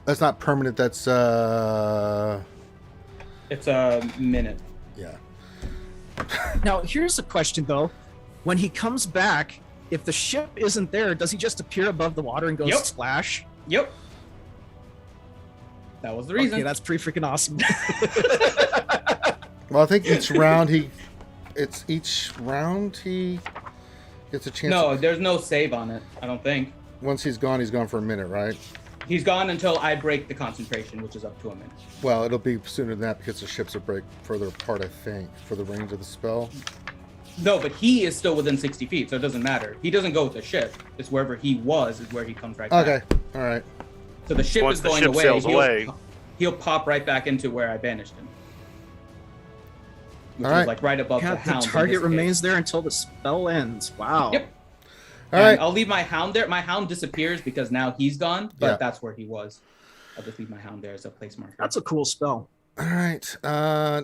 That's not permanent. That's It's a minute. yeah. Now, here's a question, though. When he comes back, if the ship isn't there, does he just appear above the water and go Yep. splash? Yep. That was the reason. Okay, that's pretty freaking awesome. Well, I think each round he gets a chance. No, there's no save on it, I don't think. Once he's gone for a minute, right? He's gone until I break the concentration, which is up to a minute. Well, it'll be sooner than that because the ships will break further apart, I think, for the range of the spell. No, but he is still within 60 feet, so it doesn't matter. He doesn't go with the ship. It's wherever he was is where he comes right back. Okay, all right. So the ship Once is the going ship away. sails away. He'll pop right back into where I banished him. Which All right. is like right above the God, hound. the in target this case. remains there until the spell ends. Wow. Yep. All And right. I'll leave my hound there. My hound disappears because now he's gone, but Yeah. that's where he was. I'll just leave my hound there as a place marker. That's a cool spell. All right.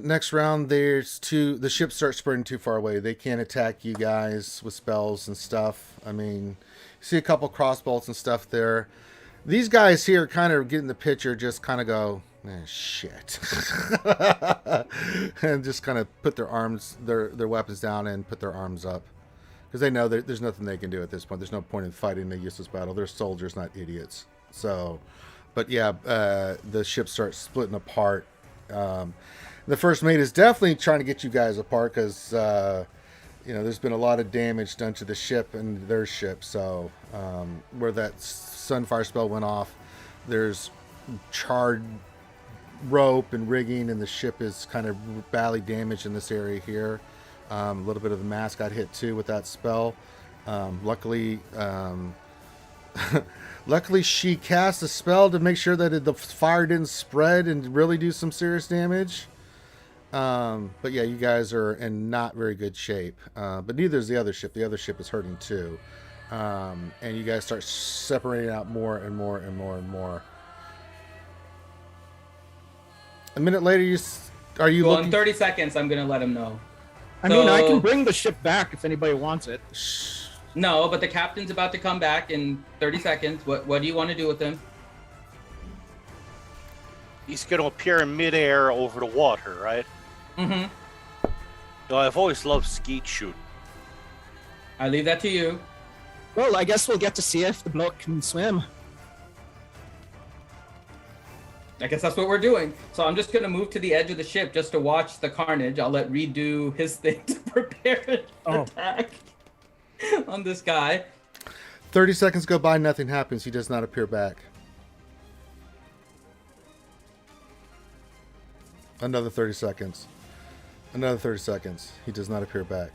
Next round, there's two. The ships start spreading too far away. They can't attack you guys with spells and stuff. I mean, you see a couple crossbolts and stuff there. These guys here kind of get in the picture, just kind of go, shit. And just kind of put their arms, their weapons down and put their arms up. Because they know there's nothing they can do at this point. There's no point in fighting a useless battle. They're soldiers, not idiots. So, but yeah, the ship starts splitting apart. The first mate is definitely trying to get you guys apart because, there's been a lot of damage done to the ship and their ship. So, where that Sunfire spell went off, there's charred rope and rigging, and the ship is kind of badly damaged in this area here. A little bit of the mast got hit too with that spell. Luckily, she cast a spell to make sure that the fire didn't spread and really do some serious damage. But yeah, you guys are in not very good shape. But neither is the other ship. The other ship is hurting too. And you guys start separating out more and more and more and more. A minute later, are you Well, looking? in 30 seconds, I'm going to let him know. I mean, I So- can bring the ship back if anybody wants it. No, but the captain's about to come back in 30 seconds. What do you want to do with him? He's going to appear in midair over the water, right? Mm-hmm. No, I've always loved skeet shooting. I leave that to you. Well, I guess we'll get to see if the bloke can swim. I guess that's what we're doing. So I'm just going to move to the edge of the ship just to watch the carnage. I'll let Reed do his thing to prepare an attack on this guy. 30 seconds go by, nothing happens. He does not appear back. Another 30 seconds. Another 30 seconds. He does not appear back.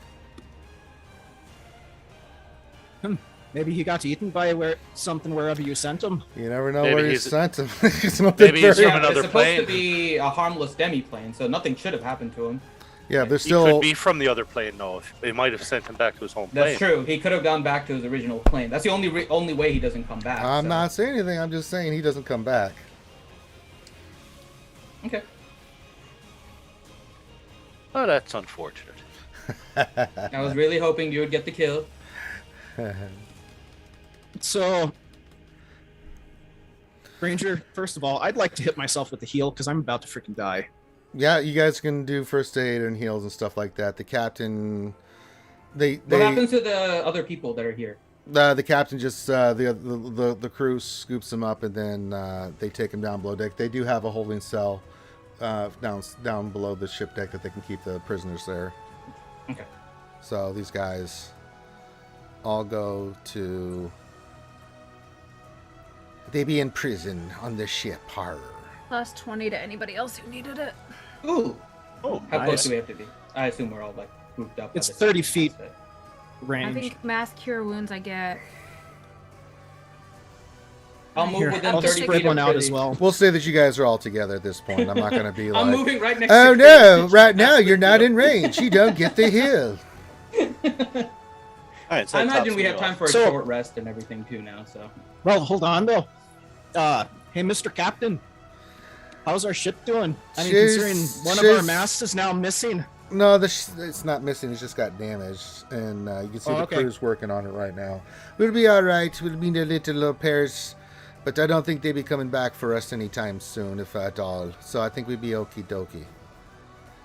Maybe he got eaten by something wherever you sent him. You never know Maybe where you he's- sent him. He's not maybe he's very- from another it's supposed plane. to be a harmless demi-plane, so nothing should have happened to him. Yeah, there's He still. could be from the other plane, though. They might have sent him back to his home That's plane. true. He could have gone back to his original plane. That's the only way he doesn't come back. I'm so. not saying anything. I'm just saying he doesn't come back. Okay. Oh, that's unfortunate. I was really hoping you would get the kill. So, Ranger, first of all, I'd like to hit myself with the heal because I'm about to freaking die. Yeah, you guys can do first aid and heals and stuff like that. The captain, What happens to the other people that are here? the captain just the crew scoops him up and then they take him down below deck. They do have a holding cell down below the ship deck that they can keep the prisoners there. Okay. So these guys all go to. They be in prison on the ship. Horror. Plus 20 to anybody else who needed it. Ooh. Oh, How close nice. do we have to be? I assume we're all like grouped up. by It's the 30 same feet. aspect. I range. think mass cure wounds I get. I'll move Here, within I'll 30 just feet spread of one out Pretty. as well. We'll say that you guys are all together at this point. I'm not going to be like. I'm moving right next Oh to no! Pretty. Right now you're not in range. You don't get the heal. All right, so I that imagine tops we me have time off. for a So- short rest and everything too now, so. Well, hold on though. Hey, Mr. Captain, how's our ship doing? I mean, She's- considering one of our she's- masts is now missing. No, it's not missing. It's just got damaged, and you can see Oh, the okay. crew's working on it right now. We'll be all right. We'll be a little repairs, but I don't think they'll be coming back for us anytime soon, if at all. So I think we'd be okie dokie.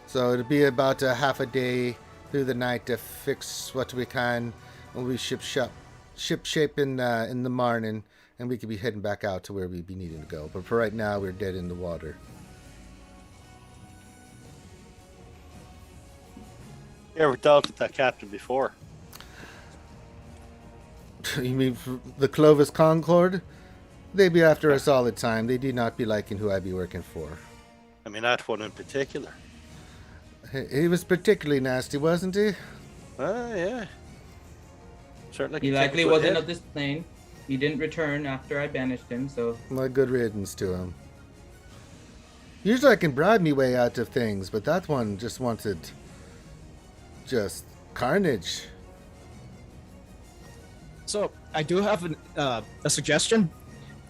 So it'll be about a half a day through the night to fix what we can. We'll be ship shape in the morning, and we could be heading back out to where we'd be needing to go. But for right now, we're dead in the water. You ever dealt with that captain before? You mean the Clovis Concord? They be after us all the time. They do not be liking who I be working for. I mean, that one in particular. He was particularly nasty, wasn't he? Yeah. Certainly. He can take a likely good wasn't hit. of this plane. He didn't return after I banished him, so My good riddance to him. Usually I can bribe me way out of things, but that one just wanted just carnage. So I do have a suggestion.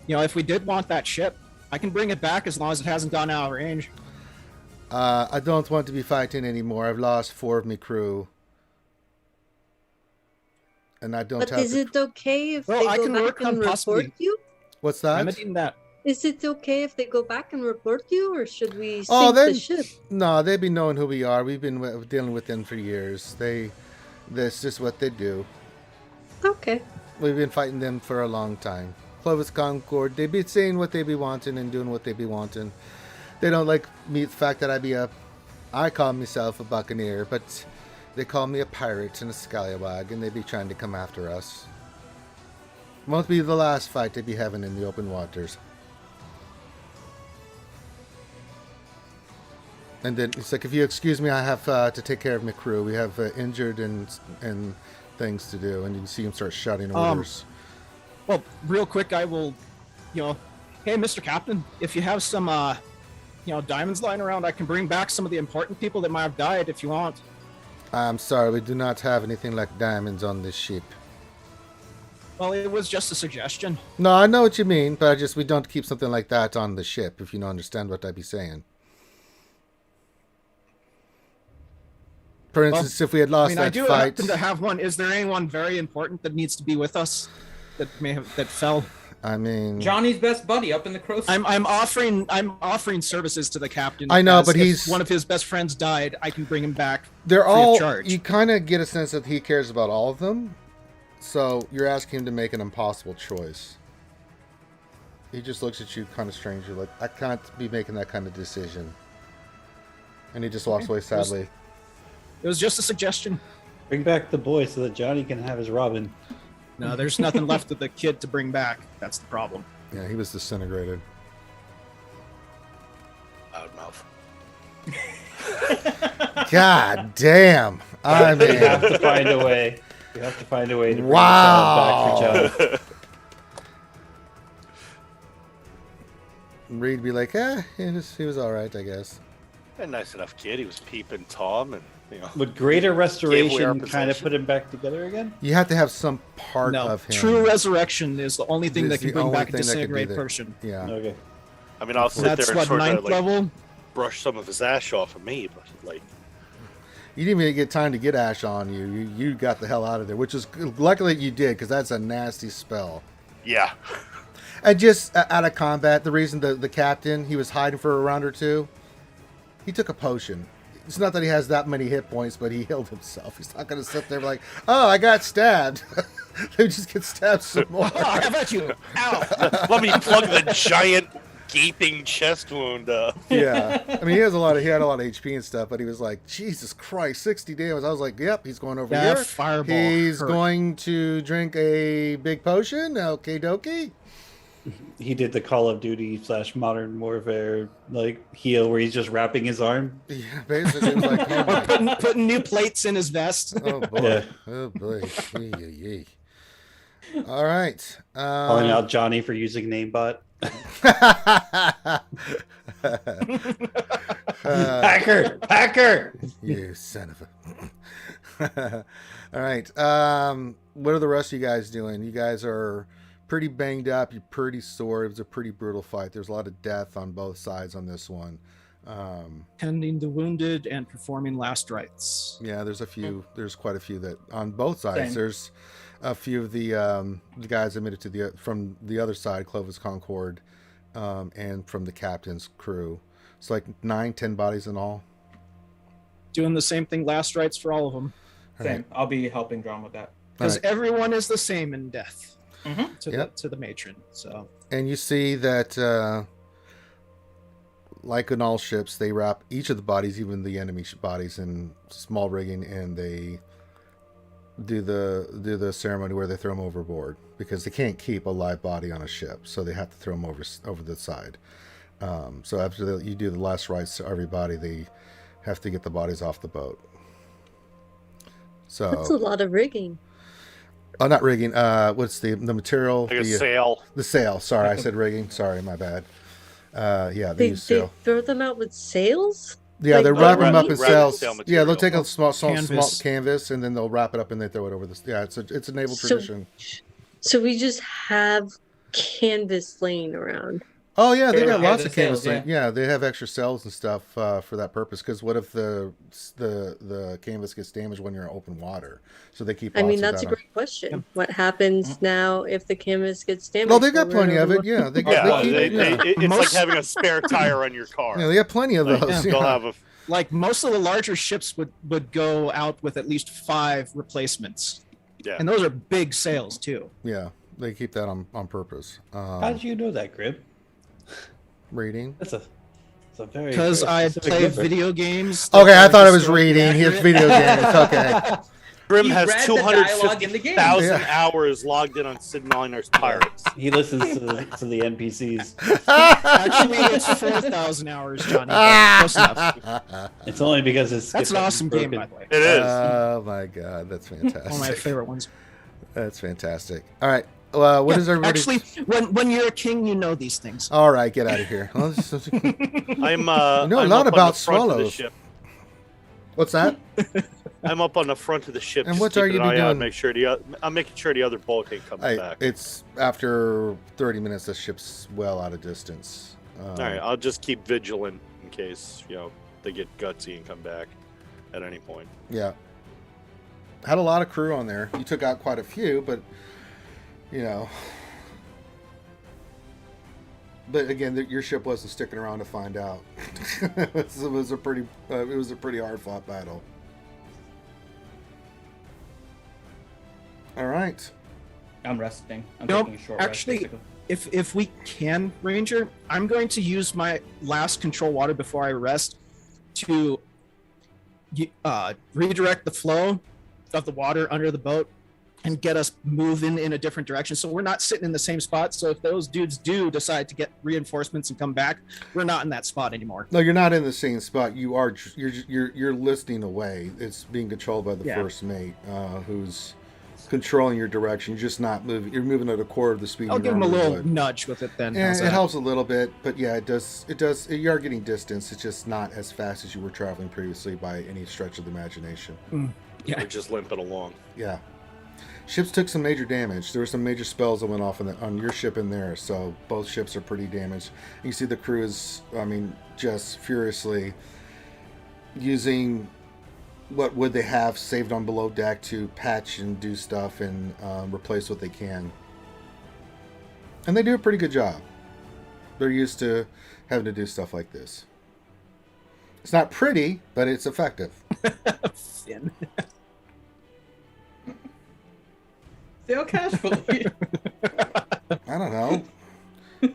You know, if we did want that ship, I can bring it back as long as it hasn't gone out of range. I don't want to be fighting anymore. I've lost 4 of my crew. And I don't But have is to... it okay if Well, they I go can back work on and possibly- report you? What's that? Remedying that. Is it okay if they go back and report you, or should we sink Oh, the then ship? no, they be knowing who we are. We've been dealing with them for years. That's just what they do. Okay. We've been fighting them for a long time. Clovis Concord, they be saying what they be wanting and doing what they be wanting. They don't like me, the fact that I call myself a buccaneer, but they call me a pirate and a scallywag, and they be trying to come after us. Won't be the last fight they be having in the open waters. And then it's like, if you excuse me, I have to take care of my crew. We have injured and things to do. And you can see him start shouting orders. Well, real quick, I will, hey, Mr. Captain, if you have some, diamonds lying around, I can bring back some of the important people that might have died if you want. I'm sorry, we do not have anything like diamonds on this ship. Well, it was just a suggestion. No, I know what you mean, but we don't keep something like that on the ship, if you don't understand what I be saying. For instance, if we had lost I that do fight... happen to have one. Is there anyone very important that needs to be with us that fell? I mean... Johnny's best buddy up in the crow's. I'm offering services to the captain. I know, as but if one of his best friends died. I can bring him back. They're free of all... charge. You kind of get a sense that he cares about all of them. So you're asking him to make an impossible choice. He just looks at you kind of strangely, like, I can't be making that kind of decision. And he just walks away sadly. It was just a suggestion. Bring back the boy so that Johnny can have his Robin. No, there's nothing left of the kid to bring back. That's the problem. Yeah, he was disintegrated. Loudmouth. God damn. I We mean, have to find a way. We have to find a way to bring Wow. the child back for John. Reed be like, he was all right, I guess. A nice enough kid. He was peeping Tom, and Would greater Gave away our restoration kind of possession. put him back together again? You have to have some part No, of him. true resurrection is the only thing Is that can the bring only back a thing that could be disintegrated there. person. Yeah. Okay. I mean, I'll sit That's there and what, sort of ninth like level? brush some of his ash off of me, but like, You didn't even get time to get Ash on you. You got the hell out of there, which is luckily you did, because that's a nasty spell. yeah. And just out of combat, the reason the captain, he was hiding for a round or two, he took a potion. It's not that he has that many hit points, but he healed himself. He's not going to sit there like, oh, I got stabbed. They just get stabbed some more. Oh, how about you? Ow! Let me plug the giant gaping chest wound up. Yeah. I mean, he had a lot of HP and stuff, but he was like, Jesus Christ, 60 damage. I was like, yep, he's going over Yeah, here. fireball He's hurt. going to drink a big potion. Okay, dokie. He did the Call of Duty / Modern Warfare heal where he's just wrapping his arm. Yeah, basically, it was like, oh, Or my, putting new plates in his vest. oh boy. Yeah. Oh boy. Yee, yee, yee. All right. Calling out Johnny for using Namebot. Hacker! You son of a. All right. What are the rest of you guys doing? You guys are pretty banged up. You're pretty sore. It was a pretty brutal fight. There's a lot of death on both sides on this one. Tending the wounded and performing last rites. Yeah, there's a few. There's quite a few that on both sides. Same. There's a few of the guys admitted to from the other side, Clovis Concord, and from the captain's crew. It's like 9-10 bodies in all. Doing the same thing last rites for all of them. All Same. right. I'll be helping John with that. because Alright. everyone is the same in death Mhm. to the matron. So And you see that, like in all ships, they wrap each of the bodies, even the enemy bodies, in small rigging, and they do the ceremony where they throw them overboard because they can't keep a live body on a ship, so they have to throw them over the side. So after you do the last rites to everybody, they have to get the bodies off the boat. So That's a lot of rigging. oh, not rigging. What's the material? Like a sail. The sail. Sorry, I said rigging. Sorry, my bad. Yeah, they They use sail. throw them out with sails? Yeah, like they wrap them up in wrap sails. sail Yeah, they'll material. take a small Canvas. canvas and then they'll wrap it up and they throw it over the. Yeah, it's a naval So- tradition. So we just have canvas laying around. Oh yeah, they Yeah, got yeah, lots the of canvas. sails, Yeah, they have extra cells and stuff for that purpose. Because what if the canvas gets damaged when you're in open water? So they keep. I mean, lots of that's a that on. great question. What happens now if the canvas gets damaged? Well, they got while we're plenty of it. over- Yeah, they Yeah, got. it's like Most- having a spare tire on your car. Yeah, they got plenty of Like, those. You'll yeah. have a like most of the larger ships would go out with at least 5 replacements, yeah. and those are big sails too. Yeah, they keep that on purpose. How did you know that, Grib? Reading. That's a very Because very I specific play number. video games. Okay, that I are thought I was historically reading. Here's accurate. video games. Okay. Grim He has read the dialogue in the game. 250,000 Yeah. hours logged in on Sid Meier's Pirates. He listens to the NPCs. Actually, it's 4,000 hours, Johnny. but close enough. It's only because it's That's an skip awesome button's game, by broken. the way. It is. Oh my god, that's One of my fantastic. favorite ones. That's fantastic. All right. Well, what Yeah, is everybody? Actually, when you're a king, you know these things. All right, get out of here. I'm know a I'm lot up about on the front of the swallows. ship. What's that? I'm up on the front of the ship. And just what are keeping you an eye out, doing? Make sure I'm making sure the other boat ain't coming back. It's after 30 minutes. The ship's well out of distance. All right, I'll just keep vigilant in case they get gutsy and come back at any point. Yeah. Had a lot of crew on there. You took out quite a few, but But again, your ship wasn't sticking around to find out. it was a pretty hard fought battle. All right. I'm resting. I'm Nope, taking a short actually- rest. Basically. If we can, Ranger, I'm going to use my last control water before I rest to redirect the flow of the water under the boat and get us moving in a different direction. So we're not sitting in the same spot. So if those dudes do decide to get reinforcements and come back, we're not in that spot anymore. No, you're not in the same spot. You're listening away. It's being controlled by the Yeah. first mate, who's controlling your direction. You're just not moving. You're moving at a quarter of the speed. I'll you give them a normally little would. nudge with it then. Yeah, How's it that? helps a little bit, but yeah, it does. You are getting distance. It's just not as fast as you were traveling previously by any stretch of the imagination. Yeah. We're just limping along. Yeah. Ships took some major damage. There were some major spells that went off on your ship and theirs, so both ships are pretty damaged. You see the crew is, just furiously using what would they have saved on below deck to patch and do stuff and replace what they can. And they do a pretty good job. They're used to having to do stuff like this. It's not pretty, but it's effective. Finn. Sail casually. I don't know.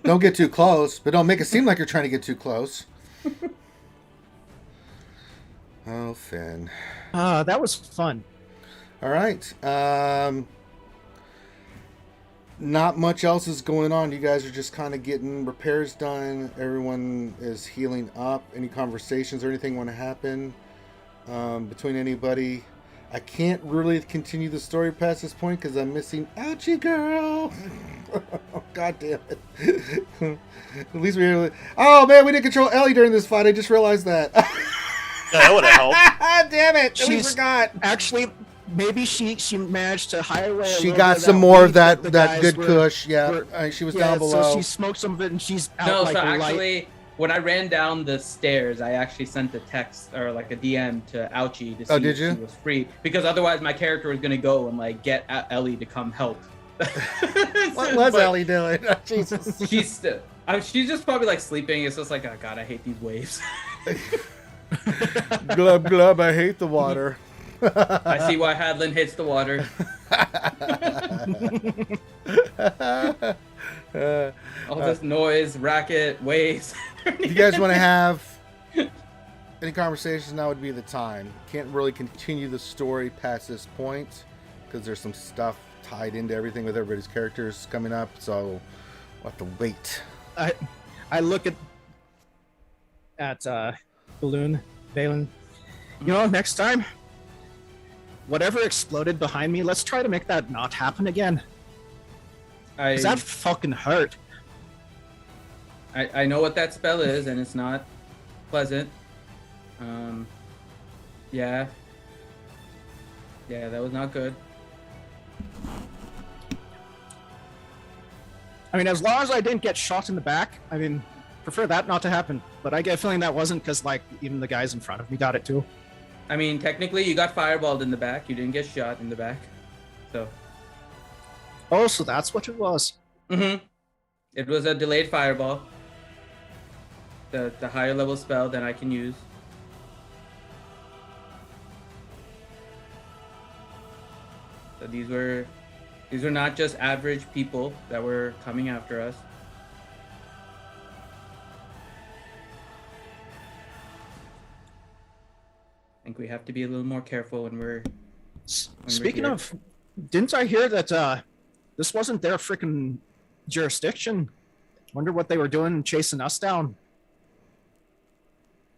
Don't get too close, but don't make it seem like you're trying to get too close. Oh, Finn. That was fun. All right. Not much else is going on. You guys are just kind of getting repairs done. Everyone is healing up. Any conversations or anything want to happen between anybody? I can't really continue the story past this point because I'm missing Ouchie Girl. God damn it. At least we were... Oh, man, we didn't control Ellie during this fight. I just realized that. Yeah, that would have helped. Damn it. We She's- forgot. Actually, maybe she managed to hide away. She got some more of that good kush. Yeah, were- she was down below. So she smoked some of it, and she's out No, like so a light. actually, when I ran down the stairs, I actually sent a text or like a DM to Ouchie to see did if you? she was free, because otherwise my character was gonna go and like get Ellie to come help. What was But Ellie doing? Jesus. She's she's just probably like sleeping. It's just like, oh god, I hate these waves. Glub glub. I hate the water. I see why Hadlin hates the water. All this noise, racket, waves. If you guys want to have any conversations, now would be the time. Can't really continue the story past this point because there's some stuff tied into everything with everybody's characters coming up, so we'll have to wait. I look at Balloon, Balin. You know, next time, whatever exploded behind me, let's try to make that not happen again. Cause that fucking hurt. I know what that spell is, and it's not pleasant. Yeah, that was not good. I mean, as long as I didn't get shot in the back, I mean, prefer that not to happen. But I get a feeling that wasn't because, like, even the guys in front of me got it too. I mean, technically, you got fireballed in the back. You didn't get shot in the back. So. Oh, so that's what it was. Mm-hmm. It was a delayed fireball. The higher level spell that I can use. So these were not just average people that were coming after us. I think we have to be a little more careful when we're. Speaking of, didn't I hear that this wasn't their freaking jurisdiction? Wonder what they were doing chasing us down.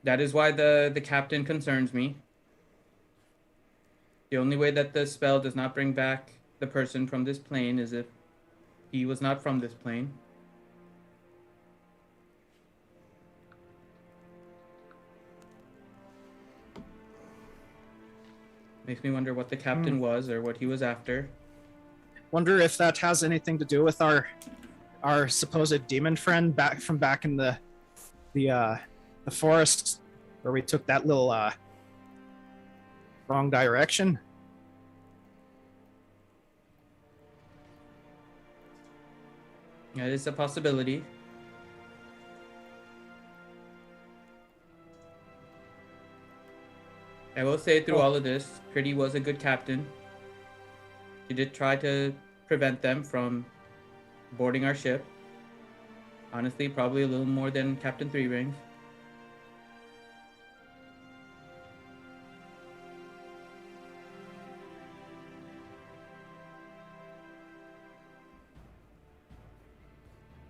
That is why the captain concerns me. The only way that the spell does not bring back the person from this plane is if he was not from this plane. Makes me wonder what the captain was or what he was after. Wonder if that has anything to do with our supposed demon friend back in the forest where we took that little wrong direction. That is a possibility. I will say through all of this, Pretty was a good captain. She did try to prevent them from boarding our ship. Honestly, probably a little more than Captain Three Rings.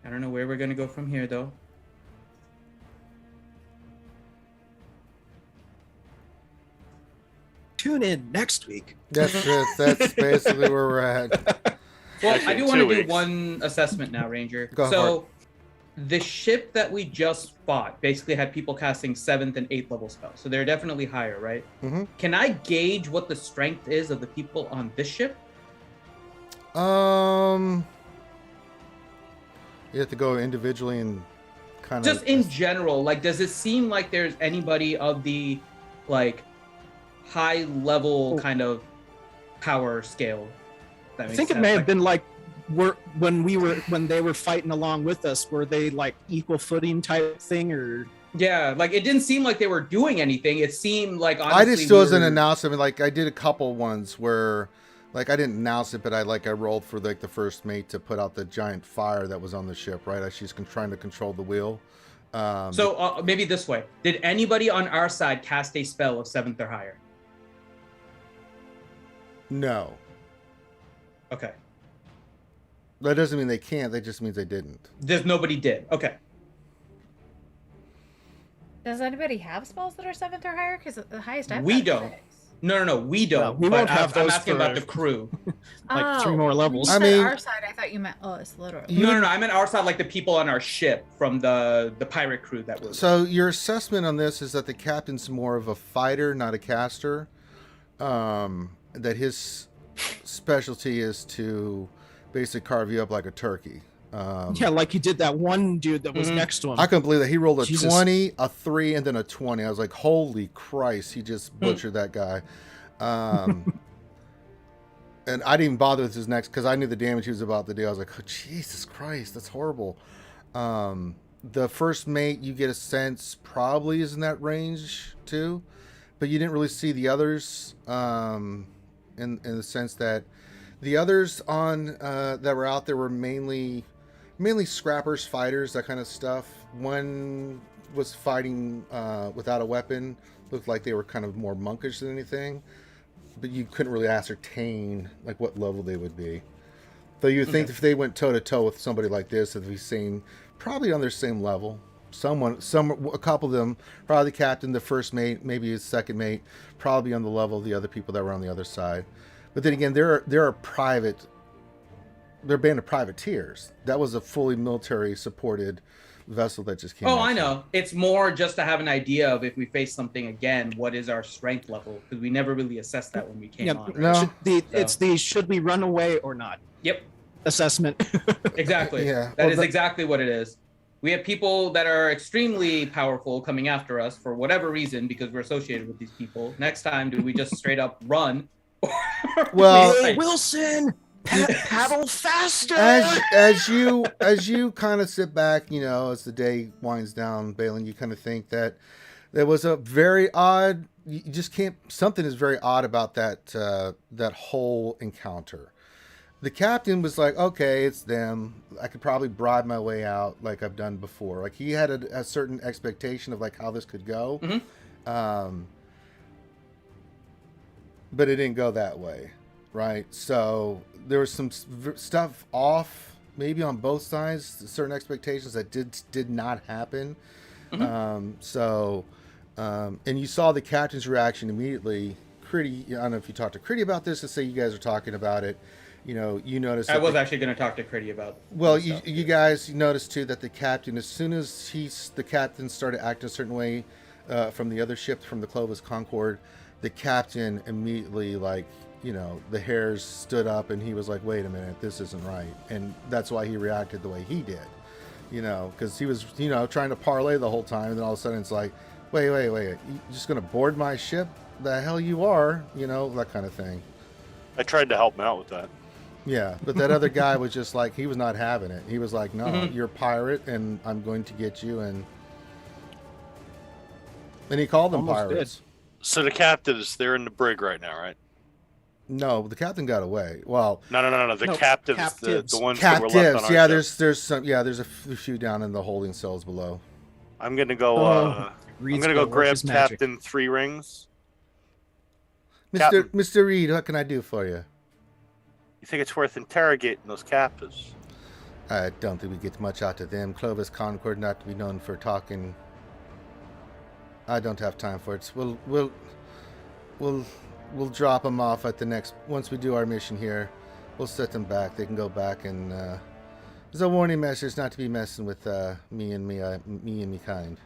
I don't know where we're gonna go from here, though. Tune in next week. That's basically where we're at. Well, I do want to do weeks. one assessment now, Ranger. Go So, the ship that we just fought basically had people casting 7th and 8th level spells. So they're definitely higher, right? Mm-hmm. Can I gauge what the strength is of the people on this ship? You have to go individually and kind of Just in general, like, does it seem like there's anybody of the, like, high level kind of power scale? I think it may have been like when they were fighting along with us. Were they like equal footing type thing, or? Yeah, like it didn't seem like they were doing anything. It seemed like honestly, I just still wasn't announced. I mean, like I did a couple ones where, like I didn't announce it, but I rolled for like the first mate to put out the giant fire that was on the ship. Right, she's trying to control the wheel. So maybe this way: did anybody on our side cast a spell of 7th or higher? No. Okay. That doesn't mean they can't. That just means they didn't. There's nobody did. Okay. Does anybody have spells that are 7th or higher? Because the highest I've We got is don't. 6. No, we don't. Well, we but won't have I'm those asking for- about the crew. Like 3 more levels. When I you said mean- our side, I thought you meant it's literal. No. I meant our side, like the people on our ship from the pirate crew that was. So your assessment on this is that the captain's more of a fighter, not a caster. That his specialty is to basically carve you up like a turkey. Yeah, like he did that one dude that was next to him. I couldn't believe that he rolled a Jesus. 20, a 3, and then a 20. I was like, holy Christ, he just butchered that guy. And I didn't even bother with his next because I knew the damage he was about to do. I was like, oh, Jesus Christ, that's horrible. The first mate, you get a sense probably is in that range too, but you didn't really see the others in the sense that The others on that were out there were mainly scrappers, fighters, that kind of stuff. One was fighting without a weapon. Looked like they were kind of more monkish than anything, but you couldn't really ascertain like what level they would be. Though you would think if they went toe to toe with somebody like this, that they'd be seen probably on their same level. A couple of them, probably the captain, the first mate, maybe his second mate, probably on the level of the other people that were on the other side. But then again, they're a band of privateers. That was a fully military supported vessel that just came. Oh, I know. It's more just to have an idea of if we face something again, what is our strength level? Because we never really assessed that when we came on. Right? No, it's the should we run away or not? Yep. Assessment. Exactly. Yeah. That is exactly what it is. We have people that are extremely powerful coming after us for whatever reason because we're associated with these people. Next time, do we just straight up run? Well, hey, Wilson, paddle faster. As you kind of sit back, as the day winds down, Balin, you kind of think that there was a very odd. You just can't. Something is very odd about that whole encounter. The captain was like, okay, it's them. I could probably bribe my way out like I've done before. Like he had a certain expectation of like how this could go. Mm-hmm. But it didn't go that way, right? So there was some stuff off, maybe on both sides, certain expectations that did not happen. Mm-hmm. And you saw the captain's reaction immediately. Critty, I don't know if you talked to Critty about this. Let's say you guys are talking about it. You noticed. I was actually going to talk to Critty about. Well, you guys noticed too that the captain, as soon as the captain started acting a certain way from the other ship, from the Clovis Concord, the captain immediately, like, the hairs stood up and he was like, wait a minute, this isn't right. And that's why he reacted the way he did, because he was, trying to parlay the whole time. And then all of a sudden it's like, wait, you just going to board my ship? The hell you are, that kind of thing. I tried to help him out with that. Yeah, but that other guy was just like, he was not having it. He was like, no, you're a pirate and I'm going to get you. And he called them Almost pirates. did. So the captives, they're in the brig right now, right? No, the captain got away. Well, No. The captives, captives. The ones that were left on our yeah, ship. there's a few down in the holding cells below. I'm gonna go. I'm gonna go grab Captain Three Rings. Mr. Reed, what can I do for you? You think it's worth interrogating those captives? I don't think we get much out of them. Clovis Concord not to be known for talking. I don't have time for it. We'll drop them off at the next. Once we do our mission here, we'll set them back. They can go back and there's a warning message not to be messing with me and me kind.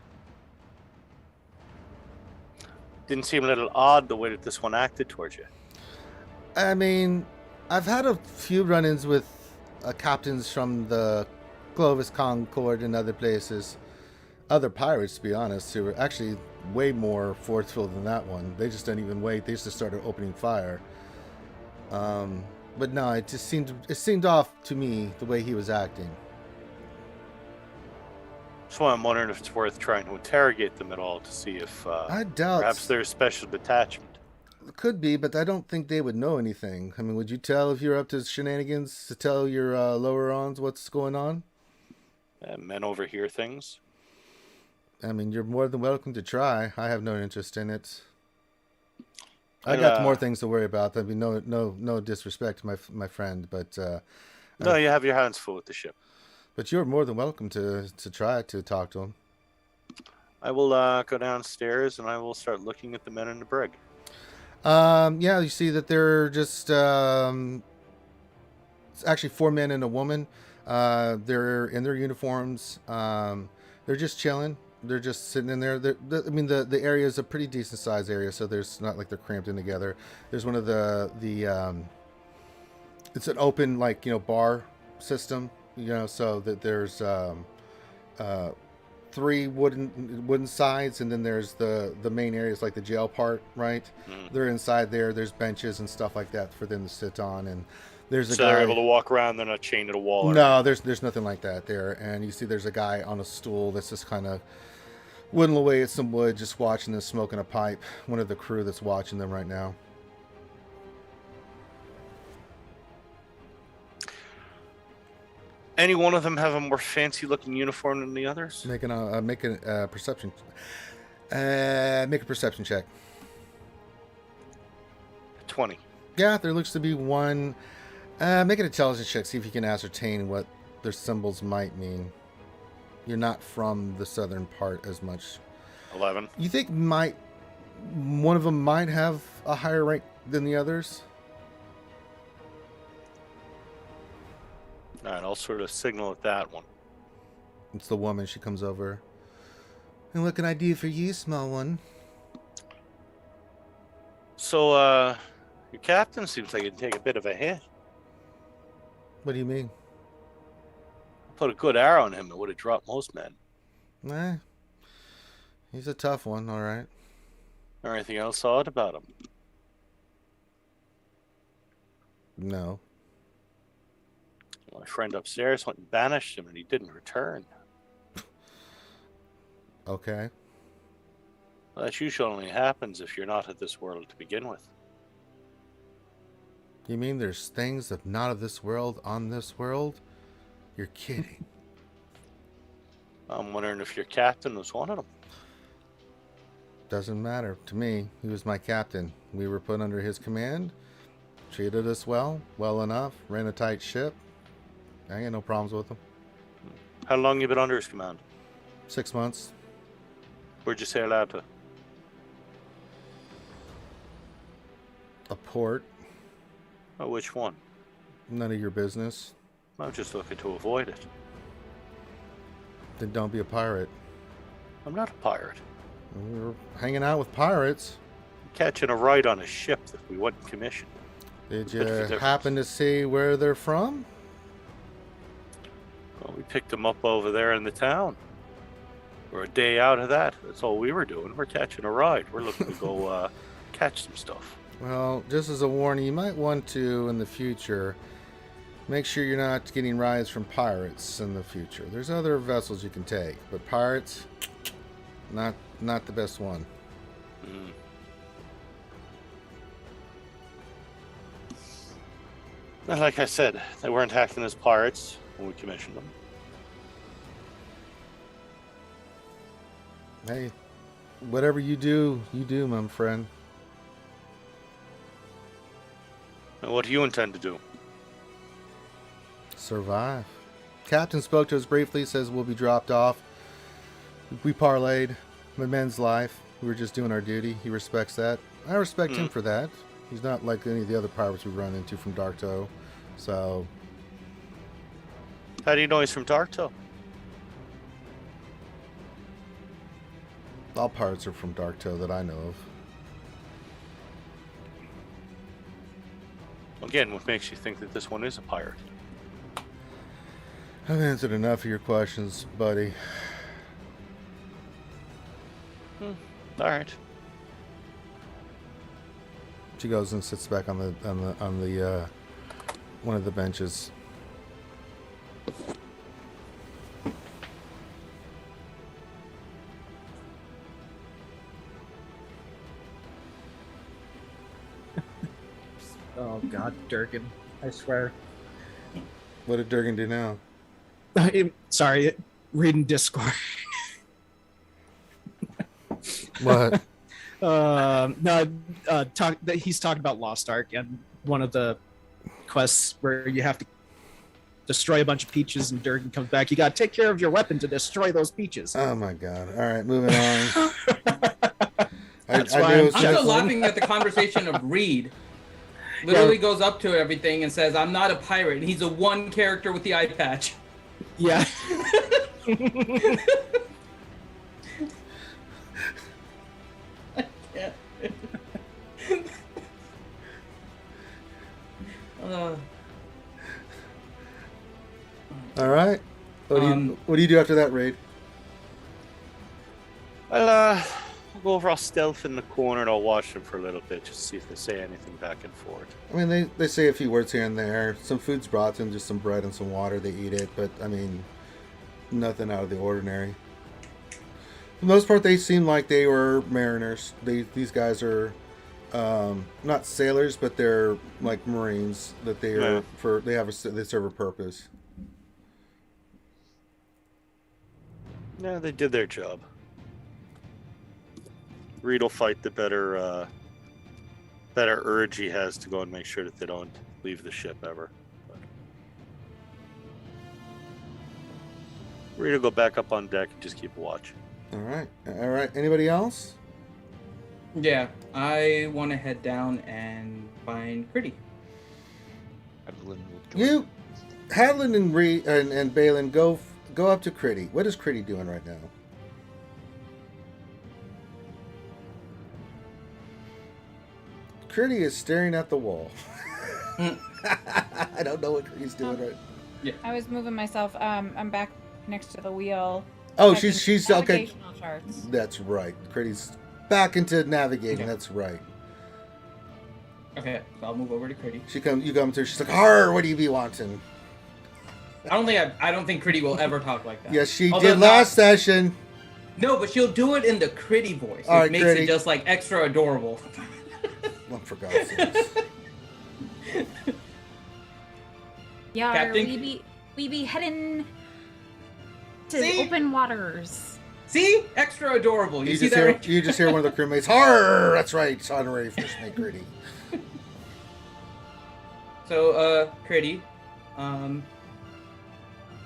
Didn't seem a little odd the way that this one acted towards you. I mean, I've had a few run-ins with captains from the Clovis Concord and other places, other pirates, to be honest, who were actually way more forceful than that one. They just didn't even wait. They just started opening fire. But no, it seemed off to me the way he was acting. So I'm wondering if it's worth trying to interrogate them at all to see if I doubt. perhaps they're a special detachment. Could be, but I don't think they would know anything. I mean, would you tell if you're up to shenanigans to tell your lower-ons what's going on? Men overhear things. I mean, you're more than welcome to try. I have no interest in it. I got more things to worry about. I mean, no disrespect to my friend, but No, you have your hands full with the ship. But you're more than welcome to try to talk to him. I will go downstairs and I will start looking at the men in the brig. Yeah, you see that they're just it's actually 4 men and a woman. They're in their uniforms. They're just chilling. They're just sitting in there. I mean, the area is a pretty decent sized area, so there's not like they're cramped in together. There's one of the it's an open bar system, so that there's 3 wooden sides, and then there's the main areas like the jail part, right? Mm. They're inside there. There's benches and stuff like that for them to sit on, and there's a so guy. They're able to walk around. They're not chained to the wall. No, there's nothing like that there. And you see there's a guy on a stool that's just kind of whittling away at some wood, just watching them, smoking a pipe. One of the crew that's watching them right now. Any one of them have a more fancy-looking uniform than the others? Make a perception. Make a perception check. 20. Yeah, there looks to be one. Make an intelligence check. See if you can ascertain what their symbols might mean. You're not from the southern part as much. 11. You think one of them might have a higher rank than the others? All right, I'll sort of signal at that one. It's the woman. She comes over. And what can I do for you, small one? So, your captain seems like he'd take a bit of a hit. What do you mean? Put a good arrow on him, it would have dropped most men. Nah. He's a tough one, all right. Or anything else odd about him? No. My friend upstairs went and banished him, and he didn't return. Okay. Well, that usually only happens if you're not of this world to begin with. You mean there's things of not of this world on this world? You're kidding. I'm wondering if your captain was one of them. Doesn't matter to me. He was my captain. We were put under his command. Treated us well enough. Ran a tight ship. I got no problems with him. How long you been under his command? 6 months. Where'd you sail out to? A port. Oh, which one? None of your business. I'm just looking to avoid it. Then don't be a pirate. I'm not a pirate. We were hanging out with pirates. I'm catching a ride on a ship that we wouldn't commission. Did Bit of a you difference. happen to see where they're from? Well, we picked them up over there in the town. We're a day out of that. That's all we were doing. We're catching a ride. We're looking to go catch some stuff. Well, just as a warning, you might want to, in the future, make sure you're not getting rides from pirates in the future. There's other vessels you can take, but pirates, not the best one. Mm. Well, like I said, they weren't acting as pirates when we commissioned them. Hey, whatever you do, my friend. And what do you intend to do? Survive. Captain spoke to us briefly, says we'll be dropped off. We parlayed the men's life. We were just doing our duty. He respects that. I respect him for that. He's not like any of the other pirates we run into from Darktoe. So, How do you know he's from Darktoe? all pirates are from Darktoe that I know of. Again, what makes you think that this one is a pirate? I've answered enough of your questions, buddy. All right. She goes and sits back on the one of the benches. Oh God, Durgan! I swear. What did Durgan do now? Sorry, reading Discord. What? No, he's talking about Lost Ark and one of the quests where you have to destroy a bunch of peaches, and Durgan comes back. You got to take care of your weapon to destroy those peaches. Oh my God! All right, moving on. That's I why knew it I'm was I'm gonna- still laughing at the conversation of Reed. Literally goes up to everything and says, "I'm not a pirate." And he's a one character with the eye patch. Yeah. Yeah. All right. What do you do after that raid? I'll go over, I'll stealth in the corner, and I'll watch them for a little bit, just to see if they say anything back and forth. I mean, they say a few words here and there. Some food's brought to them, just some bread and some water. They eat it, but I mean, nothing out of the ordinary. For the most part, they seem like they were mariners. These guys are not sailors, but they're like Marines. That they are Yeah. they serve a purpose. No, they did their job. Reed will fight the better urge he has to go and make sure that they don't leave the ship ever. Reed will go back up on deck and just keep a watch. All right. Anybody else? Yeah, I want to head down and find Critty. You, Hadlin and Reed and Balin, go up to Critty. What is Critty doing right now? Critty is staring at the wall. I don't know what Critty's doing right. Yeah. I was moving myself. I'm back next to the wheel. Oh, checking she's okay. navigational charts. That's right. Critty's back into navigating. Okay. That's right. Okay, so I'll move over to Critty. You come to her. She's like, "Arr, what do you be wanting?" I don't think Critty will ever talk like that. Yes, she Although did last session. No, but she'll do it in the Critty voice, which All right, makes Critty. it just like extra adorable. Well, for God's sakes. Yeah, Captain- we be heading to See? open waters. See, extra adorable. You see that? Right? You just hear one of the crewmates. Arr, that's right. It's honorary first mate Critty. So, Critty,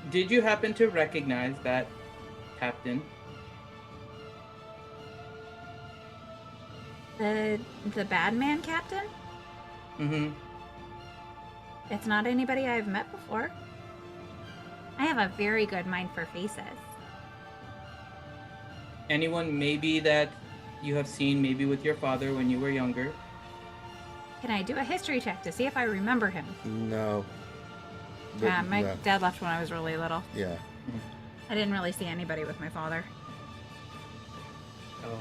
did you happen to recognize that captain? The bad man captain? Mm-hmm. It's not anybody I've met before. I have a very good mind for faces. Anyone maybe that you have seen maybe with your father when you were younger? Can I do a history check to see if I remember him? No. My No. dad left when I was really little. Yeah. I didn't really see anybody with my father. Oh.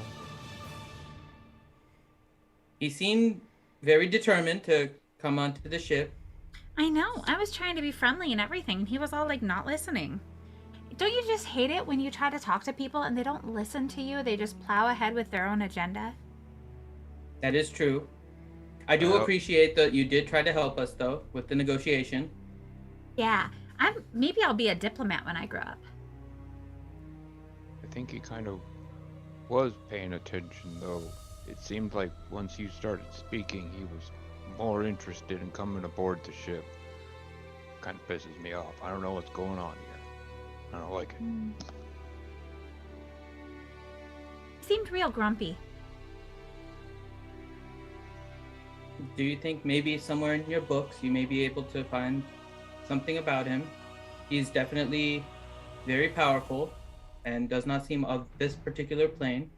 He seemed very determined to come onto the ship. I know. I was trying to be friendly and everything, and he was all like not listening. Don't you just hate it when you try to talk to people and they don't listen to you? They just plow ahead with their own agenda. That is true. I do appreciate that you did try to help us though with the negotiation. Yeah, maybe I'll be a diplomat when I grow up. I think he kind of was paying attention, though. It seemed like once you started speaking, he was more interested in coming aboard the ship. Kind of pisses me off. I don't know what's going on here. I don't like it. Seemed real grumpy. Do you think maybe somewhere in your books you may be able to find something about him? He's definitely very powerful and does not seem of this particular plane.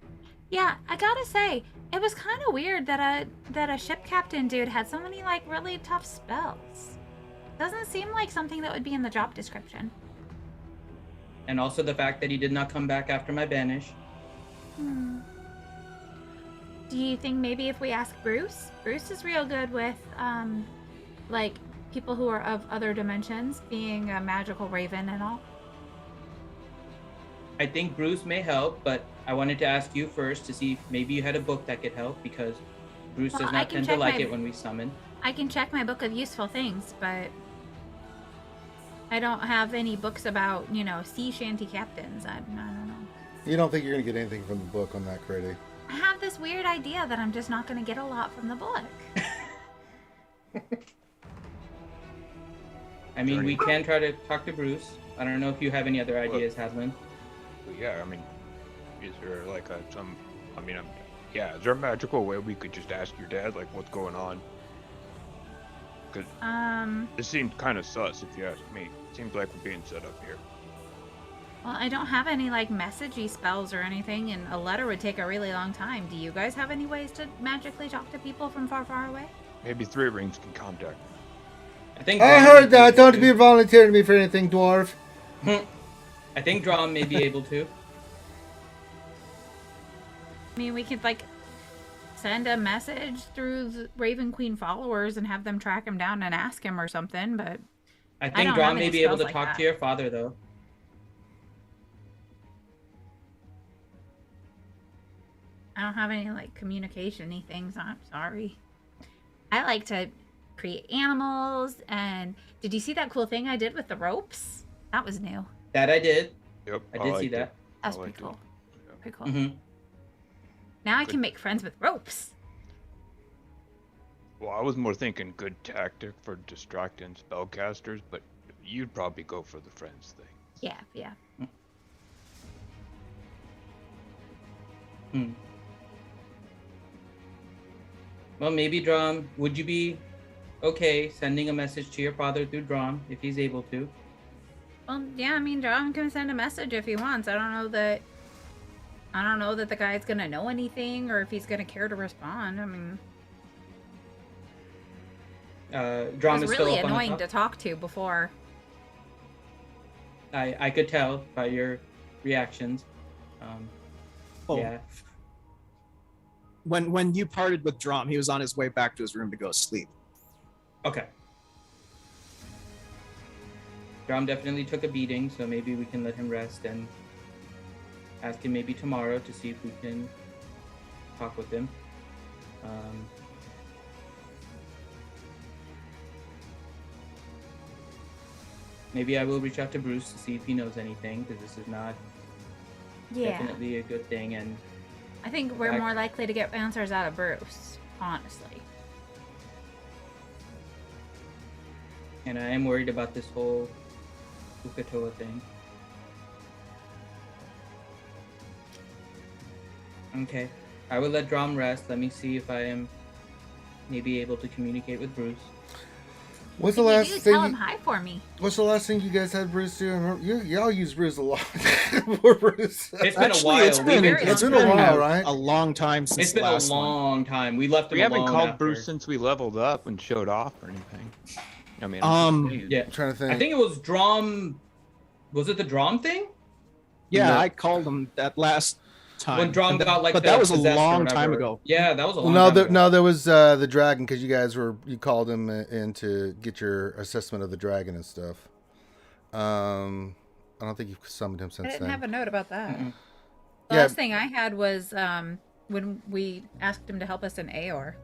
Yeah, I gotta say, it was kind of weird that a ship captain dude had so many like really tough spells. Doesn't seem like something that would be in the job description. And also the fact that he did not come back after my banish. Do you think maybe if we ask Bruce? Bruce is real good with like people who are of other dimensions, being a magical raven and all. I think Bruce may help, but I wanted to ask you first to see if maybe you had a book that could help, because Bruce Well, does I not can tend to check like my- it when we summon. I can check my book of useful things, but I don't have any books about, sea shanty captains. I don't know. You don't think you're going to get anything from the book on that, Critty? I have this weird idea that I'm just not going to get a lot from the book. I mean, we can try to talk to Bruce. I don't know if you have any other ideas, Haslin. But yeah, I mean, is there like is there a magical way we could just ask your dad, like, what's going on? Because this seemed kind of sus, if you ask me. It seems like we're being set up here. Well, I don't have any like messagey spells or anything, and a letter would take a really long time. Do you guys have any ways to magically talk to people from far, far away? Maybe Three Rings can contact me. I think I Drom heard may that. be Don't able be volunteering me for anything, dwarf. to. I think Drom may be able to. I mean, we could like send a message through the Raven Queen followers and have them track him down and ask him or something, but I don't think have Drom may any be able spells to like talk that. to your father, though. I don't have any like communication-y things. I'm sorry. I like to create animals, and did you see that cool thing I did with the ropes? That was new. That I did. Yep. I did see liked it. that. That's I pretty like cool. it. Pretty cool. Mm-hmm. Now I Good. can make friends with ropes. Well, I was more thinking good tactic for distracting spellcasters, but you'd probably go for the friends thing. Yeah, yeah. Hmm. Well, maybe Drum. Would you be okay sending a message to your father through Drum if he's able to? Well, yeah, I mean, John can send a message if he wants. I don't know that the guy's gonna know anything or if he's gonna care to respond. I mean, Drum it is was still really up on the annoying top. to talk to before. I could tell by your reactions. Oh. Yeah. When you parted with Drum, he was on his way back to his room to go sleep. Okay. Drum definitely took a beating, so maybe we can let him rest and ask him maybe tomorrow to see if we can talk with him. Maybe I will reach out to Bruce to see if he knows anything, because this is not definitely a good thing. And I think we're more likely to get answers out of Bruce, honestly. And I am worried about this whole Ukatoa thing. Okay. I will let Drum rest. Let me see if I am maybe able to communicate with Bruce. What's the If last you do, thing? tell him hi for me. What's the last thing you guys had Bruce do? I remember, y'all use Bruce a lot. Poor Bruce. It's been Actually, a while. it's been, very it's long been time. a while, right? A long time since It's been the a last one. long time. We left him We haven't alone called after. Bruce since we leveled up and showed off or anything. I mean, Yeah. I'm trying to think. I think it was Drum. Was it the Drum thing? Yeah, No. I called him that last time. When Drum got like but the that was a possessed or long time whatever. ago. Yeah, that was a long no, time ago. there was the dragon because you called him in to get your assessment of the dragon and stuff. I don't think you've summoned him I since didn't then. have a note about that. Mm-mm. The Yeah. last thing I had was when we asked him to help us in Aor.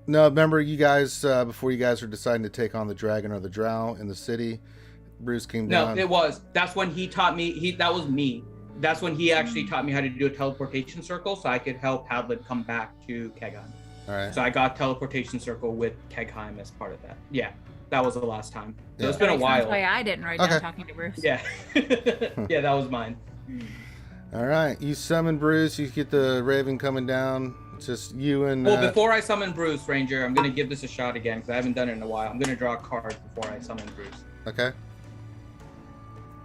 No, remember you guys before you guys were deciding to take on the dragon or the drow in the city. Bruce came No, down. it was. That's when he taught me. That was me. That's when he actually taught me how to do a teleportation circle, so I could help Hadlin come back to Kegheim. All right. So I got teleportation circle with Kegheim as part of that. Yeah, that was the last time. So Yeah. it's been a That's while. why I didn't write Okay. down talking to Bruce. Yeah, yeah, that was mine. All right. You summon Bruce. You get the raven coming down. It's just you and. Well, before I summon Bruce, Ranger, I'm gonna give this a shot again because I haven't done it in a while. I'm gonna draw a card before I summon Bruce. Okay.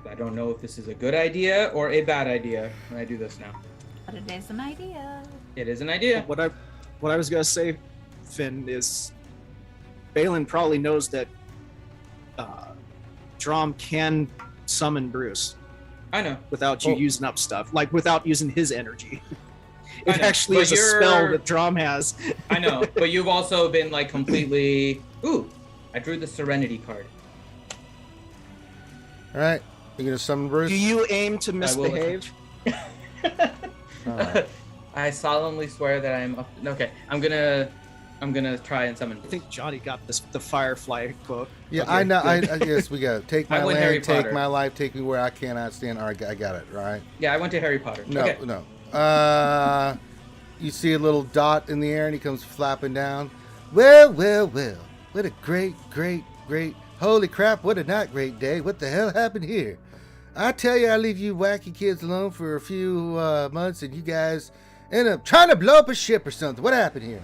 I don't know if this is a good idea or a bad idea when I do this now. But it is an idea. It is an idea. What I was gonna say, Finn, is Balin probably knows that Drom can summon Bruce I know. without you Oh. using up stuff, like without using his energy. I It know, actually but is a spell that Drom has. I know, but you've also been like completely. Ooh, I drew the Serenity card. All right. You gonna summon Bruce? Do you aim to will misbehave? Alright. I solemnly swear that I'm up. Okay, I'm gonna try and summon I Bruce. think Johnny got the Firefly quote. Yeah, Okay, I know. good. I guess we got take I my went Harry land, take Potter. my life, take me where I cannot stand. All right, I got it. Right? Yeah, I went to Harry Potter. No, Okay. no. You see a little dot in the air, and he comes flapping down. Well, well, well. What a great, great, great. Holy crap! What a not great day. What the hell happened here? I tell you, I leave you wacky kids alone for a few months, and you guys end up trying to blow up a ship or something. What happened here?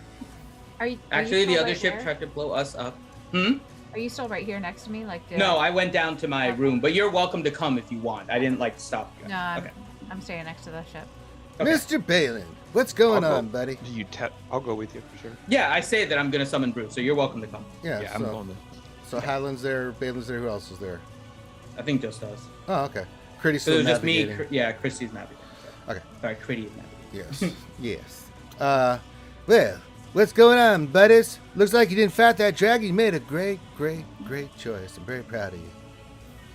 Actually, the still other right ship there? tried to blow us up. Hmm? Are you still right here next to me? Like, did No, I went down to my room, but you're welcome to come if you want. I didn't like stop you. No, I'm, Okay. I'm staying next to the ship. Okay. Mr. Balin, what's going I'll go. on, buddy? Do you I'll go with you for sure. Yeah, I say that I'm gonna summon Bruce, so you're welcome to come. Yeah, Yeah, I'm so, going to. so Highland's there, Balin's there. Who else is there? I think just us. Oh, okay. Critty's So still it was just me. navigating. Yeah, Christy's navigating. So. Okay. Sorry, Critty is navigating. Yes. Yes. Well, what's going on, buddies? Looks like you didn't fight that dragon. You made a great, great, great choice. I'm very proud of you.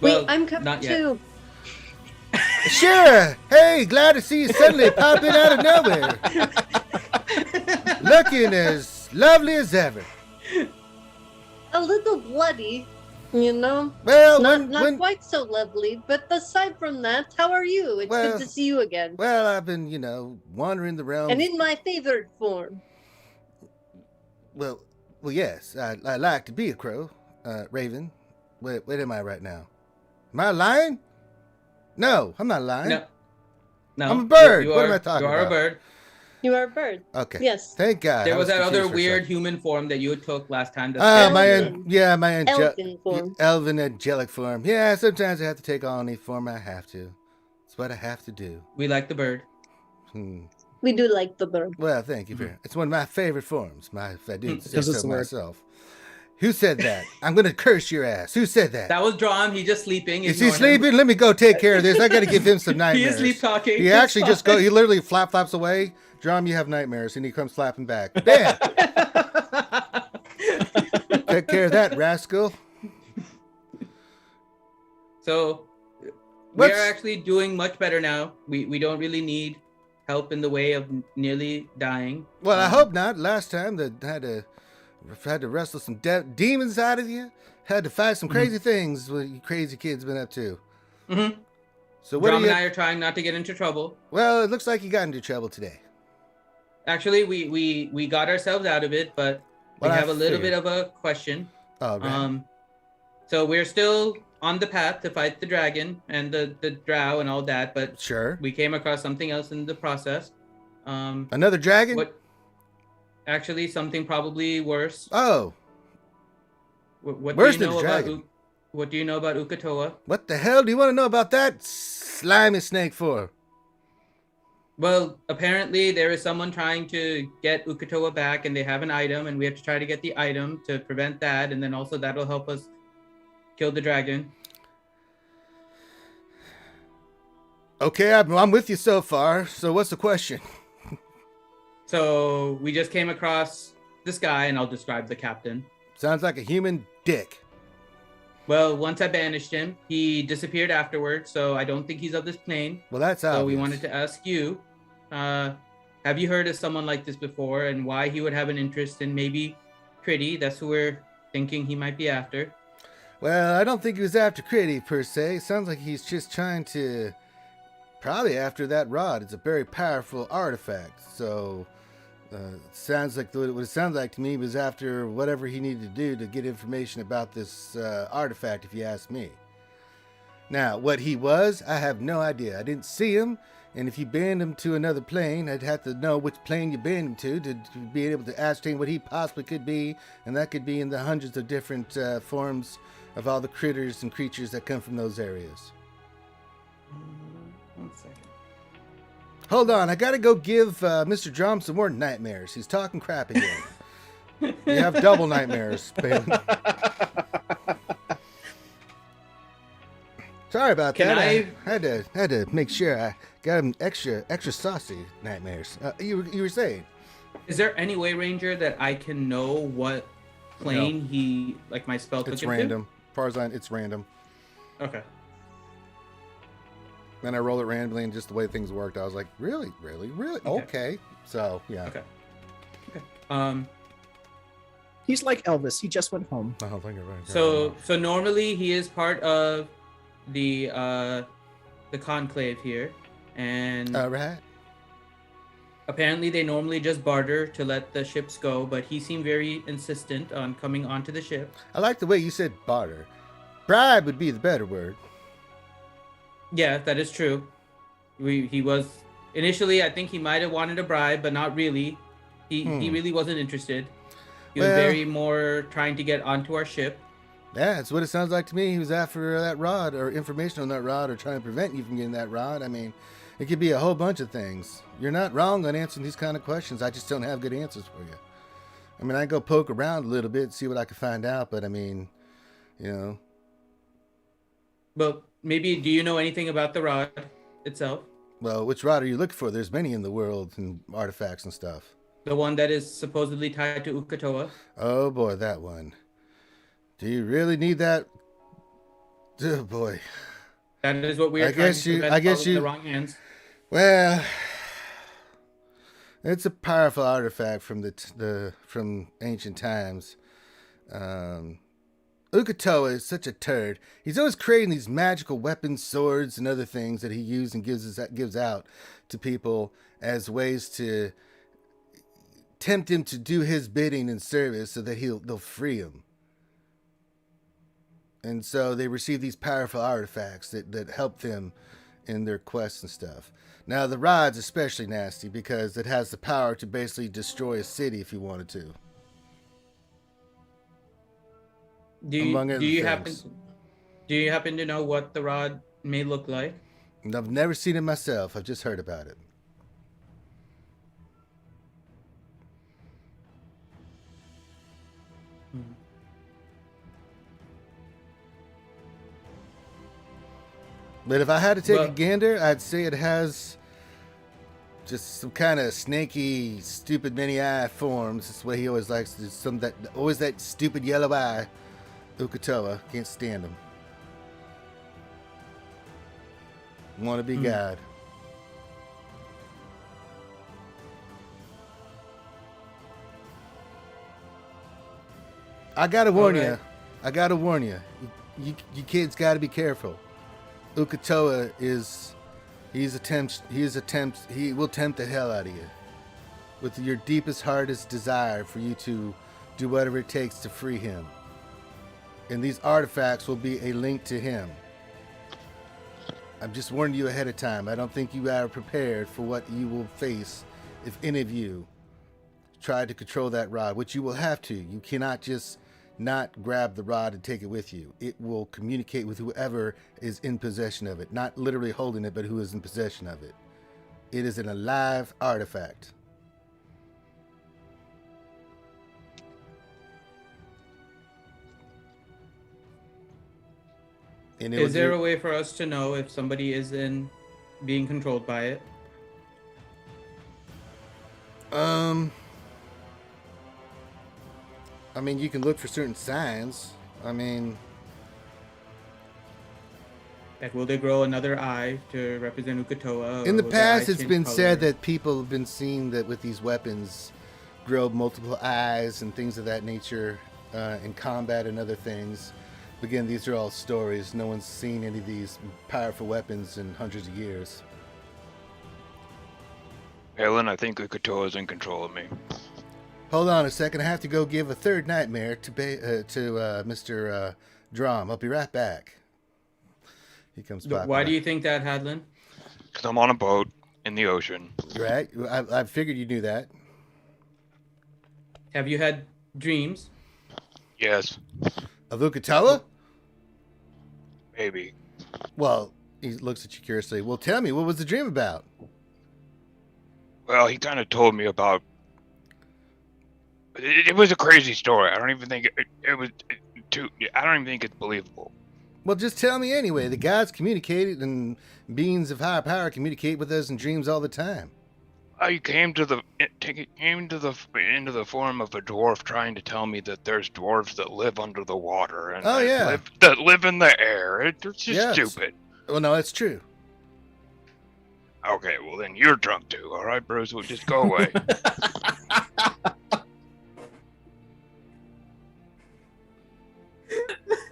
Wait, Well, I'm coming not yet. too. Sure. Hey, glad to see you suddenly pop in out of nowhere. Looking as lovely as ever. A little bloody. You know, Well, not quite so lovely. But aside from that, how are you? It's good to see you again. Well, I've been, wandering the realms. And in my favored form. Well, yes, I like to be a crow, Raven. Wait, am I right now? Am I lying? No, I'm not lying. No, I'm a bird. What am I talking about? You are a bird. You are a bird. Okay. Yes. Thank God. There was that other weird human form that you took last time. My elven form. Elven angelic form. Yeah, sometimes I have to take on any form I have to. It's what I have to do. We like the bird. We do like the bird. Well, thank you very. It's one of my favorite forms. If I do say so myself. Who said that? I'm gonna curse your ass. Who said that? That was Drom. He's just sleeping. Is he sleeping? Let me go take care of this. I gotta give him some nightmares. He is sleep talking. He actually just go. He literally flaps away. Drom, you have nightmares, and he comes flapping back. Damn. Take care of that, rascal. So we're actually doing much better now. We don't really need help in the way of nearly dying. Well, I hope not. Last time that had to wrestle some demons out of you. Had to fight some crazy things. What you crazy kids been up to? Mm-hmm. So what Drom and I are trying not to get into trouble. Well, it looks like you got into trouble today. Actually, we got ourselves out of it, but we have a little bit of a question. Oh, right. So we're still on the path to fight the dragon and the drow and all that, but sure, we came across something else in the process. Another dragon? Actually, something probably worse. Oh. What Worse do you know than dragon? about what do you know about Ukatoa? What the hell do you want to know about that slimy snake for? Well, apparently there is someone trying to get Ukatoa back, and they have an item, and we have to try to get the item to prevent that, and then also that'll help us kill the dragon. Okay, I'm with you so far. So what's the question? So we just came across this guy, and I'll describe the captain. Sounds like a human dick. Well, once I banished him, he disappeared afterwards, so I don't think he's of this plane. Well, that's obvious. So we wanted to ask you, have you heard of someone like this before, and why he would have an interest in maybe Critty? That's who we're thinking he might be after. Well, I don't think he was after Critty, per se. Sounds like he's just trying to... Probably after that rod. It's a very powerful artifact, so... sounds like what it sounds like to me was after whatever he needed to do to get information about this artifact, if you ask me. Now, what he was, I have no idea. I didn't see him, and if you banned him to another plane, I'd have to know which plane you banned him to be able to ascertain what he possibly could be, and that could be in the hundreds of different forms of all the critters and creatures that come from those areas. 1 second. Hold on, I gotta go give Mr. Drum some more nightmares. He's talking crap again. You have double nightmares, Balin. Sorry about that. I had to make sure I got him extra saucy nightmares. You were saying? Is there any way, Ranger, that I can know what plane he my spell took It's him random. Farzine, it's random. Okay. Then I rolled it randomly, and just the way things worked, I was like, really? Okay. So, yeah. Okay. He's like Elvis. He just went home. I don't think you're right. So normally he is part of the conclave here, and right. apparently they normally just barter to let the ships go, but he seemed very insistent on coming onto the ship. I like the way you said barter. Bribe would be the better word. Yeah, that is true. He was initially, I think he might have wanted a bribe, but not really. He really wasn't interested. He was very more trying to get onto our ship. Yeah, that's what it sounds like to me. He was after that rod, or information on that rod, or trying to prevent you from getting that rod. I mean, it could be a whole bunch of things. You're not wrong on answering these kind of questions. I just don't have good answers for you. I mean, I go poke around a little bit, see what I can find out, but I mean, But maybe, do you know anything about the rod itself? Well, which rod are you looking for? There's many in the world and artifacts and stuff. The one that is supposedly tied to Ukatoa. Oh boy, that one. Do you really need that? Oh boy. That is what we are trying to prevent falling in the wrong hands. Well, it's a powerful artifact from from ancient times. Ukatoa is such a turd. He's always creating these magical weapons, swords, and other things that he uses and gives out to people as ways to tempt him to do his bidding and service so that they'll free him. And so they receive these powerful artifacts that help them in their quests and stuff. Now, the rod's especially nasty because it has the power to basically destroy a city if you wanted to. Do you happen to know what the rod may look like? I've never seen it myself. I've just heard about it. But if I had to take a gander, I'd say it has just some kind of snaky, stupid many-eye forms. That's the way he always likes to. Always that stupid yellow eye. Ukatoa, can't stand him. Want to be God. I gotta warn you. I gotta warn you. You kids gotta be careful. Ukatoa he will tempt the hell out of you with your deepest, hardest desire for you to do whatever it takes to free him. And these artifacts will be a link to him. I'm just warning you ahead of time. I don't think you are prepared for what you will face if any of you try to control that rod, which you will have to. You cannot just not grab the rod and take it with you. It will communicate with whoever is in possession of it. Not literally holding it, but who is in possession of it. It is an alive artifact. Is there a way for us to know if somebody is being controlled by it? I mean, you can look for certain signs. I mean, like, will they grow another eye to represent Ukatoa? In the past, it's been said that people have been seeing that with these weapons grow multiple eyes and things of that nature in combat and other things. But again, these are all stories. No one's seen any of these powerful weapons in hundreds of years. Helen, I think Ukatoa is in control of me. Hold on a second. I have to go give a third nightmare to Mr. Drum. I'll be right back. He comes back. Why do you think that, Hadlin? Because I'm on a boat in the ocean. Right. I figured you knew that. Have you had dreams? Yes. Of Ukatoa? Maybe. Well, he looks at you curiously. Well, tell me, what was the dream about? Well, he kind of told me about. It was a crazy story. I don't even think it was too. I don't even think it's believable. Well, just tell me anyway. The gods communicate, and beings of higher power communicate with us in dreams all the time. He came into the form of a dwarf, trying to tell me that there's dwarves that live under the water and that live in the air. It's just stupid. Well, no, it's true. Okay, well then you're drunk too. All right, Bruce, we'll just go away.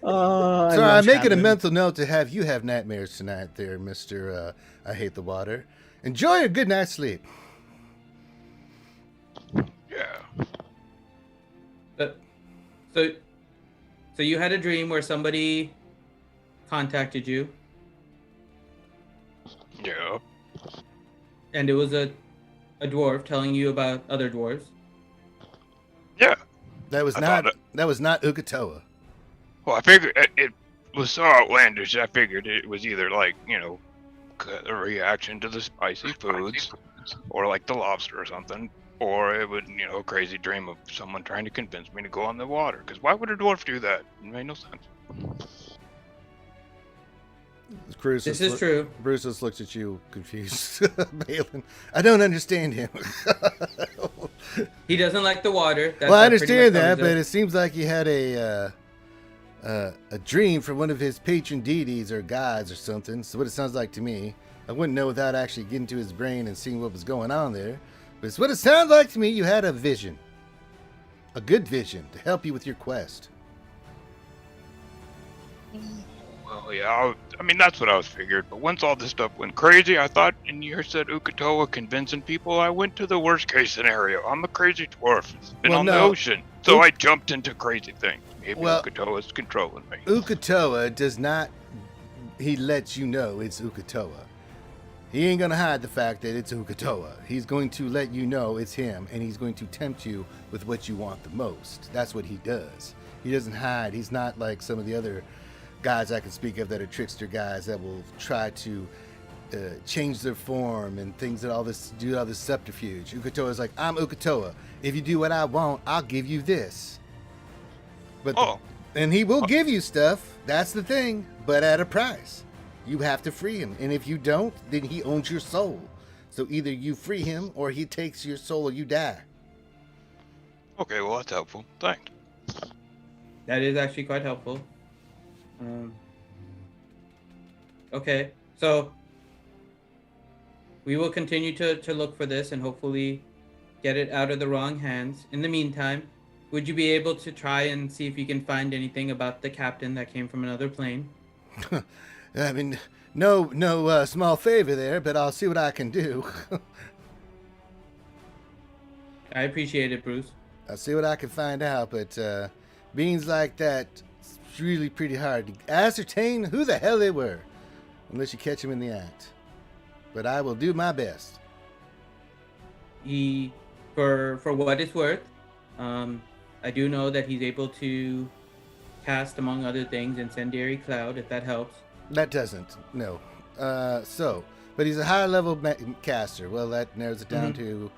Sorry, I'm making a mental note to have you have nightmares tonight there, Mr. I Hate the Water. Enjoy your good night's sleep. Yeah. So you had a dream where somebody contacted you. Yeah. And it was a dwarf telling you about other dwarves. Yeah. That was not Ukatoa. Well, I figured it was so outlandish. I figured it was either like, a reaction to the spicy foods, or like the lobster or something, or it would, a crazy dream of someone trying to convince me to go on the water. Because why would a dwarf do that? It made no sense. This is true. Bruce just looks at you confused. Balin, I don't understand him. He doesn't like the water. Well, I understand that, but it seems like he had a dream from one of his patron deities or gods or something. So what it sounds like to me. I wouldn't know without actually getting to his brain and seeing what was going on there. But it's what it sounds like to me. You had a vision. A good vision to help you with your quest. Well, yeah, I mean, that's what I was figured. But once all this stuff went crazy, I thought, and you said Ukatoa convincing people, I went to the worst case scenario. I'm a crazy dwarf. It's been Well, on the no. ocean. So I jumped into crazy things. Maybe Well, Ukatoa's controlling me. Ukatoa does not. He lets you know it's Ukatoa. He ain't gonna hide the fact that it's Ukatoa. He's going to let you know it's him, and he's going to tempt you with what you want the most. That's what he does. He doesn't hide. He's not like some of the other guys I can speak of that are trickster guys that will try to change their form and things that do all this subterfuge. Ukatoa is like, I'm Ukatoa. If you do what I want, I'll give you this. But and he will give you stuff. That's the thing, but at a price. You have to free him, and if you don't, then he owns your soul. So either you free him, or he takes your soul, or you die. Okay, well, that's helpful. Thanks. That is actually quite helpful. Okay, so we will continue to look for this and hopefully get it out of the wrong hands. In the meantime, would you be able to try and see if you can find anything about the captain that came from another plane? I mean, no small favor there, but I'll see what I can do. I appreciate it, Bruce. I'll see what I can find out, but beings like that, it's really pretty hard to ascertain who the hell they were, unless you catch them in the act. But I will do my best. For what it's worth, I do know that he's able to cast, among other things, Incendiary Cloud, if that helps. That doesn't, no. But he's a high-level caster. Well, that narrows it down to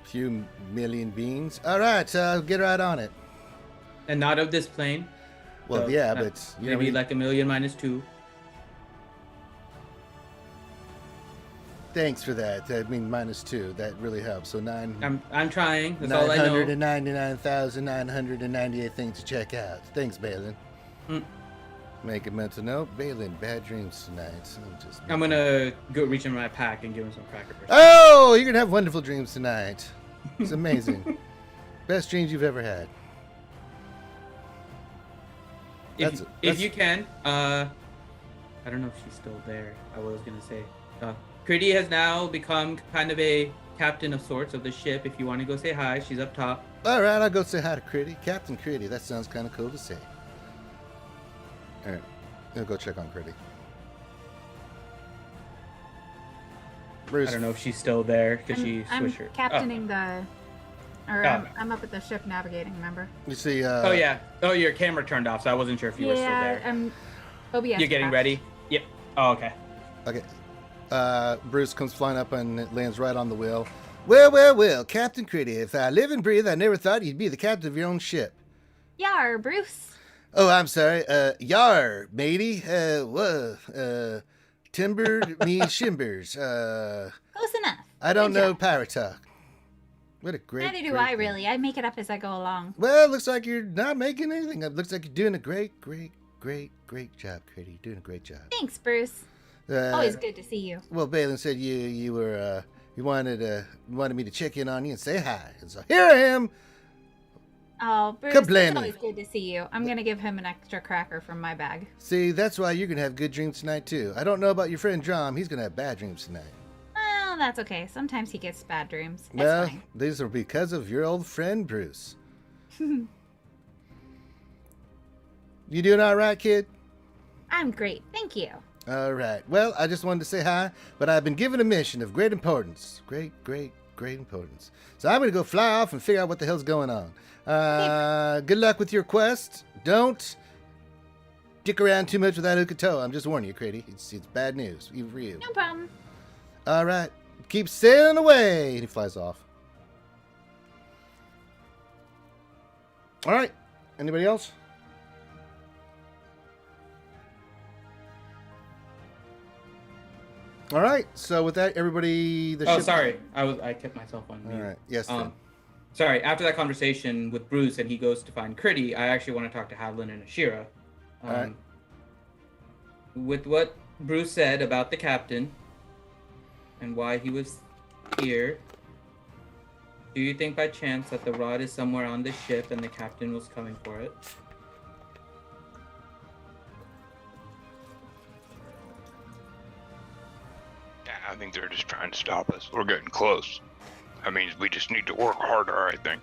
a few million beings. All right, so I'll get right on it. And not of this plane. Well, so yeah, but... maybe like a million minus 2. Thanks for that. I mean, minus 2. That really helps. So 9... I'm trying. That's all I know. 999,998 things to check out. Thanks, Balin. Make a mental note. Balin, bad dreams tonight. I'm gonna go reach in my pack and give him some cracker. Oh, you're gonna have wonderful dreams tonight. It's amazing. Best dreams you've ever had. If you can, I don't know if she's still there. I was gonna say, Critty has now become kind of a captain of sorts of the ship. If you want to go say hi, she's up top. All right, I'll go say hi to Critty. Captain Critty. That sounds kind of cool to say. All right, I'll go check on Critty. Bruce. I don't know if she's still there because she switched her. I'm captaining I'm up at the ship navigating, remember? You see, oh, yeah. Oh, your camera turned off, so I wasn't sure if you were still there. OBS. You're getting ready? Yep. Oh, okay. Okay. Bruce comes flying up and lands right on the wheel. Well, Captain Critty, if I live and breathe, I never thought you'd be the captain of your own ship. Yar, Bruce. Oh, I'm sorry. Yar, matey. Timber me shimbers. Close enough. I don't know pirate talk. What a great. Neither do I really. I make it up as I go along. Well, it looks like you're not making anything. It looks like you're doing a great job, Critty. You're doing a great job. Thanks, Bruce. Always good to see you. Well, Balin said you were you wanted me to check in on you and say hi. And so here I am. Oh, Bruce, it's always good to see you. I'm going to give him an extra cracker from my bag. See, that's why you're going to have good dreams tonight, too. I don't know about your friend Drum. He's going to have bad dreams tonight. Well, that's okay. Sometimes he gets bad dreams. It's well, fine. These are because of your old friend, Bruce. You doing all right, kid? I'm great. Thank you. All right. Well, I just wanted to say hi, but I've been given a mission of great importance. Great importance. So I'm going to go fly off and figure out what the hell's going on. Good luck with your quest. Don't dick around too much with that Ukatoa. I'm just warning you, Critty. It's bad news, even for you. No problem. All right. Keep sailing away. And he flies off. All right. Anybody else? All right. So with that, everybody. Sorry. I kept myself on mute. All right. Yes. Sorry. After that conversation with Bruce and he goes to find Critty, I actually want to talk to Hadlin and Ashira. All right. With what Bruce said about the captain and why he was here, do you think by chance that the rod is somewhere on the ship and the captain was coming for it? I think they're just trying to stop us. We're getting close. That means we just need to work harder, I think.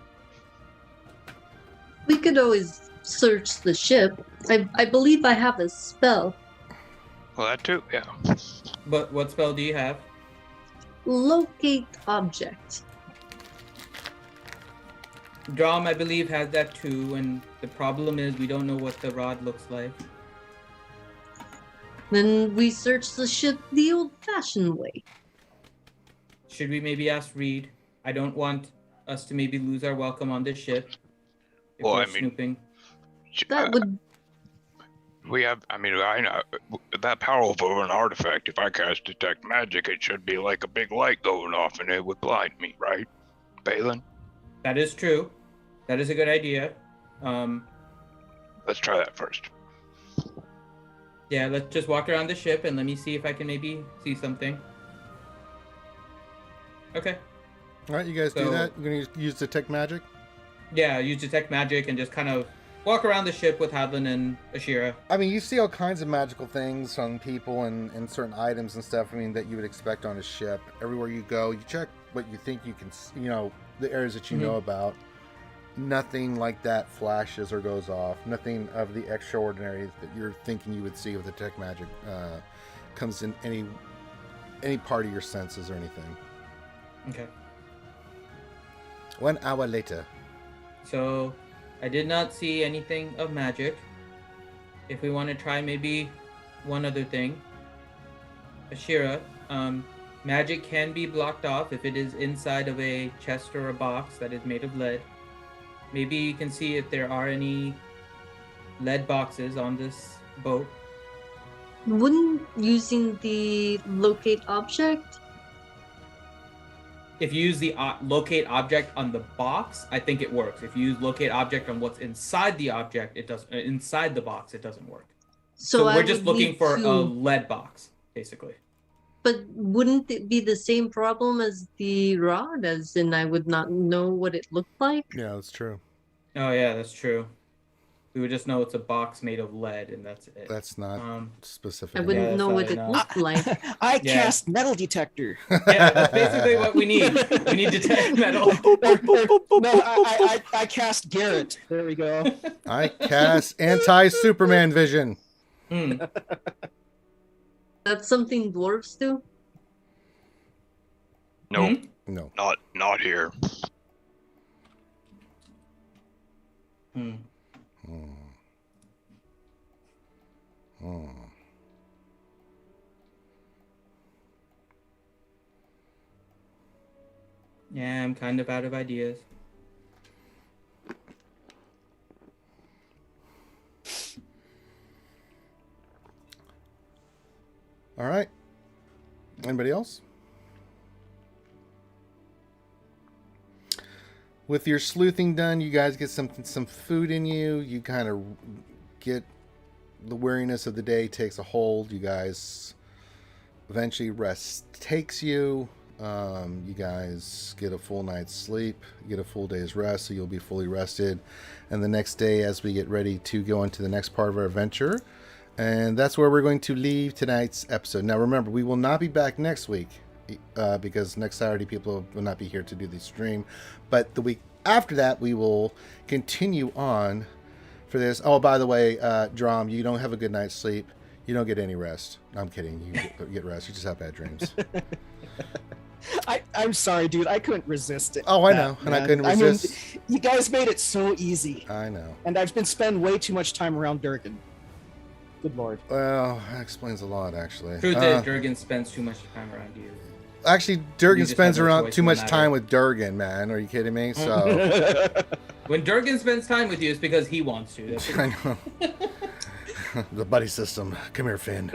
We could always search the ship. I believe I have a spell. Well, that too, yeah. But what spell do you have? Locate object. Drom, I believe, has that too, and the problem is we don't know what the rod looks like. Then we search the ship the old-fashioned way. Should we maybe ask Reed? I don't want us to maybe lose our welcome on this ship. If Well, we're I mean- snooping. That would. We have, I know, that powerful of an artifact, if I cast Detect Magic, it should be like a big light going off and it would blind me, right? Balin? That is true. That is a good idea. Let's try that first. Yeah, let's just walk around the ship and let me see if I can maybe see something. Okay. All right, you guys do So- that. You're gonna use Detect Magic. Yeah, use Detect Magic and just kind of walk around the ship with Hadlin and Ashira. I mean, you see all kinds of magical things on people and certain items and stuff. I mean, that you would expect on a ship. Everywhere you go, you check what you think you can, the areas that you know about. Nothing like that flashes or goes off. Nothing of the extraordinary that you're thinking you would see with the Detect Magic comes in any part of your senses or anything. Okay. 1 hour later. So, I did not see anything of magic. If we want to try maybe one other thing. Ashira, magic can be blocked off if it is inside of a chest or a box that is made of lead. Maybe you can see if there are any lead boxes on this boat. Wouldn't using the locate object? If you use the locate object on the box, I think it works. If you use locate object on what's inside the object, it does. Inside the box, it doesn't work. So I we're just would looking need for to- a lead box, basically. But wouldn't it be the same problem as the rod? As in, I would not know what it looked like? Yeah, that's true. Oh yeah, that's true. We would just know it's a box made of lead, and that's it. That's not Um, specific. I wouldn't that's know all what I it know. looked like. I Yeah. cast metal detector. Yeah, that's basically what we need. We need detect metal. No, I cast Garrett. There we go. I cast anti-Superman vision. Hmm. That's something dwarves do? Nope, No. not here. Hmm. Yeah, I'm kind of out of ideas. All right. Anybody else? With your sleuthing done, you guys get some food in you. You kind of get the weariness of the day takes a hold. You guys eventually rest takes you. You guys get a full night's sleep. You get a full day's rest, so you'll be fully rested. And the next day, as we get ready to go into the next part of our adventure, and that's where we're going to leave tonight's episode. Now, remember, we will not be back next week because next Saturday people will not be here to do the stream. But the week after that, we will continue on for this. Oh, by the way, Drom, you don't have a good night's sleep. You don't get any rest. I'm kidding. You get rest. You just have bad dreams. I'm sorry, dude. I couldn't resist it. Oh, I know. And I couldn't resist. I mean, you guys made it so easy. I know. And I've been spending way too much time around Durgan. Good lord. Well, that explains a lot, actually. Truth is, Durgan spends too much time around you. Actually, Durgan You just spends have no around choice too in much the time matter. with Durgan, man. Are you kidding me? So, When Durgan spends time with you, it's because he wants to. That's I know. The buddy system. Come here, Finn.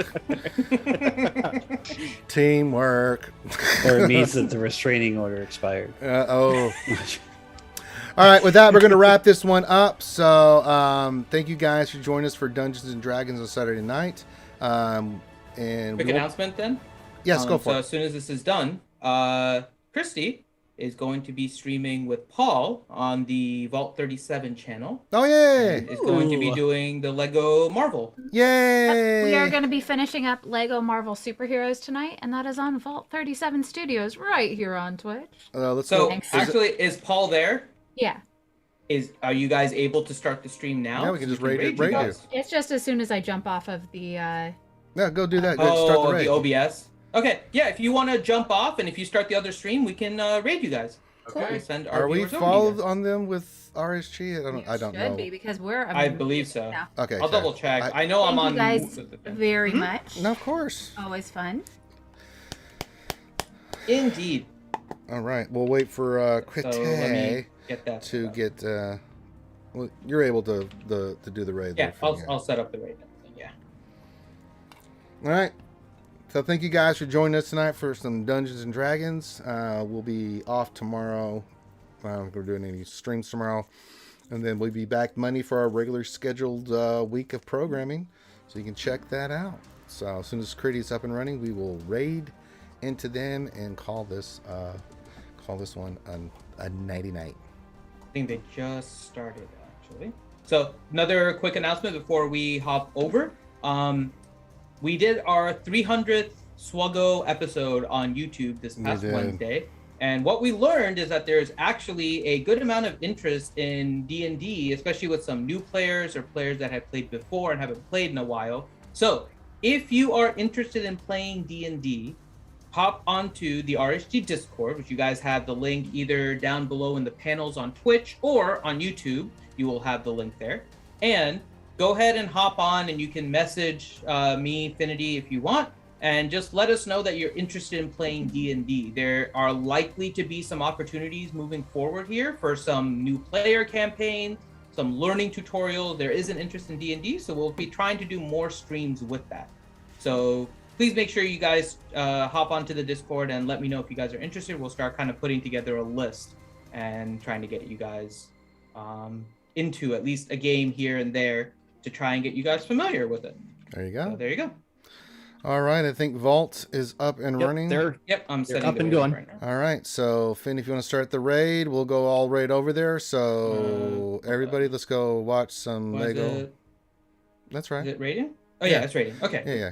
Teamwork. Or it means that the restraining order expired. Oh. All right, with that, we're going to wrap this one up. So, thank you guys for joining us for Dungeons and Dragons on Saturday night. And Quick we'll- announcement then. Yes, go for So it. as soon as this is done, Christy, is going to be streaming with Paul on the Vault 37 channel. Oh yay! And is going to be doing the Lego Marvel. Yay! We are going to be finishing up Lego Marvel Superheroes tonight, and that is on Vault 37 Studios right here on Twitch. Let's So go. actually, is Paul there? Yeah. Are you guys able to start the stream now? Yeah, we can just raid you you. guys. It's just as soon as I jump off of the. Yeah, go do that. Go start the raid. The OBS. Okay, yeah. If you want to jump off, and if you start the other stream, we can raid you guys. Okay. Send our Are we viewers over to you followed guys. on them with RSG? I don't know. Should be because we're. I believe so. Now. Okay. I'll double check. I know I'm Thank on. you guys very much. No, of course. Always fun. Indeed. All right. We'll wait for So let me Crete get that. to set up. get. Well, you're able to do the raid. Yeah, there, I'll set up the raid. Yeah. All right. So thank you guys for joining us tonight for some Dungeons and Dragons. We'll be off tomorrow. I don't think we're doing any streams tomorrow. And then we'll be back Monday for our regular scheduled week of programming. So you can check that out. So as soon as Crete's up and running, we will raid into them and call this one a nighty night. I think they just started actually. So another quick announcement before we hop over. We did our 300th Swuggo episode on YouTube this past Wednesday. And what we learned is that there's actually a good amount of interest in D&D, especially with some new players or players that have played before and haven't played in a while. So if you are interested in playing D&D, hop onto the RSG Discord, which you guys have the link either down below in the panels on Twitch or on YouTube. You will have the link there. And go ahead and hop on, and you can message me, Finity, if you want, and just let us know that you're interested in playing D&D. There are likely to be some opportunities moving forward here for some new player campaign, some learning tutorials. There is an interest in D&D, so we'll be trying to do more streams with that. So please make sure you guys hop onto the Discord and let me know if you guys are interested. We'll start kind of putting together a list and trying to get you guys into at least a game here and there to try and get you guys familiar with it. There you go. So there you go. All right, I think Vault is up and running. Yep, I'm setting up the and raid going. right now. All right, so Finn, if you want to start the raid, we'll go all raid over there. So everybody, let's go watch some Was Lego. That's Is right. it rating? Oh Yeah. yeah, it's rating. Okay. Yeah.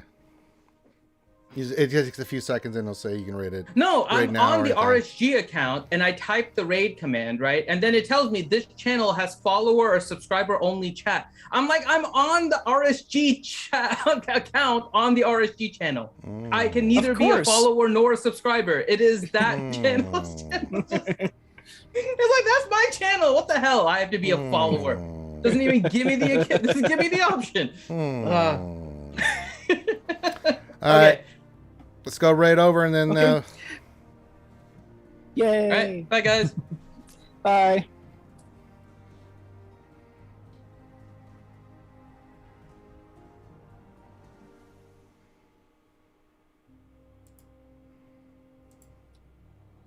It takes a few seconds, and it'll say you can rate it. No, Raid I'm now on or the anything. RSG account and I type the raid command, right? And then it tells me this channel has follower or subscriber only chat. I'm like, I'm on the RSG chat account on the RSG channel. I can neither be a course. follower nor a subscriber. It is that channel's channel. It's like, that's my channel. What the hell? I have to be a follower. Doesn't even give me the option. All right, let's go raid over, and then Okay. Yay! All right. Bye, guys. Bye.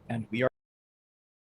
And we are.